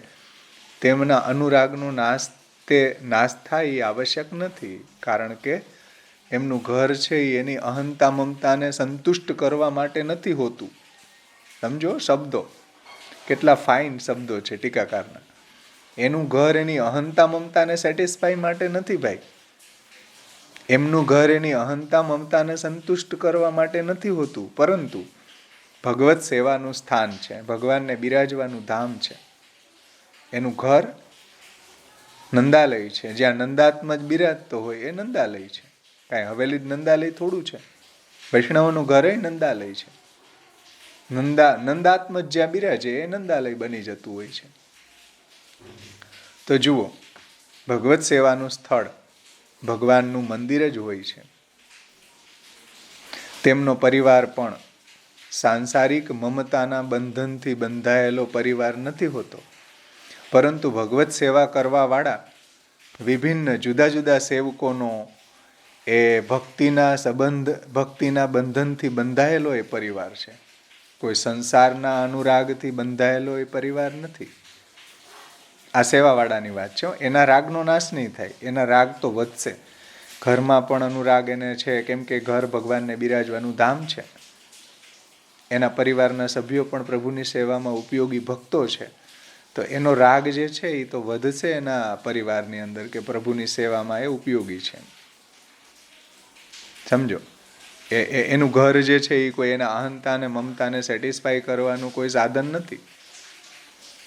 S1: તેમના અનુરાગનો નાશ થાય એ આવશ્યક નથી, કારણ કે એમનું ઘર છે એ એની અહંતા મમતાને સંતુષ્ટ કરવા માટે નથી હોતું. સમજો શબ્દો કેટલા ફાઇન શબ્દો છે ટીકાકારના. એનું ઘર એની અહંતા મમતાને સેટિસ્ફાઈ માટે નથી ભાઈ. એમનું ઘર એની અહંતા મમતાને સંતુષ્ટ કરવા માટે નથી હોતું, પરંતુ ભગવત સેવાનું સ્થાન છે, ભગવાનને બિરાજવાનું ધામ છે. એનું ઘર નંદાલય છે, જ્યાં નંદાત્મા જ બિરાજતો હોય એ નંદાલય છે. કાંઈ હવેલી જ નંદાલય થોડું છે. વૈષ્ણવનું ઘર એ નંદાલય છે. નંદાત્મ જ્યાં બિરાજે એ નંદાલય બની જતું હોય છે. તો જુઓ, ભગવત સેવાનું સ્થળ ભગવાનનું મંદિર જ હોય છે. તેમનો પરિવાર પણ સાંસારિક મમતાના બંધનથી બંધાયેલો પરિવાર નથી હોતો, પરંતુ ભગવત સેવા કરવા વાળા વિભિન્ન જુદા જુદા સેવકોનો એ ભક્તિના બંધનથી બંધાયેલો એ પરિવાર છે. કોઈ સંસારના અનુરાગથી બંધાયેલો એ પરિવાર નથી. આ સેવાવાળાની વાત છે. એના રાગનો નાશ નહીં થાય, એના રાગ તો વધશે. ઘરમાં પણ અનુરાગ એને છે, કેમ કે ઘર ભગવાનને બિરાજવાનું ધામ છે. એના પરિવારના સભ્યો પણ પ્રભુની સેવામાં ઉપયોગી ભક્તો છે, તો એનો રાગ જે છે એ તો વધશે એના પરિવારની અંદર કે પ્રભુની સેવામાં એ ઉપયોગી છે. સમજો, એનું ઘર જે છે એ કોઈ એના અહંતાને મમતાને સેટિસ્ફાઈ કરવાનું કોઈ સાધન નથી,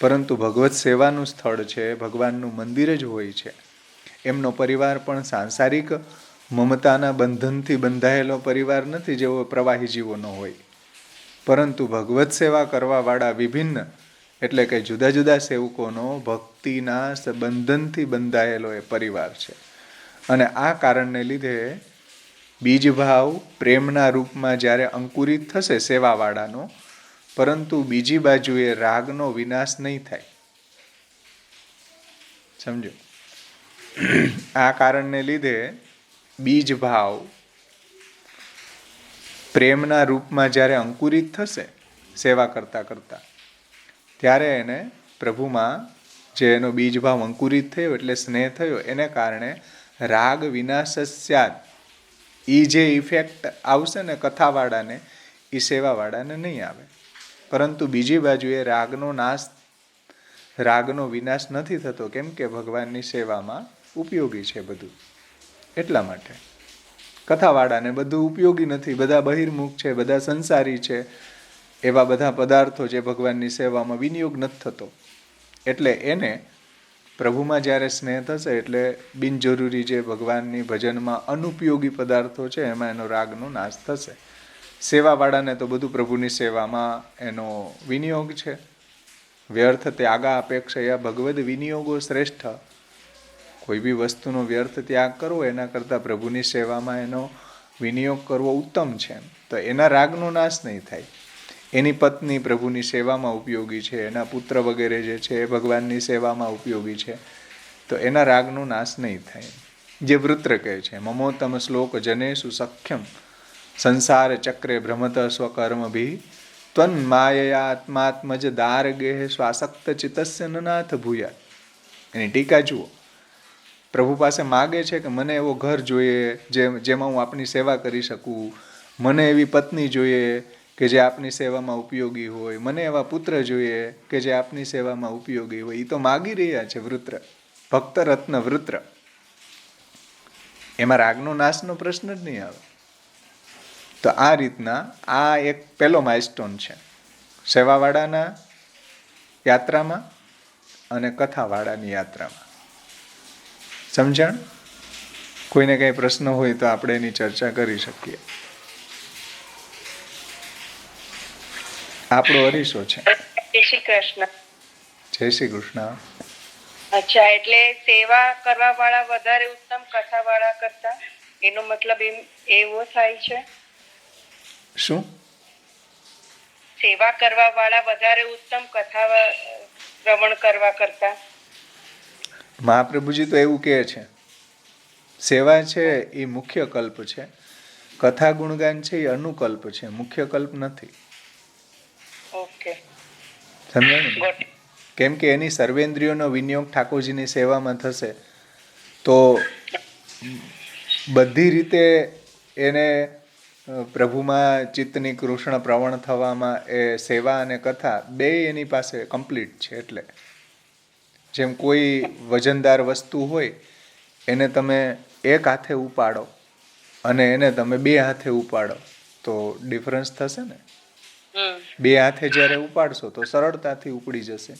S1: પરંતુ ભગવત સેવાનું સ્થળ છે, ભગવાનનું મંદિર જ હોય છે. એમનો પરિવાર પણ સાંસારિક મમતાના બંધનથી બંધાયેલો પરિવાર નથી જેવો પ્રવાહી જીવોનો હોય, પરંતુ ભગવત સેવા કરવા વાળા વિભિન્ન એટલે કે જુદા જુદા સેવકોનો ભક્તિના બંધનથી બંધાયેલો એ પરિવાર છે. અને આ કારણને લીધે બીજભાવ પ્રેમના રૂપમાં જ્યારે અંકુરિત થશે સેવાવાળાનો, પરંતુ બીજી બાજુએ રાગનો વિનાશ નહીં થાય. સમજો, આ કારણને લીધે બીજભાવ પ્રેમના રૂપમાં જ્યારે અંકુરિત થશે સેવા કરતા કરતા, ત્યારે એને પ્રભુમાં જે એનો બીજભાવ અંકુરિત થયો એટલે સ્નેહ થયો, એને કારણે રાગ વિનાશ સ્યાદ, એ જે ઇફેક્ટ આવશે ને કથાવાળાને એ સેવાવાળાને નહીં આવે. પરંતુ બીજી બાજુએ રાગનો વિનાશ નથી થતો, કેમ કે ભગવાનની સેવામાં ઉપયોગી છે બધું. એટલા માટે કથાવાળાને બધું ઉપયોગી નથી, બધા બહિર્મુખ છે, બધા સંસારી છે, એવા બધા પદાર્થો જે ભગવાનની સેવામાં વિનિયોગ નથી થતો, એટલે એને પ્રભુમાં જ્યારે સ્નેહ થશે એટલે બિનજરૂરી જે ભગવાનની ભજનમાં અનુપયોગી પદાર્થો છે એમાં એનો રાગનો નાશ થશે. સેવાવાળાને તો બધું પ્રભુની સેવામાં એનો વિનિયોગ છે. વ્યર્થ ત્યાગા અપેક્ષયા ભગવદ વિનિયોગો શ્રેષ્ઠ. કોઈ બી વસ્તુનો વ્યર્થ ત્યાગ કરવો એના કરતાં પ્રભુની સેવામાં એનો વિનિયોગ કરવો ઉત્તમ છે. તો એના રાગનો નાશ નહીં થાય. એની પત્ની પ્રભુની સેવામાં ઉપયોગી છે, એના પુત્ર વગેરે જે છે એ ભગવાનની સેવામાં ઉપયોગી છે, તો એના રાગનો નાશ નહીં થાય. જે વૃત્ર કહે છે, મમોત્તમ શ્લોક જનેષુ સખ્યમ સંસાર ચક્રે ભ્રમત સ્વકર્મભિ ત્વન માયયાત્માત્મજ દારગેહ સ્વાસક્ત ચિત્તસ્ય નનાથ ભૂયા. એની ટીકા જુઓ. પ્રભુ પાસે માગે છે કે મને એવો ઘર જોઈએ જેમાં હું આપની સેવા કરી શકું, મને એવી પત્ની જોઈએ કે જે આપની સેવામાં ઉપયોગી હોય, મને એવા પુત્ર જોઈએ કે જે આપની સેવામાં ઉપયોગી હોય. એ તો માગી રહ્યા છે વૃત્ર, ભક્ત રત્ન વૃત્ર. એમાં રાગનો નાશનો પ્રશ્ન જ નહીં આવે. તો આ રીતના આ એક પહેલો માઇલસ્ટોન છે સેવાવાળાના યાત્રામાં અને કથાવાળાની યાત્રામાં. સમજણ? કોઈને કંઈ પ્રશ્ન હોય તો આપણે એની ચર્ચા કરી શકીએ. આપણો અરીસો છે.
S3: જય શ્રી કૃષ્ણ.
S1: જય શ્રી કૃષ્ણ.
S3: અચ્છા, એટલે સેવા કરવા વાળા વધારે ઉત્તમ કથા વાળા કરતા, એનો મતલબ એવો થાય છે?
S1: શું?
S3: સેવા કરવા વાળા વધારે ઉત્તમ કથા શ્રવણ કરવા કરતા?
S1: મહાપ્રભુજી તો એવું કહે છે, સેવા છે એ મુખ્ય કલ્પ છે, કથા ગુણગાન છે એ અનુકલ્પ છે, મુખ્ય કલ્પ નથી.
S3: ઓકે,
S1: સમજાય ને? કેમ કે એની સર્વેન્દ્રિયોનો વિનિયોગ ઠાકોરજીની સેવામાં થશે તો બધી રીતે એને પ્રભુમાં ચિત્તની કૃષ્ણ પ્રવણ થવામાં એ સેવા અને કથા બે એની પાસે કમ્પ્લીટ છે. એટલે જેમ કોઈ વજનદાર વસ્તુ હોય એને તમે એક હાથે ઉપાડો અને એને તમે બે હાથે ઉપાડો તો ડિફરન્સ થશે ને. બે હાથે જ્યારે ઉપાડશો તો સરળતાથી ઉપડી જશે,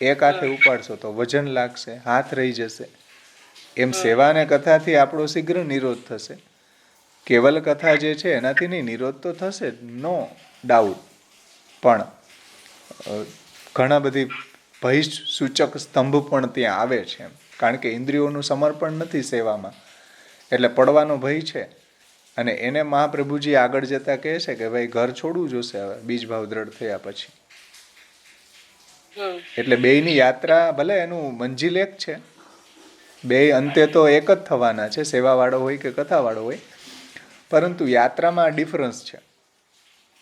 S1: એક હાથે ઉપાડશો તો વજન લાગશે, હાથ રહી જશે. એમ સેવા અને કથાથી આપણો શીઘ્ર નિરોધ થશે. કેવલ કથા જે છે એનાથી નહીં, નિરોધ તો થશે નો ડાઉટ, પણ ઘણા બધી ભય સૂચક સ્તંભ પણ ત્યાં આવે છે, કારણ કે ઇન્દ્રિયોનું સમર્પણ નથી સેવામાં, એટલે પડવાનો ભય છે. અને એને મહાપ્રભુજી આગળ જતા કહે છે કે ભાઈ ઘર છોડવું જોશે હવે બીજ ભાવ દ્રઢ થયા પછી. એટલે બેયની યાત્રા ભલે એનું મંજિલ એક છે, બે અંતે તો એક જ થવાના છે, સેવાવાળો હોય કે કથાવાળો હોય, પરંતુ યાત્રામાં ડિફરન્સ છે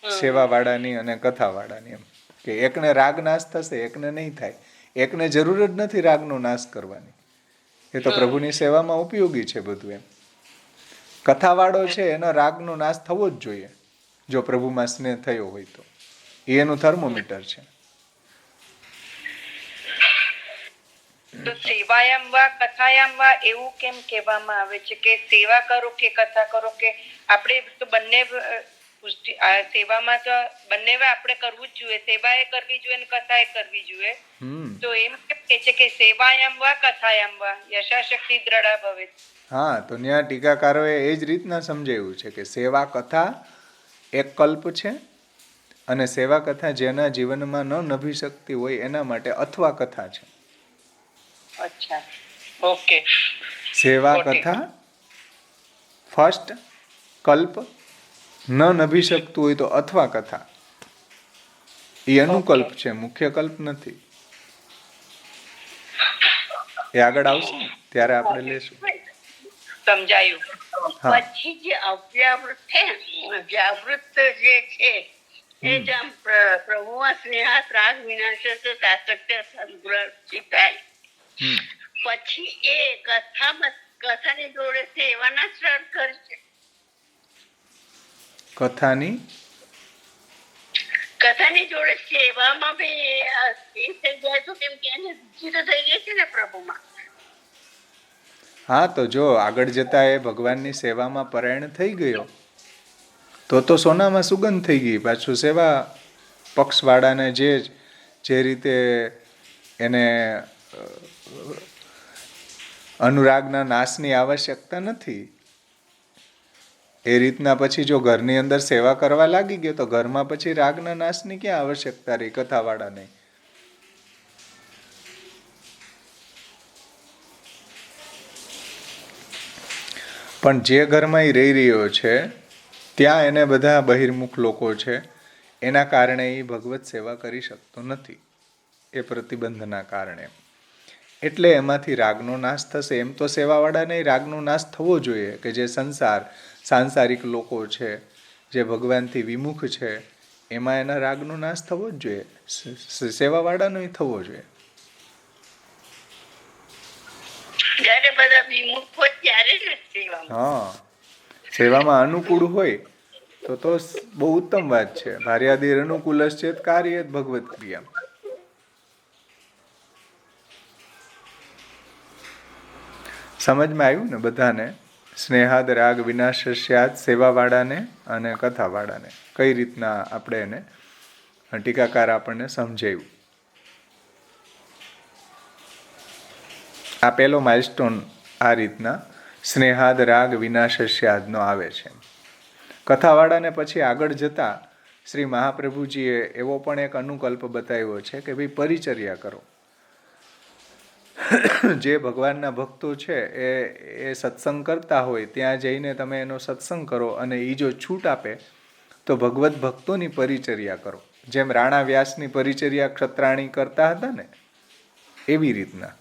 S1: સેવાવાળાની અને કથાવાળાની. એમ કે એકને રાગ નાશ થશે, એકને નહીં થાય. એકને જરૂર જ નથી રાગનો નાશ કરવાની, એ તો પ્રભુની સેવામાં ઉપયોગી છે બધું. એમ કથાવાળો છે એનો રાગનો નાશ થવો જ જોઈએ જો પ્રભુમાં સ્નેહ થયો હોય તો, એ એનું થર્મોમીટર છે.
S3: તો સેવાયામ વા કથાયામ વા એવું કેમ કહેવામાં આવે છે કે સેવા કરો કે કથા કરો? કે આપણે તો બંને સેવામાં તો બંને આપણે કરવું જ જોઈએ, સેવાએ કરવી જોઈએ અને કથાએ કરવી જોઈએ. તો એમ કેમ કે છે કે સેવાયામ વા કથાયામ વા યશાશક્તિ દ્રઢા ભવે? હા,
S1: તો ત્યાં ટીકાકારોએ એ જ રીતના સમજાવ્યું છે કે સેવા કથા એક કલ્પ છે અને સેવા કથા જેના જીવનમાં ન નભી શકતી હોય એના માટે અથવા કથા છે.
S3: અચ્છા, ઓકે.
S1: સેવા કથા ફર્સ્ટ કલ્પ, ન નભી શકતું હોય તો અથવા કથા, એ અનુકલ્પ છે, મુખ્ય કલ્પ નથી. એ આગળ આવશે ત્યારે આપણે લેશું.
S3: સમજાયું.
S4: પછી જે અવ્યાવૃત છે, વ્યાવૃત જે છે એ જેમ પ્રભુમાં સ્નેહાત રાગ વિનાશ સાતત્ય સંગ્રહ થાય, પછી એ કથાની જોડે સેવાના સ્ટાર્ટ કરશે. કથાની જોડે સેવામાં બી થઈ જાય તો કેમ કે એને રુચિ તો થઈ ગઈ છે ને પ્રભુમાં.
S1: હા, તો જો આગળ જતા એ ભગવાનની સેવામાં પરાયણ થઈ ગયો તો સોનામાં સુગંધ થઈ ગઈ. પાછું સેવા પક્ષવાળાને જે રીતે એને અનુરાગના નાશની આવશ્યકતા નથી, એ રીતના પછી જો ઘરની અંદર સેવા કરવા લાગી ગયો તો ઘરમાં પછી રાગના નાશની ક્યાં આવશ્યકતા રહી કથાવાળાને. પણ જે ઘરમાં એ રહી રહ્યો છે ત્યાં એને બધા બહિર્મુખ લોકો છે, એના કારણે એ ભગવત સેવા કરી શકતો નથી, એ પ્રતિબંધના કારણે. એટલે એમાંથી રાગનો નાશ થશે. એમ તો સેવાવાળાને રાગનો નાશ થવો જોઈએ કે જે સાંસારિક લોકો છે, જે ભગવાનથી વિમુખ છે, એમાં એના રાગનો નાશ થવો જ જોઈએ, સેવાવાળાનો થવો જોઈએ.
S4: જ્યારે બધા વિમુખ હોય ત્યારે જ સેવામાં.
S1: હા, સેવામાં અનુકૂળ હોય તો બહુ ઉત્તમ વાત છે. ભાર્યાદિર અનુકૂલશ્ચેત કાર્યેત ભગવત ક્રિયા. સમજમાં આવ્યું ને બધાને? સ્નેહાદ રાગ વિનાશસ્યાત સેવાવાળાને અને કથાવાળાને કઈ રીતના આપણે એને ટીકાકાર આપણને સમજાવ્યું. આ પહેલો માઇલસ્ટોન આ રીતના સ્નેહાદ રાગ વિનાશસ્યાદનો આવે છે. કથાવાળાને પછી આગળ જતા શ્રી મહાપ્રભુજીએ એવો પણ એક અનુકલ્પ બતાવ્યો છે કે ભાઈ પરિચર્યા કરો. જે ભગવાનના ભક્તો છે એ સત્સંગ કરતા હોય ત્યાં જઈને તમે એનો સત્સંગ કરો, અને એ જો છૂટ આપે તો ભગવત ભક્તોની પરિચર્યા કરો. જેમ રાણા વ્યાસની પરિચર્યા ક્ષત્રાણી કરતા હતા ને, એવી રીતના.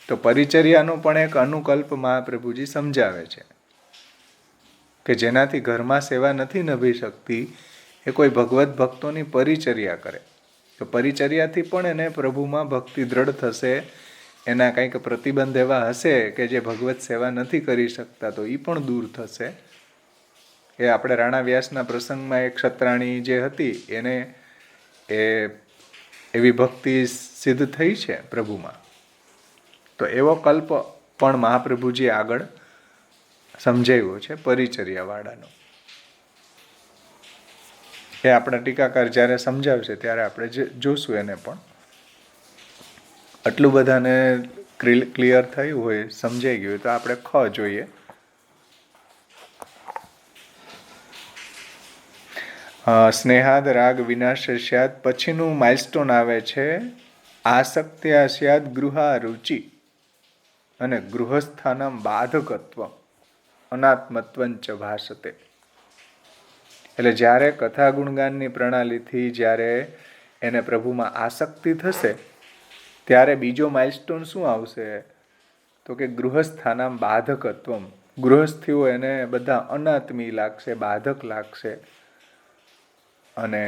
S1: તો પરિચર્યાનો પણ એક અનુકલ્પ મહાપ્રભુજી સમજાવે છે કે જેનાથી ઘરમાં સેવા નથી નભી શકતી એ કોઈ ભગવત ભક્તોની પરિચર્યા કરે. તો પરિચર્યાથી પણ એને પ્રભુમાં ભક્તિ દ્રઢ થશે. એના કંઈક પ્રતિબંધ એવા હશે કે જે ભગવત સેવા નથી કરી શકતા, તો એ પણ દૂર થશે. એ આપણે રાણા વ્યાસના પ્રસંગમાં એક ક્ષત્રાણી જે હતી એને એવી ભક્તિ સિદ્ધ થઈ છે પ્રભુમાં. તો એવો કલ્પ પણ મહાપ્રભુજી આગળ સમજાવ્યો છે પરિચર્યાવાળાનો. એ આપણા ટીકાકાર જ્યારે સમજાવશે ત્યારે આપણે જોશું એને પણ. આટલું બધાને ક્લિયર થયું હોય, સમજાઈ ગયું, તો આપણે ખ જોઈએ. સ્નેહાદ રાગ વિનાશ સ્યાદ. પછીનું માઇલસ્ટોન આવે છે આસક્ત્યા સ્યાદ ગૃહા રુચિ અને ગૃહસ્થાનમ બાધકત્વ અનાત્મત્વંચ ભાષતે. એટલે જ્યારે કથા ગુણગાનની પ્રણાલીથી જ્યારે એને પ્રભુમાં આસક્તિ થશે ત્યારે બીજો માઇલસ્ટોન શું આવશે? તો કે ગૃહસ્થાનમ બાધકત્વમ. ગૃહસ્થીઓ એને બધા અનાત્મી લાગશે, બાધક લાગશે. અને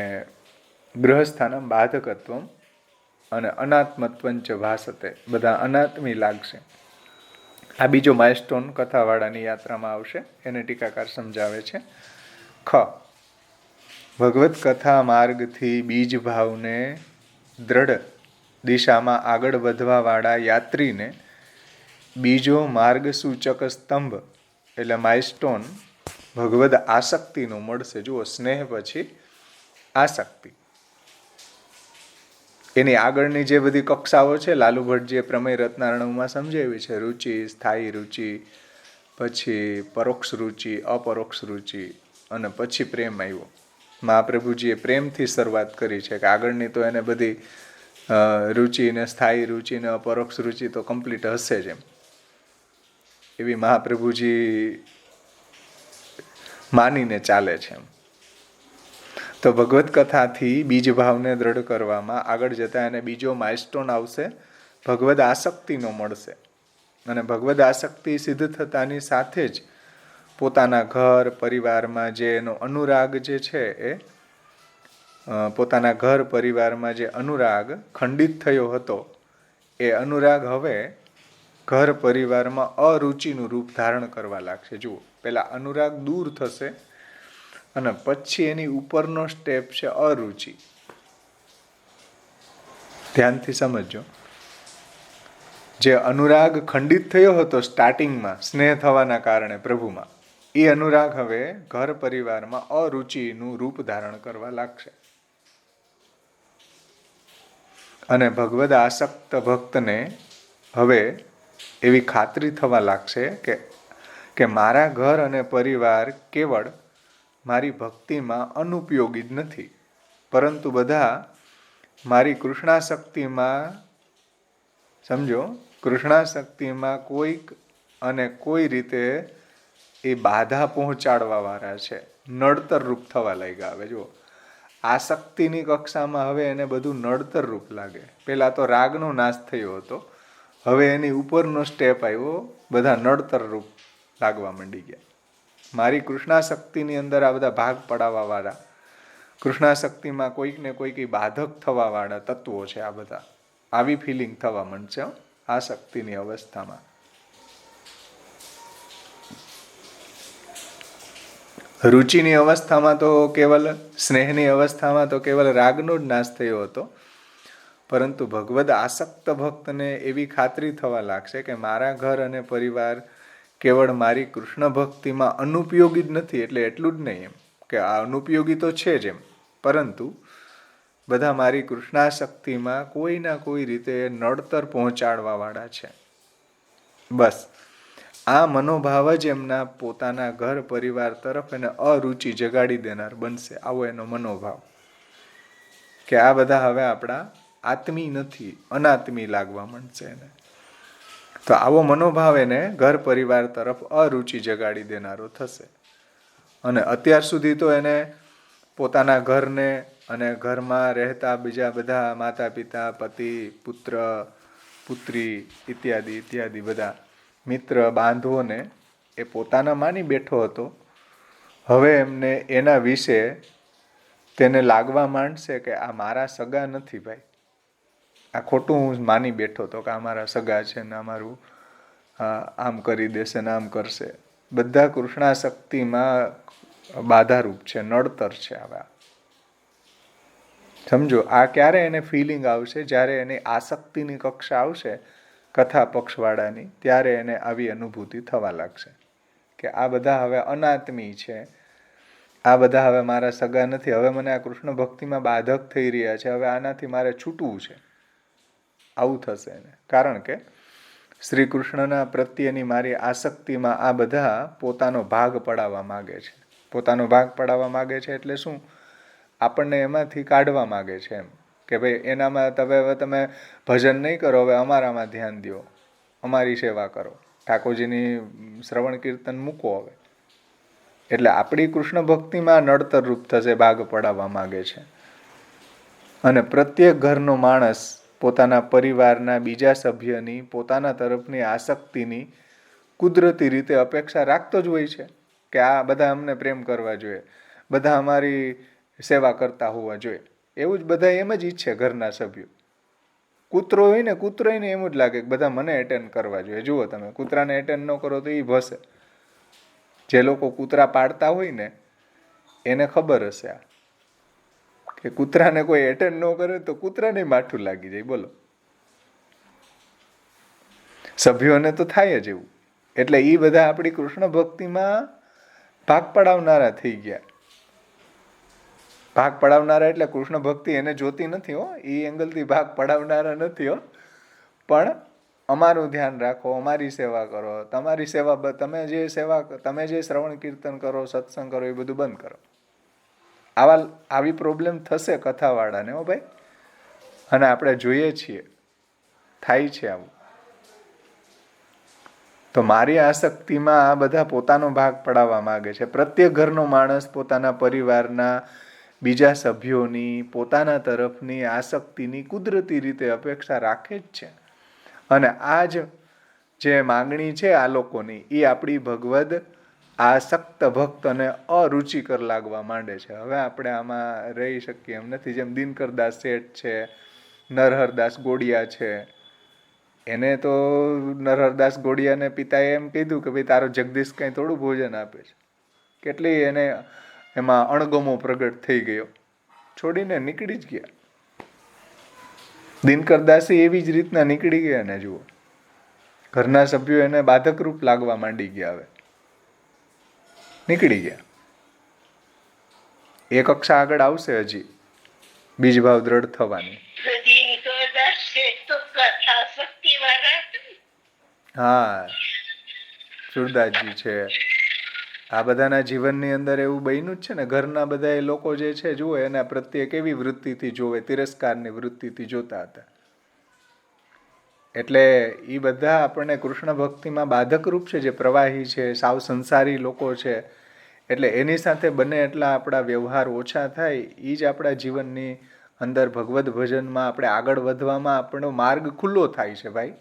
S1: ગૃહસ્થાનમ બાધકત્વમ અને અનાત્મત્વંચ ભાષતે, બધા અનાત્મી લાગશે. આ બીજો માઇલસ્ટોન કથાવાળાની યાત્રામાં આવશે. એને ટીકાકાર સમજાવે છે. ખ. ભગવત કથા માર્ગથી બીજ ભાવને દ્રઢ દિશામાં આગળ વધવાવાળા યાત્રીને બીજો માર્ગસૂચક સ્તંભ એટલે માઇલસ્ટોન ભગવદ આસક્તિનું મળશે. જુઓ, સ્નેહ પછી આસક્તિ. એની આગળની જે બધી કક્ષાઓ છે લાલુ ભટ્ટજીએ પ્રમેય રત્નારણવમાં સમજાવી છે. રુચિ, સ્થાયી રુચિ, પછી પરોક્ષ રુચિ, અપરોક્ષ રુચિ, અને પછી પ્રેમ આવ્યો. મહાપ્રભુજીએ પ્રેમથી શરૂઆત કરી છે કે આગળની તો એને બધી રુચિ ને સ્થાયી રુચિ ને અપરોક્ષ રુચિ તો કમ્પ્લીટ હશે જ એમ. એવી મહાપ્રભુજી માનીને ચાલે છે. તો ભગવત કથાથી બીજ ભાવને દ્રઢ કરવામાં આગળ જતા એને બીજો માઇલસ્ટોન આવશે, ભગવદ આસક્તિનો મળશે. અને ભગવદ આસક્તિ સિદ્ધ થતાની સાથે જ પોતાના ઘર પરિવારમાં જે એનો અનુરાગ જે છે એ પોતાના ઘર પરિવારમાં જે અનુરાગ ખંડિત થયો હતો એ અનુરાગ હવે ઘર પરિવારમાં અરુચિનું રૂપ ધારણ કરવા લાગશે. જુઓ, પેલા અનુરાગ દૂર થશે અને પછી એની ઉપરનો સ્ટેપ છે અરુચિ. ધ્યાનથી સમજો. જે અનુરાગ ખંડિત થયો હતો સ્ટાર્ટિંગમાં સ્નેહ થવાના કારણે પ્રભુમાં, એ અનુરાગ હવે ઘર પરિવારમાં અરુચિનું રૂપ ધારણ કરવા લાગશે. અને ભગવદ આસક્ત ભક્તને હવે એવી ખાતરી થવા લાગશે કે મારા ઘર અને પરિવાર કેવળ મારી ભક્તિમાં અનુપયોગી જ નથી, પરંતુ બધા મારી કૃષ્ણાસક્તિમાં, સમજો, કૃષ્ણાસક્તિમાં કોઈક અને કોઈ રીતે એ બાધા પહોંચાડવા વાળા છે, નડતર રૂપ થવા લાગ્યા. હવે જુઓ, આસક્તિની કક્ષામાં હવે એને બધું નડતર રૂપ લાગે. પેલા તો રાગનો નાશ થયો હતો, હવે એની ઉપરનો સ્ટેપ આવ્યો, બધા નડતર રૂપ લાગવા માંડી ગયા. મારી કૃષ્ણાસક્તિની અંદર આ બધા ભાગ પડાવવા વાળા, કૃષ્ણાસક્તિમાં કોઈક ને કોઈક બાધક થવા વાળા તત્વો છે. આ બધા આવી ફિલિંગ થવા માંડશે આસક્તિની અવસ્થામાં. રુચિની અવસ્થામાં તો કેવલ, સ્નેહની અવસ્થામાં તો કેવલ રાગનો જ નાશ થયો હતો, પરંતુ ભગવદ આસક્ત ભક્તને એવી ખાતરી થવા લાગશે કે મારા ઘર અને પરિવાર કેવળ મારી કૃષ્ણ ભક્તિમાં અનુપયોગી જ નથી. એટલે એટલું જ નહીં એમ કે આ અનુપયોગી તો છે જ એમ, પરંતુ બધા મારી કૃષ્ણાસક્તિમાં કોઈ ના કોઈ રીતે નડતર પહોંચાડવા વાળા છે. બસ આ મનોભાવ જ એમના પોતાના ઘર પરિવાર તરફ એને અરુચિ જગાડી દેનાર બનશે. આવો એનો મનોભાવ કે આ બધા હવે આપણા આત્મી નથી, અનાત્મી લાગવા માંડશે એને. તો આવો મનોભાવ એને ઘર પરિવાર તરફ અરુચિ જગાડી દેનારો થશે. અને અત્યાર સુધી તો એને પોતાના ઘરને અને ઘરમાં રહેતા બીજા બધા માતા પિતા, પતિ, પુત્ર, પુત્રી ઇત્યાદિ ઇત્યાદિ બધા મિત્ર બાંધવોને એ પોતાના માની બેઠો હતો. હવે એમને એના વિશે તેને લાગવા માંડશે કે આ મારા સગા નથી ભાઈ, આ ખોટું હું માની બેઠો હતો કે આ મારા સગા છે ને અમારું આમ કરી દેશે ને આમ કરશે. બધા કૃષ્ણાસક્તિમાં બાધારૂપ છે, નડતર છે. આવા સમજો, આ ક્યારે એને ફિલિંગ આવશે? જ્યારે એની આસક્તિની કક્ષા આવશે કથા પક્ષવાળાની, ત્યારે એને આવી અનુભૂતિ થવા લાગશે કે આ બધા હવે અનાત્મી છે, આ બધા હવે મારા સગા નથી, હવે મને આ કૃષ્ણ ભક્તિમાં બાધક થઈ રહ્યા છે, હવે આનાથી મારે છૂટવું છે. આવું થશે એને. કારણ કે શ્રી કૃષ્ણના પ્રત્યેની મારી આસક્તિમાં આ બધા પોતાનો ભાગ પડાવવા માગે છે. પોતાનો ભાગ પડાવવા માગે છે એટલે શું? આપણને એમાંથી કાઢવા માગે છે એમ કે ભાઈ એનામાં હવે તમે ભજન નહીં કરો, હવે અમારામાં ધ્યાન દો, અમારી સેવા કરો, ઠાકોરજીની શ્રવણ કીર્તન મૂકો હવે. એટલે આપણી કૃષ્ણ ભક્તિમાં નડતર રૂપ થશે, ભાગ પડાવવા માગે છે. અને પ્રત્યેક ઘરનો માણસ પોતાના પરિવારના બીજા સભ્યની પોતાના તરફની આસક્તિની કુદરતી રીતે અપેક્ષા રાખતો જ હોય છે કે આ બધા અમને પ્રેમ કરવા જોઈએ, બધા અમારી સેવા કરતા હોવા જોઈએ. એવું જ બધા એમ જ ઈચ્છે ઘરના સભ્યો. કૂતરો હોય ને, કૂતરોને એમ જ લાગે કે બધા મને એટેન્ડ કરવા જોઈએ. જુઓ તમે, કૂતરાને એટેન્ડ ન કરો તો એ ભસે. જે લોકો કૂતરા પાડતા હોય ને એને ખબર હશે આ કે કૂતરાને કોઈ એટેન્ડ ન કરે તો કૂતરાને માઠું લાગી જાય. બોલો, સભ્યોને તો થાય જ એવું. એટલે એ બધા આપણી કૃષ્ણ ભક્તિમાં ભાગ પડાવનારા થઈ ગયા. ભાગ પડાવનારા એટલે કૃષ્ણ ભક્તિ એને જોતી નથી હો, એ એંગલથી ભાગ પડાવનારા નથી હો. પણ અમારું ધ્યાન રાખો, અમારી સેવા કરો, તમારી સેવા, તમે જે શ્રવણ કીર્તન કરો, સત્સંગ કરો, એ બધું બંધ કરો. આવી પ્રોબ્લેમ થશે કથાવાળાને હો ભાઈ. અને આપણે જોઈએ છીએ, થાય છે આવું. તો મારી આસક્તિમાં આ બધા પોતાનો ભાગ પડાવવા માંગે છે. પ્રત્યેક ઘરનો માણસ પોતાના પરિવારના બીજા સભ્યોની પોતાના તરફની આસક્તિની કુદરતી રીતે અપેક્ષા રાખે જ છે. અને આ જ જે માંગણી છે આ લોકોની, એ આપણી ભગવદ આસક્ત ભક્તને અરુચિકર લાગવા માંડે છે. હવે આપણે આમાં રહી શકીએ એમ નથી. જેમ દિનકરદાસ શેઠ છે, નરહરદાસ ગોડિયા છે, એને તો નરહરદાસ ગોડિયાને પિતાએ એમ કીધું કે ભાઈ તારો જગદીશ કંઈ થોડું ભોજન આપે છે. કેટલી એને એમાં અણગમો પ્રગટ થઈ ગયો, છોડીને નીકળી જ ગયા. દિનકરદાસે એવી જ રીતના નીકળી ગયા ને. જુઓ, ઘરના સભ્યો એને બાધકરૂપ લાગવા માંડી ગયા, હવે નીકળી ગયા. એ કક્ષા આગળ આવશે હજી બીજભાવ દ્રઢ થવાની. હા, સુરદાસજી છે, આ બધાના જીવનની અંદર એવું બન્યું જ છે ને. ઘરના બધા એ લોકો જે છે જુઓ એના પ્રત્યે કેવી વૃત્તિથી જોવે, તિરસ્કારની વૃત્તિથી જોતા હતા. એટલે એ બધા આપણને કૃષ્ણ ભક્તિમાં બાધકરૂપ છે, જે પ્રવાહી છે, સાવ સંસારી લોકો છે. એટલે એની સાથે બને એટલા આપણા વ્યવહાર ઓછા થાય, એ જ આપણા જીવનની અંદર ભગવદ્ ભજનમાં આપણે આગળ વધવામાં આપણો માર્ગ ખુલ્લો થાય છે ભાઈ.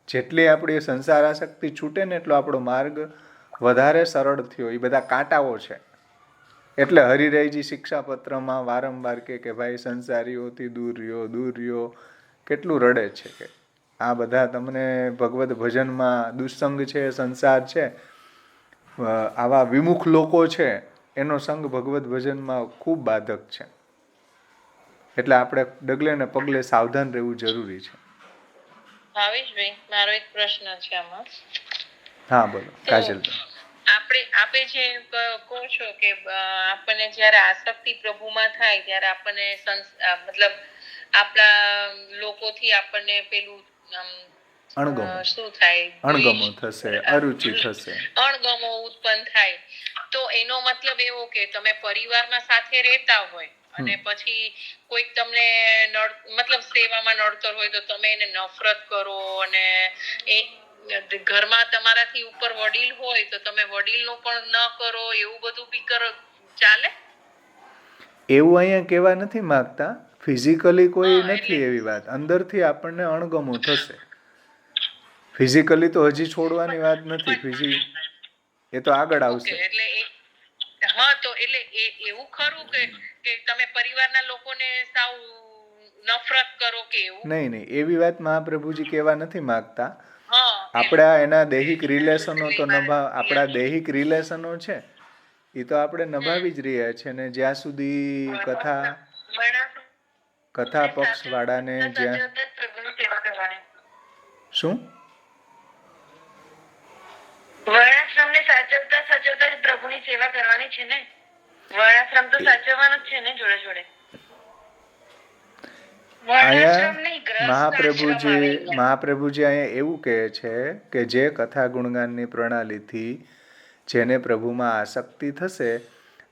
S1: જેટલી આપણી સંસાર આસક્તિ છૂટે ને એટલો આપણો માર્ગ વધારે સરળ થયો. એ બધા કાંટાઓ છે. એટલે હરિરાયજી શિક્ષાપત્રમાં વારંવાર કે ભાઈ સંસારીઓથી દૂર રહ્યો, દૂર રહ્યો. કેટલું રડે છે કે આ બધા તમને ભગવદ્ ભજનમાં દુસ્સંગ છે, સંસાર છે, આવા વિમુખ લોકો છે, એનો સંગ ભગવદ્ ભજનમાં ખૂબ બાધક છે. એટલે આપણે ડગલે ને પગલે સાવધાન રહેવું જરૂરી છે.
S7: ભાવેશભાઈ, મારો એક પ્રશ્ન છે આમાં.
S1: હા બોલો કાજલ.
S7: આપે જે કહો છો કે આપણને જયારે આસક્તિ પ્રભુમાં થાય ત્યારે આપણને મતલબ આપણા લોકોથી આપણને પેલું શું થાય,
S1: અણગમો થશે, અરુચિ થશે,
S7: અણગમો ઉત્પન્ન થાય. તો એનો મતલબ એવો કે તમે પરિવારમાં સાથે રહેતા હોય અને પછી કોઈક તમને મતલબ સેવામાં નડતર હોય તો તમે એને નફરત કરો, અને એ ઘરમાં તમારાથી ઉપર વડીલ હોય તો તમે વડીલનું પણ ન કરો, એવું બધું બી ચાલે?
S1: એવું અહીંયા કહેવા નથી માંગતા. ફિઝિકલી કોઈ નથી એવી વાત, અંદરથી આપણને અણગમો થશે. ફિઝિકલી તો હજી છોડવાની વાત નથી, એ તો આગળ આવશે.
S7: એટલે હા, તો એટલે એવું ખરું કે તમે પરિવારના લોકોને સાવ નફરત કરો કે એવું?
S1: નહીં, એવી વાત મહાપ્રભુજી કહેવા નથી માંગતા. આપણા એના દૈહિક રિલેશનો તો આપણા દૈહિક રિલેશનો છે એ તો આપણે નભાવી જ રહ્યા છે ને, જ્યાં સુધી કથા પક્ષ વાળાને જ્યાં શું
S3: વર્ણાશ્રમને સાચવતા સાચવતા જ પ્રભુની સેવા કરવાની છે ને. વર્ણાશ્રમ તો સાચવવાનો જ છે ને જોડે જોડે.
S1: મહાપ્રભુજી અહીંયા એવું કહે છે કે જે કથા ગુણગાનની પ્રણાલીથી જેને પ્રભુમાં આસક્તિ થશે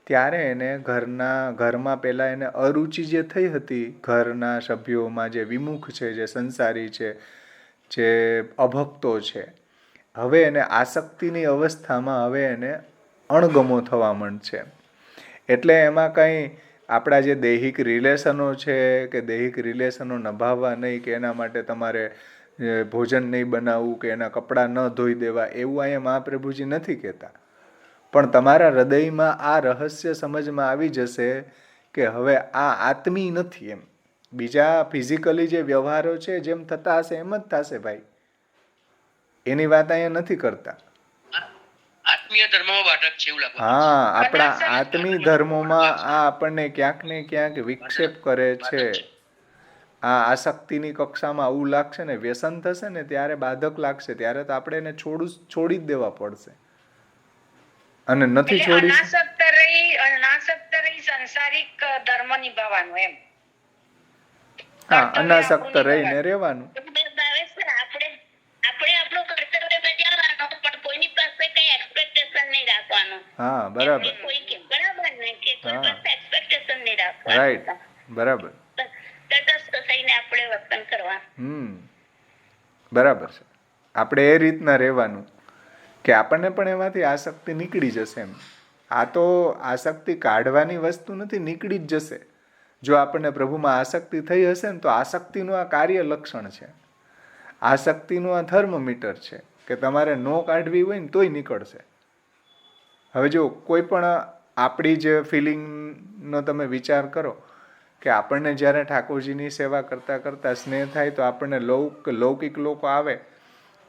S1: ત્યારે એને ઘરમાં પહેલા એને અરુચિ જે થઈ હતી, ઘરના સભ્યોમાં જે વિમુખ છે, જે સંસારી છે, જે અભક્તો છે, હવે એને આસક્તિની અવસ્થામાં હવે એને અણગમો થવા માંડશે. એટલે એમાં કંઈ આપણા જે દૈહિક રિલેશનો છે કે દૈહિક રિલેશનો નભાવવા નહીં, કે એના માટે તમારે ભોજન નહીં બનાવવું કે એના કપડાં ન ધોઈ દેવા, એવું અહીંયા મહાપ્રભુજી નથી કહેતા. પણ તમારા હૃદયમાં આ રહસ્ય સમજમાં આવી જશે કે હવે આ આત્મી નથી એમ. બીજા ફિઝિકલી જે વ્યવહારો છે જેમ થતા હશે એમ જ થશે ભાઈ, એની વાત અહીંયા નથી કરતા.
S2: આત્મીય ધર્મમાં બાટક છે એવું લાગે.
S1: હા, આપણા આત્મી ધર્મોમાં આ આપણને ક્યાંક ને ક્યાંક વિક્ષેપ કરે છે. આ આસક્તિની કક્ષામાં આવું લાગશે ને, વ્યસન થશે ને ત્યારે બાધક લાગશે, ત્યારે તો આપણે એને છોડી જ દેવા પડશે. અને નથી છોડી
S5: અનાસક્ત રહી સંસારિક ધર્મ નિભાવવાનું એમ.
S1: હા, અનાસક્ત રહીને રહેવાનું. હા, બરાબર. રાઈટ, બરાબર. બરાબર છે. આપણે એ રીતના રહેવાનું કે આપણને પણ એમાંથી આસક્તિ નીકળી જશે એમ. આ તો આસક્તિ કાઢવાની વસ્તુ નથી, નીકળી જ જશે. જો આપણને પ્રભુમાં આસક્તિ થઈ હશે ને તો આસક્તિનું આ કાર્ય લક્ષણ છે, આસક્તિનું આ થર્મોમીટર છે કે તમારે નો કાઢવી હોય ને તોય નીકળશે. હવે જો કોઈ પણ આપણી જ ફિલિંગનો તમે વિચાર કરો કે આપણને જ્યારે ઠાકોરજીની સેવા કરતાં કરતાં સ્નેહ થાય તો આપણને લૌકિક લોકો આવે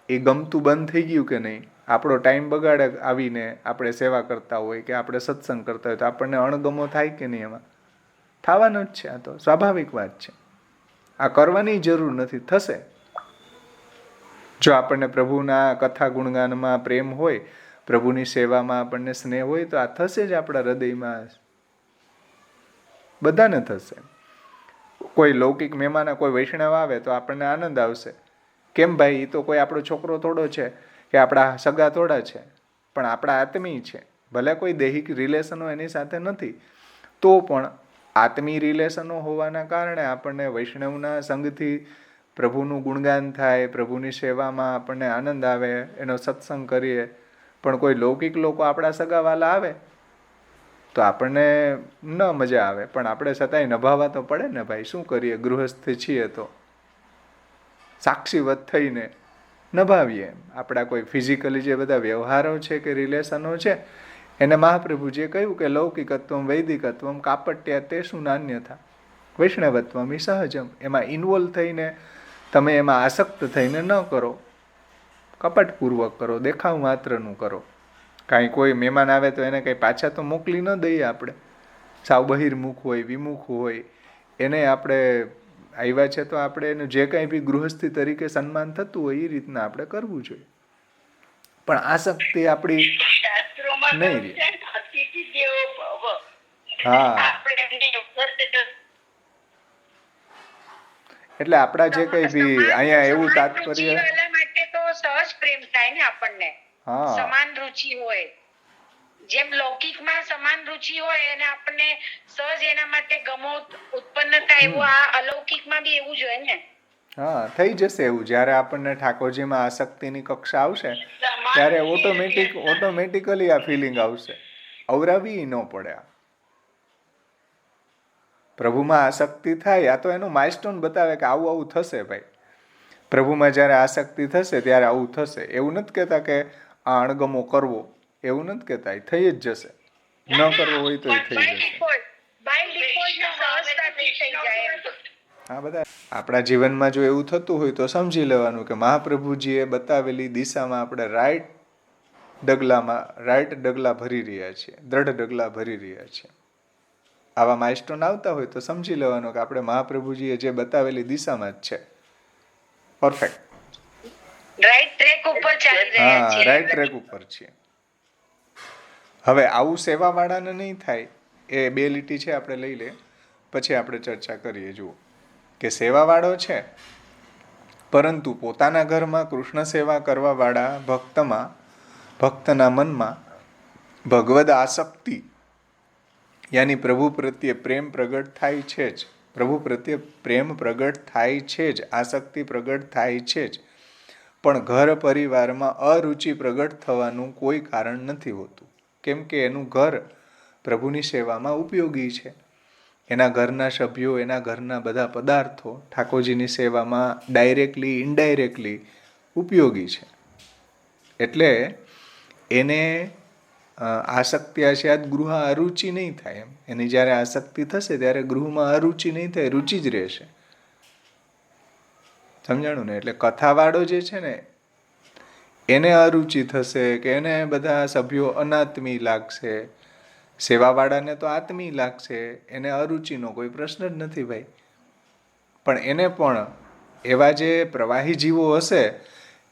S1: એ ગમતું બંધ થઈ ગયું કે નહીં, આપણો ટાઈમ બગાડે આવીને આપણે સેવા કરતા હોય કે આપણે સત્સંગ કરતા હોય તો આપણને અણગમો થાય કે નહીં? એમાં થવાનું જ છે. આ તો સ્વાભાવિક વાત છે, આ કરવાની જરૂર નથી, થશે. જો આપણને પ્રભુના કથા ગુણગાનમાં પ્રેમ હોય, પ્રભુની સેવામાં આપણને સ્નેહ હોય તો આ થશે જ આપણા હૃદયમાં, બધાને થશે. કોઈ લૌકિક મહેમાન, કોઈ વૈષ્ણવ આવે તો આપણને આનંદ આવશે. કેમ ભાઈ, એ તો કોઈ આપણો છોકરો થોડો છે કે આપણા સગા થોડા છે, પણ આપણા આત્મી છે. ભલે કોઈ દૈહિક રિલેશનો એની સાથે નથી તો પણ આત્મી રિલેશનો હોવાના કારણે આપણને વૈષ્ણવના સંગથી પ્રભુનું ગુણગાન થાય, પ્રભુની સેવામાં આપણને આનંદ આવે, એનો સત્સંગ કરીએ. પણ કોઈ લૌકિક લોકો આપણા સગાવાલા આવે તો આપણને ન મજા આવે, પણ આપણે છતાંય નભાવવા તો પડે ને ભાઈ, શું કરીએ, ગૃહસ્થ છીએ તો સાક્ષીવત થઈને નભાવીએ. આપણા કોઈ ફિઝિકલી જે બધા વ્યવહારો છે કે રિલેશનો છે એને મહાપ્રભુજીએ કહ્યું કે લૌકિકત્વમ વૈદિકત્વમ કાપટ્યા તે શું નાન્યથા વૈષ્ણવત્વમ ઈ સહજમ. એમાં ઇન્વોલ્વ થઈને તમે એમાં આસક્ત થઈને ન કરો, કપટપૂર્વક કરો, દેખાવ માત્રનું કરો. કાંઈ કોઈ મહેમાન આવે તો એને કંઈ પાછા તો મોકલી ન દઈએ આપણે. સાવ બહિર્મુખ હોય, વિમુખ હોય, એને આપણે આવ્યા છે તો આપણે એનું જે કંઈ બી ગૃહસ્થી તરીકે સન્માન થતું હોય એ રીતના આપણે કરવું જોઈએ. પણ આસક્તિ આપણી નહીં રહે. હા, એટલે આપણા જે કંઈ બી અહીંયા એવું તાત્પર્ય
S5: આપણને
S1: હા
S5: સમાન રુચિ હોય. જેમ લૌકિકમાં સમાન રુચિ હોય અને આપણને સહજ એના માટે ગમો ઉત્પન્ન થાય, એવું આ અલૌકિકમાં બી એવું જ હોય ને.
S1: હા, થઈ જશે એવું. જ્યારે આપણને ઠાકોરજીમાં આસક્તિની કક્ષા આવશે ત્યારે ઓટોમેટિકલી આ ફિલિંગ આવશે. અવરાવી ન પડે. પ્રભુમાં આસક્તિ થાય, આ તો એનું માઇલસ્ટોન બતાવે કે આવું આવું થશે ભાઈ. પ્રભુમાં જ્યારે આસક્તિ થશે ત્યારે આવું થશે. એવું નથી કહેતા કે આ અણગમો કરવો, એવું નથી કહેતા. એ થઈ જ જશે. ન કરવો હોય તો થઈ જશે. હા, બધા આપણા જીવનમાં જો એવું થતું હોય તો સમજી લેવાનું કે મહાપ્રભુજીએ બતાવેલી દિશામાં આપણે રાઈટ ડગલા ભરી રહ્યા છીએ, દ્રઢ ડગલા ભરી રહ્યા છીએ. આવા માઇલસ્ટોન આવતા હોય તો સમજી લેવાનું કે આપણે મહાપ્રભુજીએ જે બતાવેલી દિશામાં જ છે. પરફેક્ટ,
S5: રાઈટ ટ્રેક ઉપર ચાલી રહ્યા છીએ.
S1: રાઈટ ટ્રેક ઉપર છીએ. હવે આવું સેવાવાળાને નહીં થાય એ બે લીટી છે, આપણે લઈ લે પછી આપણે ચર્ચા કરીએ. જુઓ કે સેવાવાળો છે પરંતુ પોતાના ઘરમાં કૃષ્ણ સેવા કરવાવાળા ભક્તના મનમાં ભગવદ આસક્તિ યાની પ્રભુ પ્રત્યે પ્રેમ પ્રગટ થાય છે જ. પ્રભુ પ્રત્યે પ્રેમ પ્રગટ થાય છે જ, આસક્તિ પ્રગટ થાય છે જ. પણ ઘર પરિવારમાં અરુચિ પ્રગટ થવાનું કોઈ કારણ નથી હોતું. કેમ કે એનું ઘર પ્રભુની સેવામાં ઉપયોગી છે. એના ઘરના સભ્યો, એના ઘરના બધા પદાર્થો ઠાકોરજીની સેવામાં ડાયરેક્ટલી ઇનડાયરેક્ટલી ઉપયોગી છે. એટલે એને આસક્તિ હશે આ ગૃહ અરુચિ નહીં થાય. એની જ્યારે આસક્તિ થશે ત્યારે ગૃહમાં અરુચિ નહીં થાય, રુચિ જ રહેશે. સમજાણું ને? એટલે કથાવાળો જે છે ને એને અરુચિ થશે કે એને બધા સભ્યો અનાત્મી લાગશે. સેવાવાળાને તો આત્મી લાગશે, એને અરુચિનો કોઈ પ્રશ્ન જ નથી ભાઈ. પણ એને પણ એવા જે પ્રવાહી જીવો હશે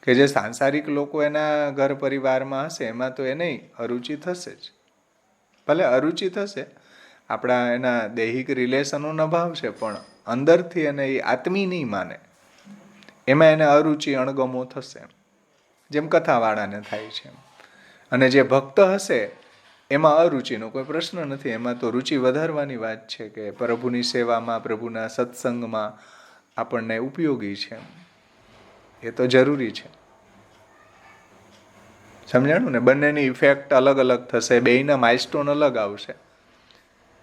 S1: કે જે સાંસારિક લોકો એના ઘર પરિવારમાં હશે, એમાં તો એને અરુચિ થશે જ. ભલે અરુચિ થશે, આપણા એના દૈહિક રિલેશનો નભાવશે, પણ અંદરથી એને એ આત્મી નહીં માને, એમાં એને અરુચિ અણગમો થશે, જેમ કથાવાળાને થાય છે. અને જે ભક્ત હશે એમાં અરુચિનો કોઈ પ્રશ્ન નથી. એમાં તો રુચિ વધારવાની વાત છે કે પ્રભુની સેવામાં, પ્રભુના સત્સંગમાં આપણને ઉપયોગી છે, એ તો જરૂરી છે. સમજાણું ને? બંનેની ઇફેક્ટ અલગ અલગ થશે, બેયના માઇલસ્ટોન અલગ આવશે.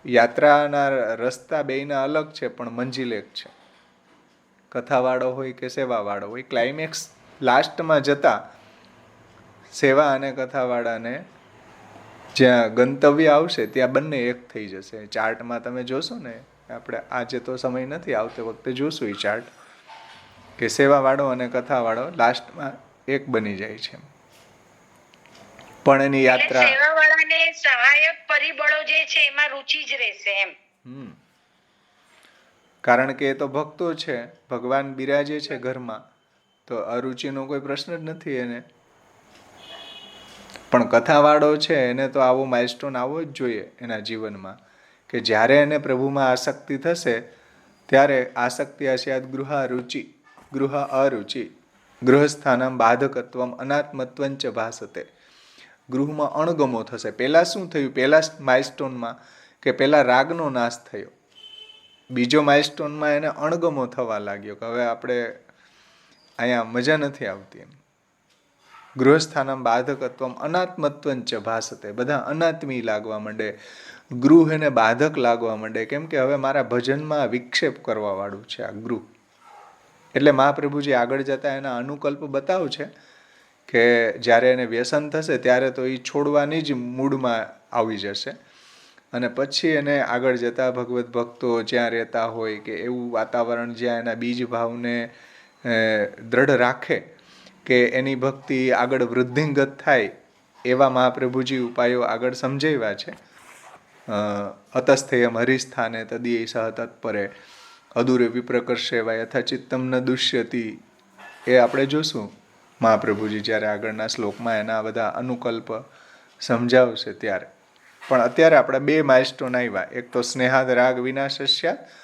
S1: યાત્રાના રસ્તા બેયના અલગ છે પણ મંજિલ એક છે. કથાવાળો હોય કે સેવાવાળો હોય, ક્લાઇમેક્સ લાસ્ટમાં જતા સેવા અને કથાવાળાને જ્યાં ગંતવ્ય આવશે ત્યાં બંને એક થઈ જશે. ચાર્ટમાં તમે જોશો ને, આપણે આજે તો સમય નથી, આવતી વખતે જોશું એ ચાર્ટ, કે સેવાવાળો અને કથાવાળો લાસ્ટમાં એક બની જાય છે. પણ એની યાત્રા
S5: સેવાવાળાને સહાયક પરિબળો જે છે એમાં રુચિ જ રહેશે એમ.
S1: કારણ કે એ તો ભક્તો છે, ભગવાન બિરાજે છે ઘરમાં, તો અરુચિનો કોઈ પ્રશ્ન જ નથી એને. પણ કથાવાળો છે એને તો આવો માઇલસ્ટોન આવવો જ જોઈએ એના જીવનમાં, કે જ્યારે એને પ્રભુમાં આસક્તિ થશે ત્યારે આસક્તિ આસ્યાદ ગૃહ અરુચિ ગૃહસ્થાનમ બાધકત્વમ અનાત્મત્વંચ ભાસતે. ગૃહમાં અણગમો થશે. પહેલાં શું થયું? પહેલા માઇલસ્ટોનમાં કે પહેલાં રાગનો નાશ થયો. બીજો માઇલસ્ટોનમાં એને અણગમો થવા લાગ્યો કે હવે આપણે અહીંયા મજા નથી આવતી એમ. ગૃહસ્થાનમ બાધકત્વમ અનાત્મત્વંચ ભાસતે. બધા અનાત્મી લાગવા માંડે, ગૃહ એને બાધક લાગવા માંડે. કેમ કે હવે મારા ભજનમાં વિક્ષેપ કરવા વાળું છે આ ગૃહ. એટલે મહાપ્રભુજી આગળ જતા એના અનુકલ્પ બતાવ છે કે જ્યારે એને વ્યસન થશે ત્યારે તો એ છોડવાની જ મૂડમાં આવી જશે, અને પછી એને આગળ જતા ભગવત ભક્તો જ્યાં રહેતા હોય કે એવું વાતાવરણ જ્યાં એના બીજ ભાવને દ્રઢ રાખે કે એની ભક્તિ આગળ વૃદ્ધિંગત થાય, એવા મહાપ્રભુજી ઉપાયો આગળ સમજાવ્યા છે. અતસ્થેયમ હરિસ્થાને તદીય સહ તત્પરે અદૂરે વિપ્રકર્ષેવા યથા ચિત્તમ ન દુષ્યતિ. એ આપણે જોશું મહાપ્રભુજી જ્યારે આગળના શ્લોકમાં એના બધા અનુકલ્પ સમજાવશે ત્યારે. પણ અત્યારે આપણે બે માઇલસ્ટોન આવ્યા, એક તો સ્નેહાદ રાગ વિનાશસ્યાત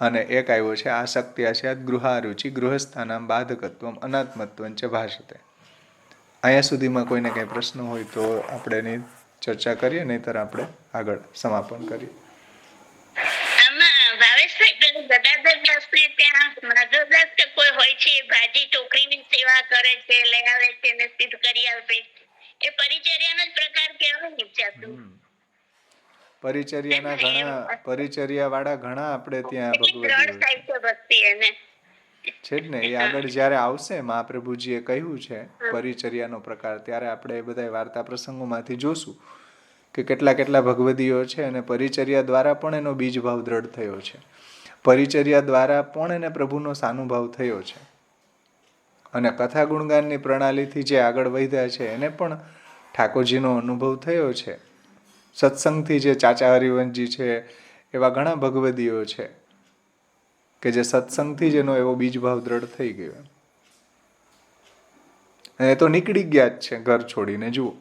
S1: અને એક આવ્યો છે આસક્તિ આસ્યાત ગૃહારુચિ ગૃહસ્થાનામ બાધકત્વમ અનાત્મત્વંચ ભાષતે. અહીંયા સુધીમાં કોઈને કંઈ પ્રશ્ન હોય તો આપણે એની ચર્ચા કરીએ, નહીંતર આપણે આગળ સમાપન કરીએ.
S4: આમાં ભાવેશભાઈ પેલું ગદાધર દાસને ત્યાં માધવદાસ કે કોઈ હોય છે, ભાજી ટોકરીની સેવા કરે છે, લઈ આવે છે ને સિદ્ધ કરી આવે, એ પરિચર્યાનો જ પ્રકાર કહેવાય ને ચાતું?
S1: પરિચર્યા વાળા ઘણા આપણે ત્યાં ભગવતી
S4: ભક્તિ એને
S1: છે જ ને. એ આગળ જયારે આવશે મહાપ્રભુજીએ કહ્યું છે પરિચર્યાનો પ્રકાર, ત્યારે આપણે એ બધા વાર્તા પ્રસંગોમાંથી જોશું કે કેટલા ભગવદીઓ છે અને પરિચર્યા દ્વારા પણ એનો બીજ ભાવ દ્રઢ થયો છે, પરિચર્યા દ્વારા પણ એને પ્રભુનો સાનુભાવ થયો છે, અને કથા ગુણગાનની પ્રણાલીથી જે આગળ વધ્યા છે એને પણ ઠાકોરજીનો અનુભવ થયો છે. સત્સંગથી જે ચાચા હરિવંશજી છે, એવા ઘણા ભગવદીઓ છે કે જે સત્સંગથી જ એનો એવો બીજ ભાવ દ્રઢ થઈ ગયો, અને એ તો નીકળી ગયા જ છે ઘર છોડીને. જુઓ,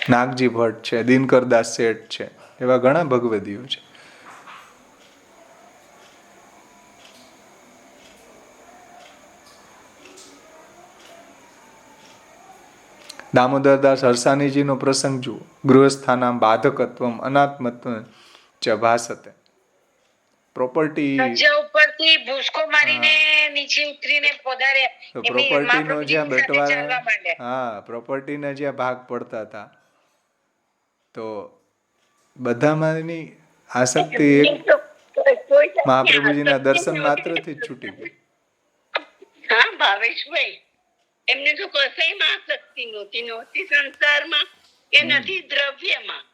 S1: નાગજી ભટ્ટ છે, દિનકરદાસ શેઠ છે, એવા ઘણા ભગવદીઓ છે. દામોદરદાસ હરસાનીજીનો પ્રસંગ જુઓ. ગૃહસ્થાનામ બાધકત્વમ અનાત્મત્વમ ચ ભાસતે. પ્રોપર્ટી
S5: ઉપરથી ભૂસકો મારીને નીચે ઉતરીને પોદારે
S1: પ્રોપર્ટીનો જ્યાં બટવારા, પ્રોપર્ટીના જ્યાં ભાગ પડતા હતા, તો બધામાંની આસક્તિ મહાપ્રભુજીના દર્શન માત્રથી જ છૂટી ગઈ.
S4: હા ભાવેશભાઈ, એમને તો કશાયમાં આસક્તિ નહોતી સંસારમાં કે નથી દ્રવ્યમાં.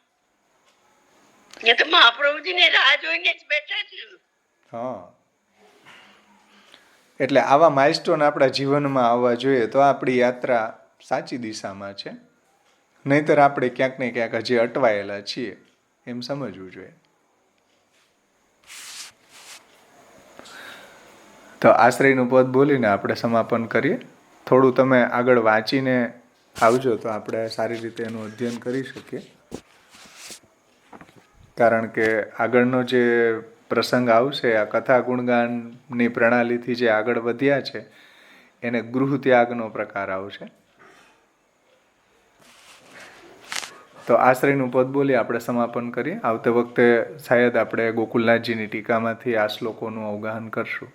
S4: એ તો મહાપ્રભુજીને રાહ જોઈને જ બેઠા છે.
S1: હા, એટલે આવા માઇલસ્ટોન આપણા જીવનમાં આવવા જોઈએ તો આપણી યાત્રા સાચી દિશામાં છે, નહીંતર આપણે ક્યાંક ને ક્યાંક હજી અટવાયેલા છીએ એમ સમજવું જોઈએ. તો આશ્રયનું પદ બોલીને આપણે સમાપન કરીએ. થોડું તમે આગળ વાંચીને આવજો તો આપણે સારી રીતે એનું અધ્યયન કરી શકીએ, કારણ કે આગળનો જે પ્રસંગ આવશે આ કથા ગુણગાનની પ્રણાલીથી જે આગળ વધ્યા છે એને ગૃહ ત્યાગનો પ્રકાર આવશે. તો આશ્રયનું પદ બોલી આપણે સમાપન કરીએ. આવતે વખતે શાયદ આપણે ગોકુલનાથજીની ટીકામાંથી આ શ્લોકોનું અવગાહન કરશું.